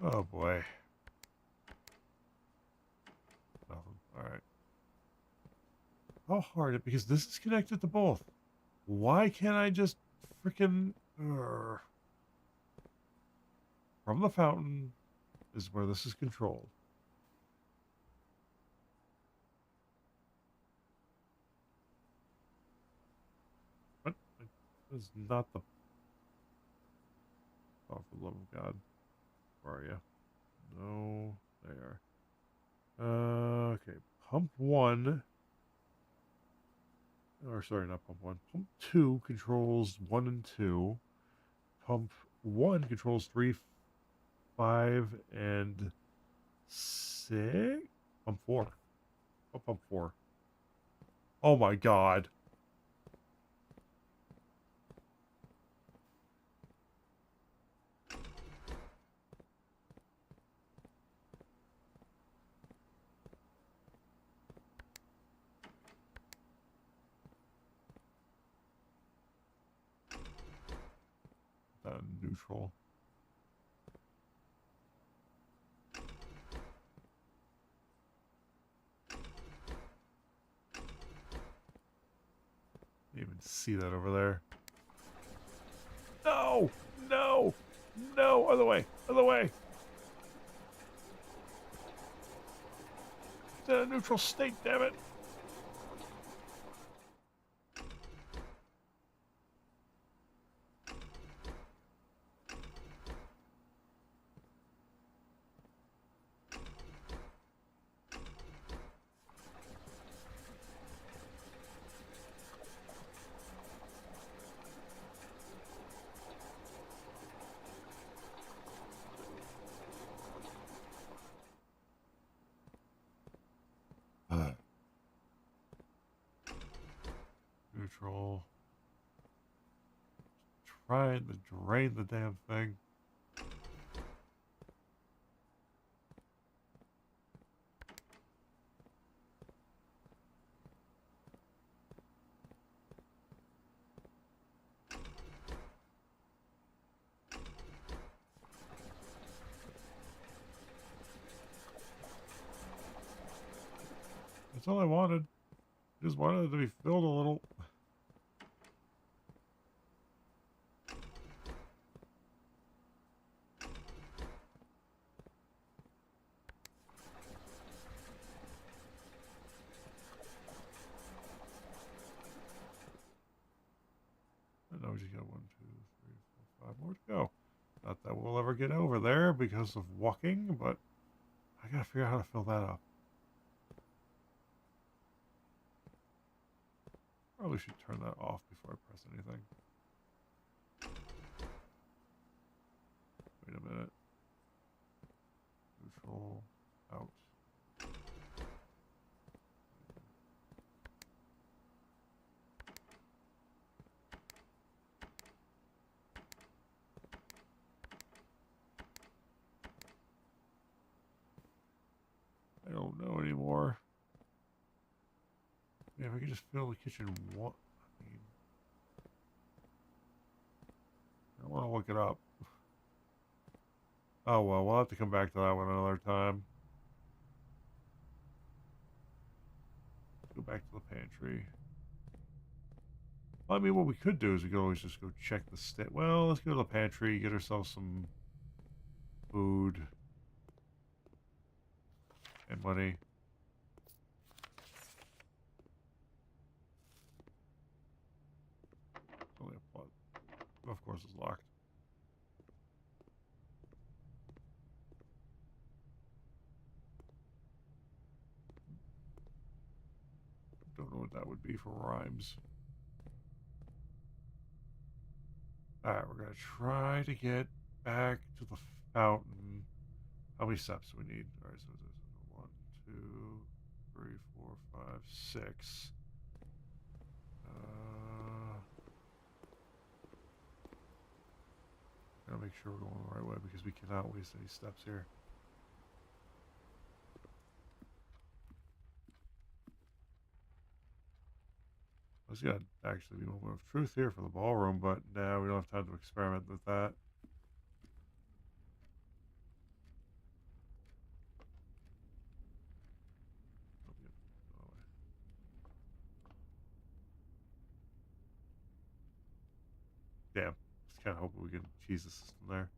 Oh boy. Nothing. Alright. How hard? Because this is connected to both. Why can't I just freaking... From the fountain is where this is controlled. What? This is not the... Oh, for the love of God. Where are you? No, there. Okay, pump 1. Or sorry, not pump 1. Pump 2 controls 1 and 2. Pump 1 controls 3, 5, and 6. Pump 4. Oh, pump 4. Oh my God. Neutral. You even see that over there? No! No! No! Other way! Other way! It's in a neutral state, damn it! Neutral. Trying to drain the damn thing. That's all I wanted. Just wanted it to be filled a little. I know we just got 1, 2, 3, 4, 5 more to go. Not that we'll ever get over there because of walking, but I gotta figure out how to fill that up. Probably should turn that off before I press anything. Wait a minute. Neutral. Out. I don't know anymore. Yeah, if I could just fill the kitchen one. I mean, I want to look it up. Oh well, we'll have to come back to that one another time. Let's go back to the pantry. Well, I mean, what we could do is we could always just go check the state. Well, let's go to the pantry, get ourselves some food and money. Only a plug. Of course, it's locked. Don't know what that would be for rhymes. Alright, we're going to try to get back to the fountain. How many steps do we need? Alright, so this is 1, 2, 3, 4, 5, 6. Gotta make sure we're going the right way because we cannot waste any steps here. There's got to actually be a moment of truth here for the ballroom, but now we don't have time to experiment with that. Damn. Just kind of hoping we can cheese the system there.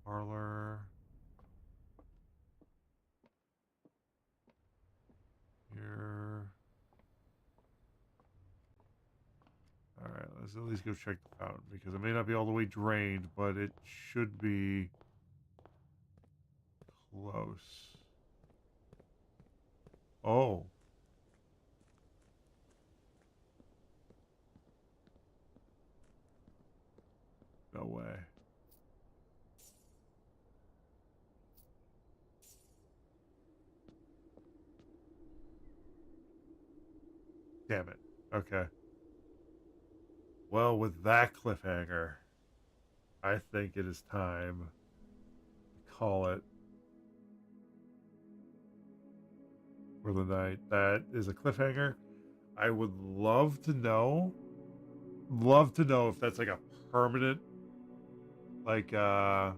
Parlor. Here. Alright, let's at least go check the fountain because it may not be all the way drained, but it should be close. Oh. No way. Damn it. Okay. Well, with that cliffhanger, I think it is time to call it for the night. That is a cliffhanger. I would love to know if that's like a permanent, like, oh,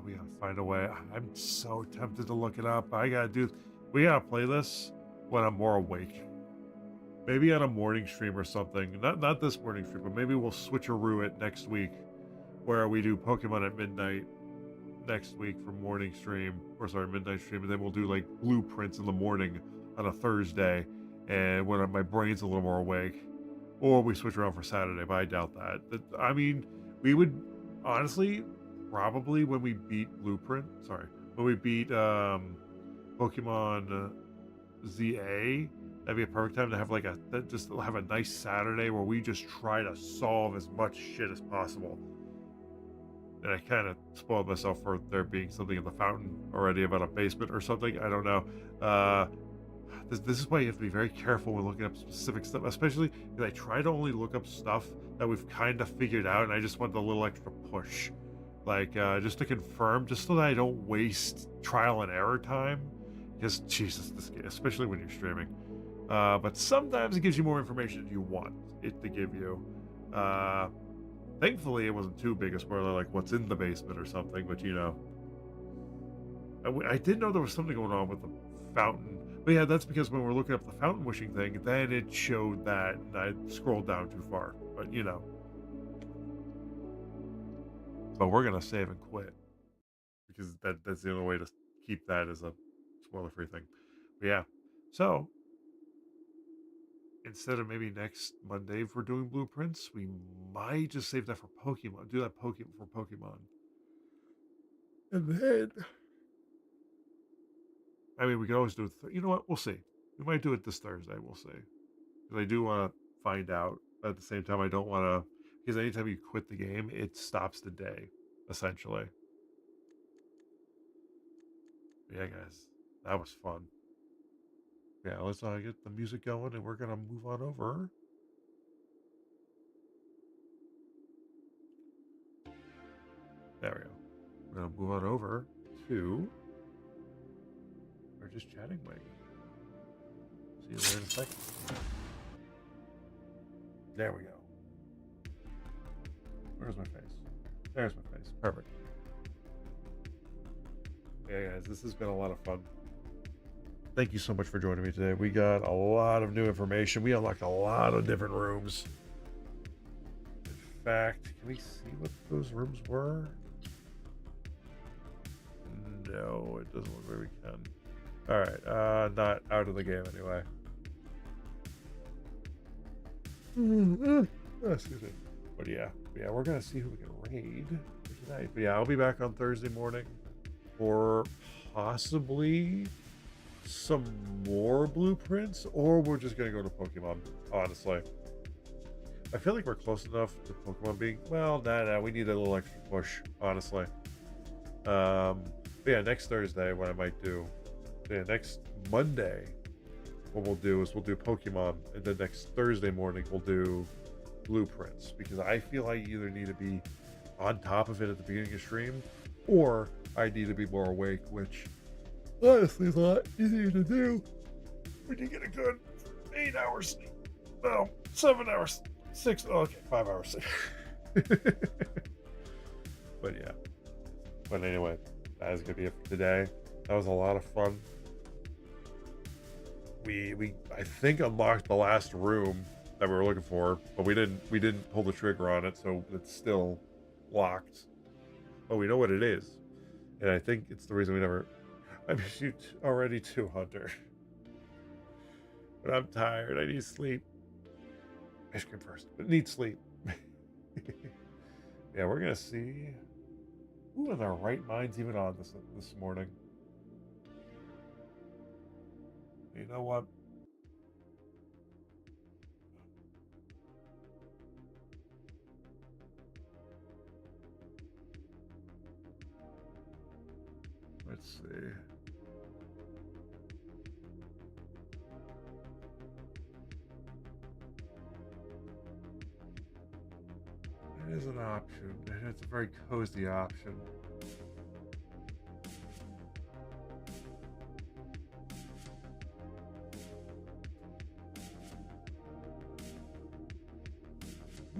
we gotta find a way. I'm so tempted to look it up. We gotta play this when I'm more awake. Maybe on a morning stream or something. Not this morning stream, but maybe we'll switcheroo it next week, where we do Pokemon at midnight next week for morning stream, or sorry, midnight stream, and then we'll do like blueprints in the morning on a Thursday, and when my brain's a little more awake, or we switch around for Saturday. But I doubt that. I mean, we would honestly probably when we beat when we beat Pokemon ZA, that'd be a perfect time to have like just have a nice Saturday where we just try to solve as much shit as possible. And I kind of spoiled myself for there being something in the fountain already about a basement or something. I don't know. This is why you have to be very careful when looking up specific stuff, especially because I try to only look up stuff that we've kind of figured out, and I just want the little extra push, like just to confirm, just so that I don't waste trial and error time. Because Jesus, this game, especially when you're streaming. But sometimes it gives you more information you want it to give you. Thankfully, it wasn't too big a spoiler, like what's in the basement or something. But you know, I did know there was something going on with the fountain. But yeah, that's because when we're looking up the fountain wishing thing, then it showed that, and I scrolled down too far. But you know. But we're gonna save and quit because that's the only way to keep that as a spoiler-free thing. But yeah, so instead of maybe next Monday if we're doing blueprints, we might just save that for Pokemon. Do that for Pokemon, and then I mean we could always do it. You know what? We'll see. We might do it this Thursday. We'll see. Because I do want to find out. But at the same time, I don't want to. Because anytime you quit the game, it stops the day, essentially. But yeah, guys, that was fun. Yeah, let's get the music going, and we're gonna move on over. There we go. We're gonna move on over to our just chatting wing. See you there in a second. There we go. Where's my face? There's my face. Perfect. Yeah, guys, this has been a lot of fun. thank you so much for joining me today. We got a lot of new information. We unlocked a lot of different rooms. In fact, can we see what those rooms were? No, it doesn't look like we can. All right, not out of the game anyway. Excuse me. But yeah, we're gonna see who we can raid for tonight. But yeah, I'll be back on Thursday morning for possibly some more blueprints, or we're just gonna go to Pokemon. Honestly, I feel like we're close enough to Pokemon being nah. We need a little extra push, honestly. But yeah, next Thursday, what I might do, yeah, next Monday, what we'll do is we'll do Pokemon, and then next Thursday morning we'll do blueprints, because I feel I either need to be on top of it at the beginning of stream, or I need to be more awake, which honestly is a lot easier to do when you get a good 8 hours sleep. No, 7 hours, 6, okay, 5 hours sleep. But yeah. But anyway, that is gonna be it for today. That was a lot of fun. We I think unlocked the last room that we were looking for, but we didn't pull the trigger on it, so it's still locked. But we know what it is, and I think it's the reason we never. I miss you already too, Hunter. But I'm tired. I need sleep. Ice cream first, but need sleep. Yeah, we're gonna see who in their right minds even on this morning. You know what? Let's see. It is an option, and it's a very cozy option.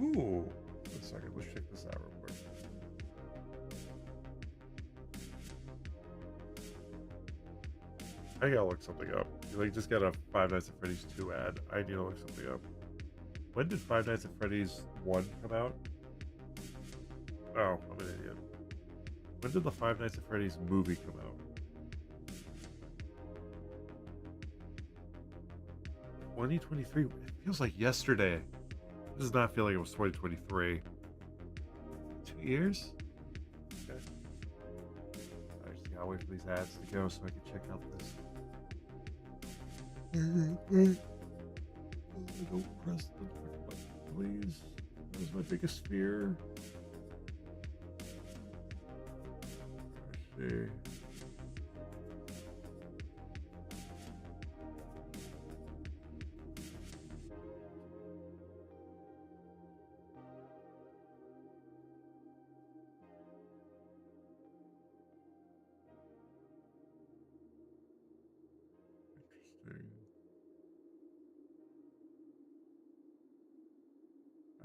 Ooh, 1 second. Let's check this out real quick. I gotta look something up. You just got a Five Nights at Freddy's 2 ad. I need to look something up. When did Five Nights at Freddy's 1 come out? Oh, I'm an idiot. When did the Five Nights at Freddy's movie come out? 2023. It feels like yesterday. It does not feel like it was 2023. 2 years? Okay. I just gotta wait for these ads to go so I can check out this. Don't press the button, please. That was my biggest fear. Let's see. Interesting.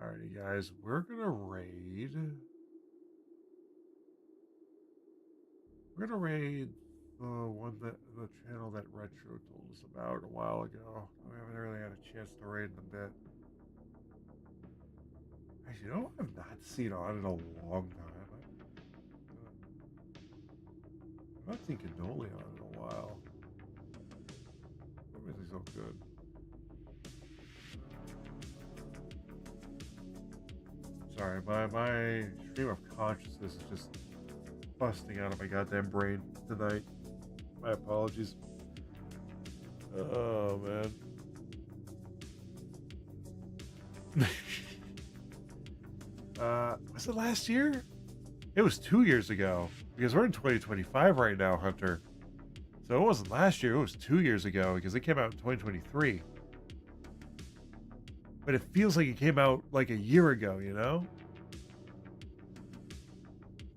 Alrighty, guys, we're gonna raid. We're gonna raid the channel that Retro told us about a while ago. We haven't really had a chance to raid in a bit. Actually, you know what I've not seen on in a long time? I've not seen Cannoli on in a while. Everything's so good. Sorry, my stream of consciousness is just busting out of my goddamn brain tonight. My apologies. Oh, man. Was it last year? It was 2 years ago. Because we're in 2025 right now, Hunter. So it wasn't last year, it was 2 years ago, because it came out in 2023. But it feels like it came out like a year ago, you know?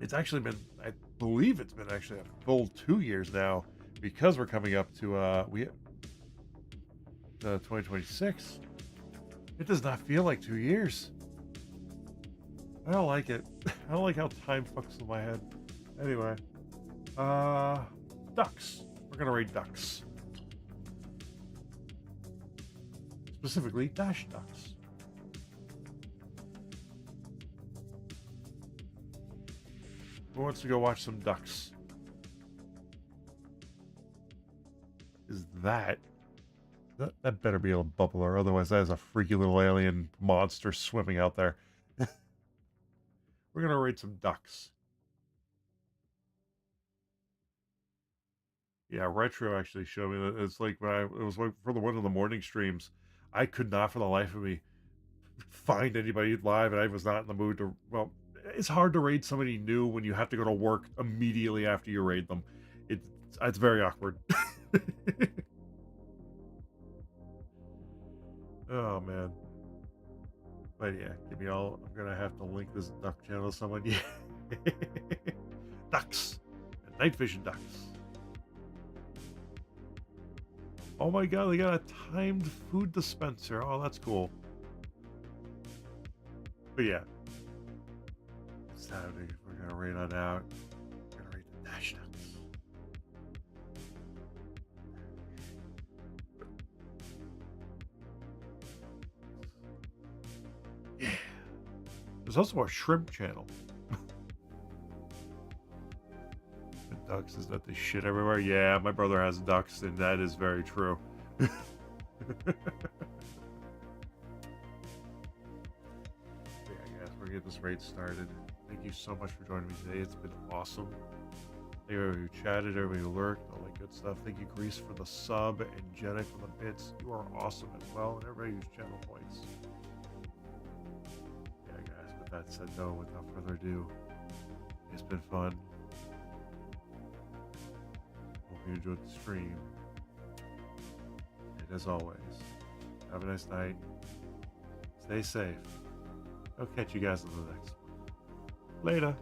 It's actually been, I believe it's been actually a full 2 years now, because we're coming up to 2026. It does not feel like 2 years. I don't like it. I don't like how time fucks with my head. Anyway, ducks. We're gonna raid ducks. specifically dash ducks. Who wants to go watch some ducks? Is that better be a bubbler, otherwise that is a freaky little alien monster swimming out there. We're gonna raid some ducks. Yeah, Retro actually showed me that. It's like when it was like for one of the morning streams, I could not for the life of me find anybody live, and I was not in the mood to. Well, it's hard to raid somebody new when you have to go to work immediately after you raid them. It's very awkward. Oh man. But yeah, give me all. I'm gonna have to link this duck channel to someone. Yeah. Ducks. And night vision ducks. Oh my god, they got a timed food dispenser. Oh, that's cool. But yeah. It's time to, we're gonna raid on out. We're gonna raid the dash ducks. Yeah. There's also a shrimp channel. Ducks is that they shit everywhere. Yeah, my brother has ducks, and that is very true. Yeah, guys, we're gonna get this raid started. Thank you so much for joining me today. It's been awesome. Thank you everybody who chatted, everybody who lurked, all that good stuff. Thank you, Grease, for the sub, and Jedi for the bits. You are awesome as well, and everybody who's channel points. Yeah, guys, with that said, though, without further ado, it's been fun. Hope you enjoyed the stream. And as always, have a nice night. Stay safe. I'll catch you guys on the next one. Later.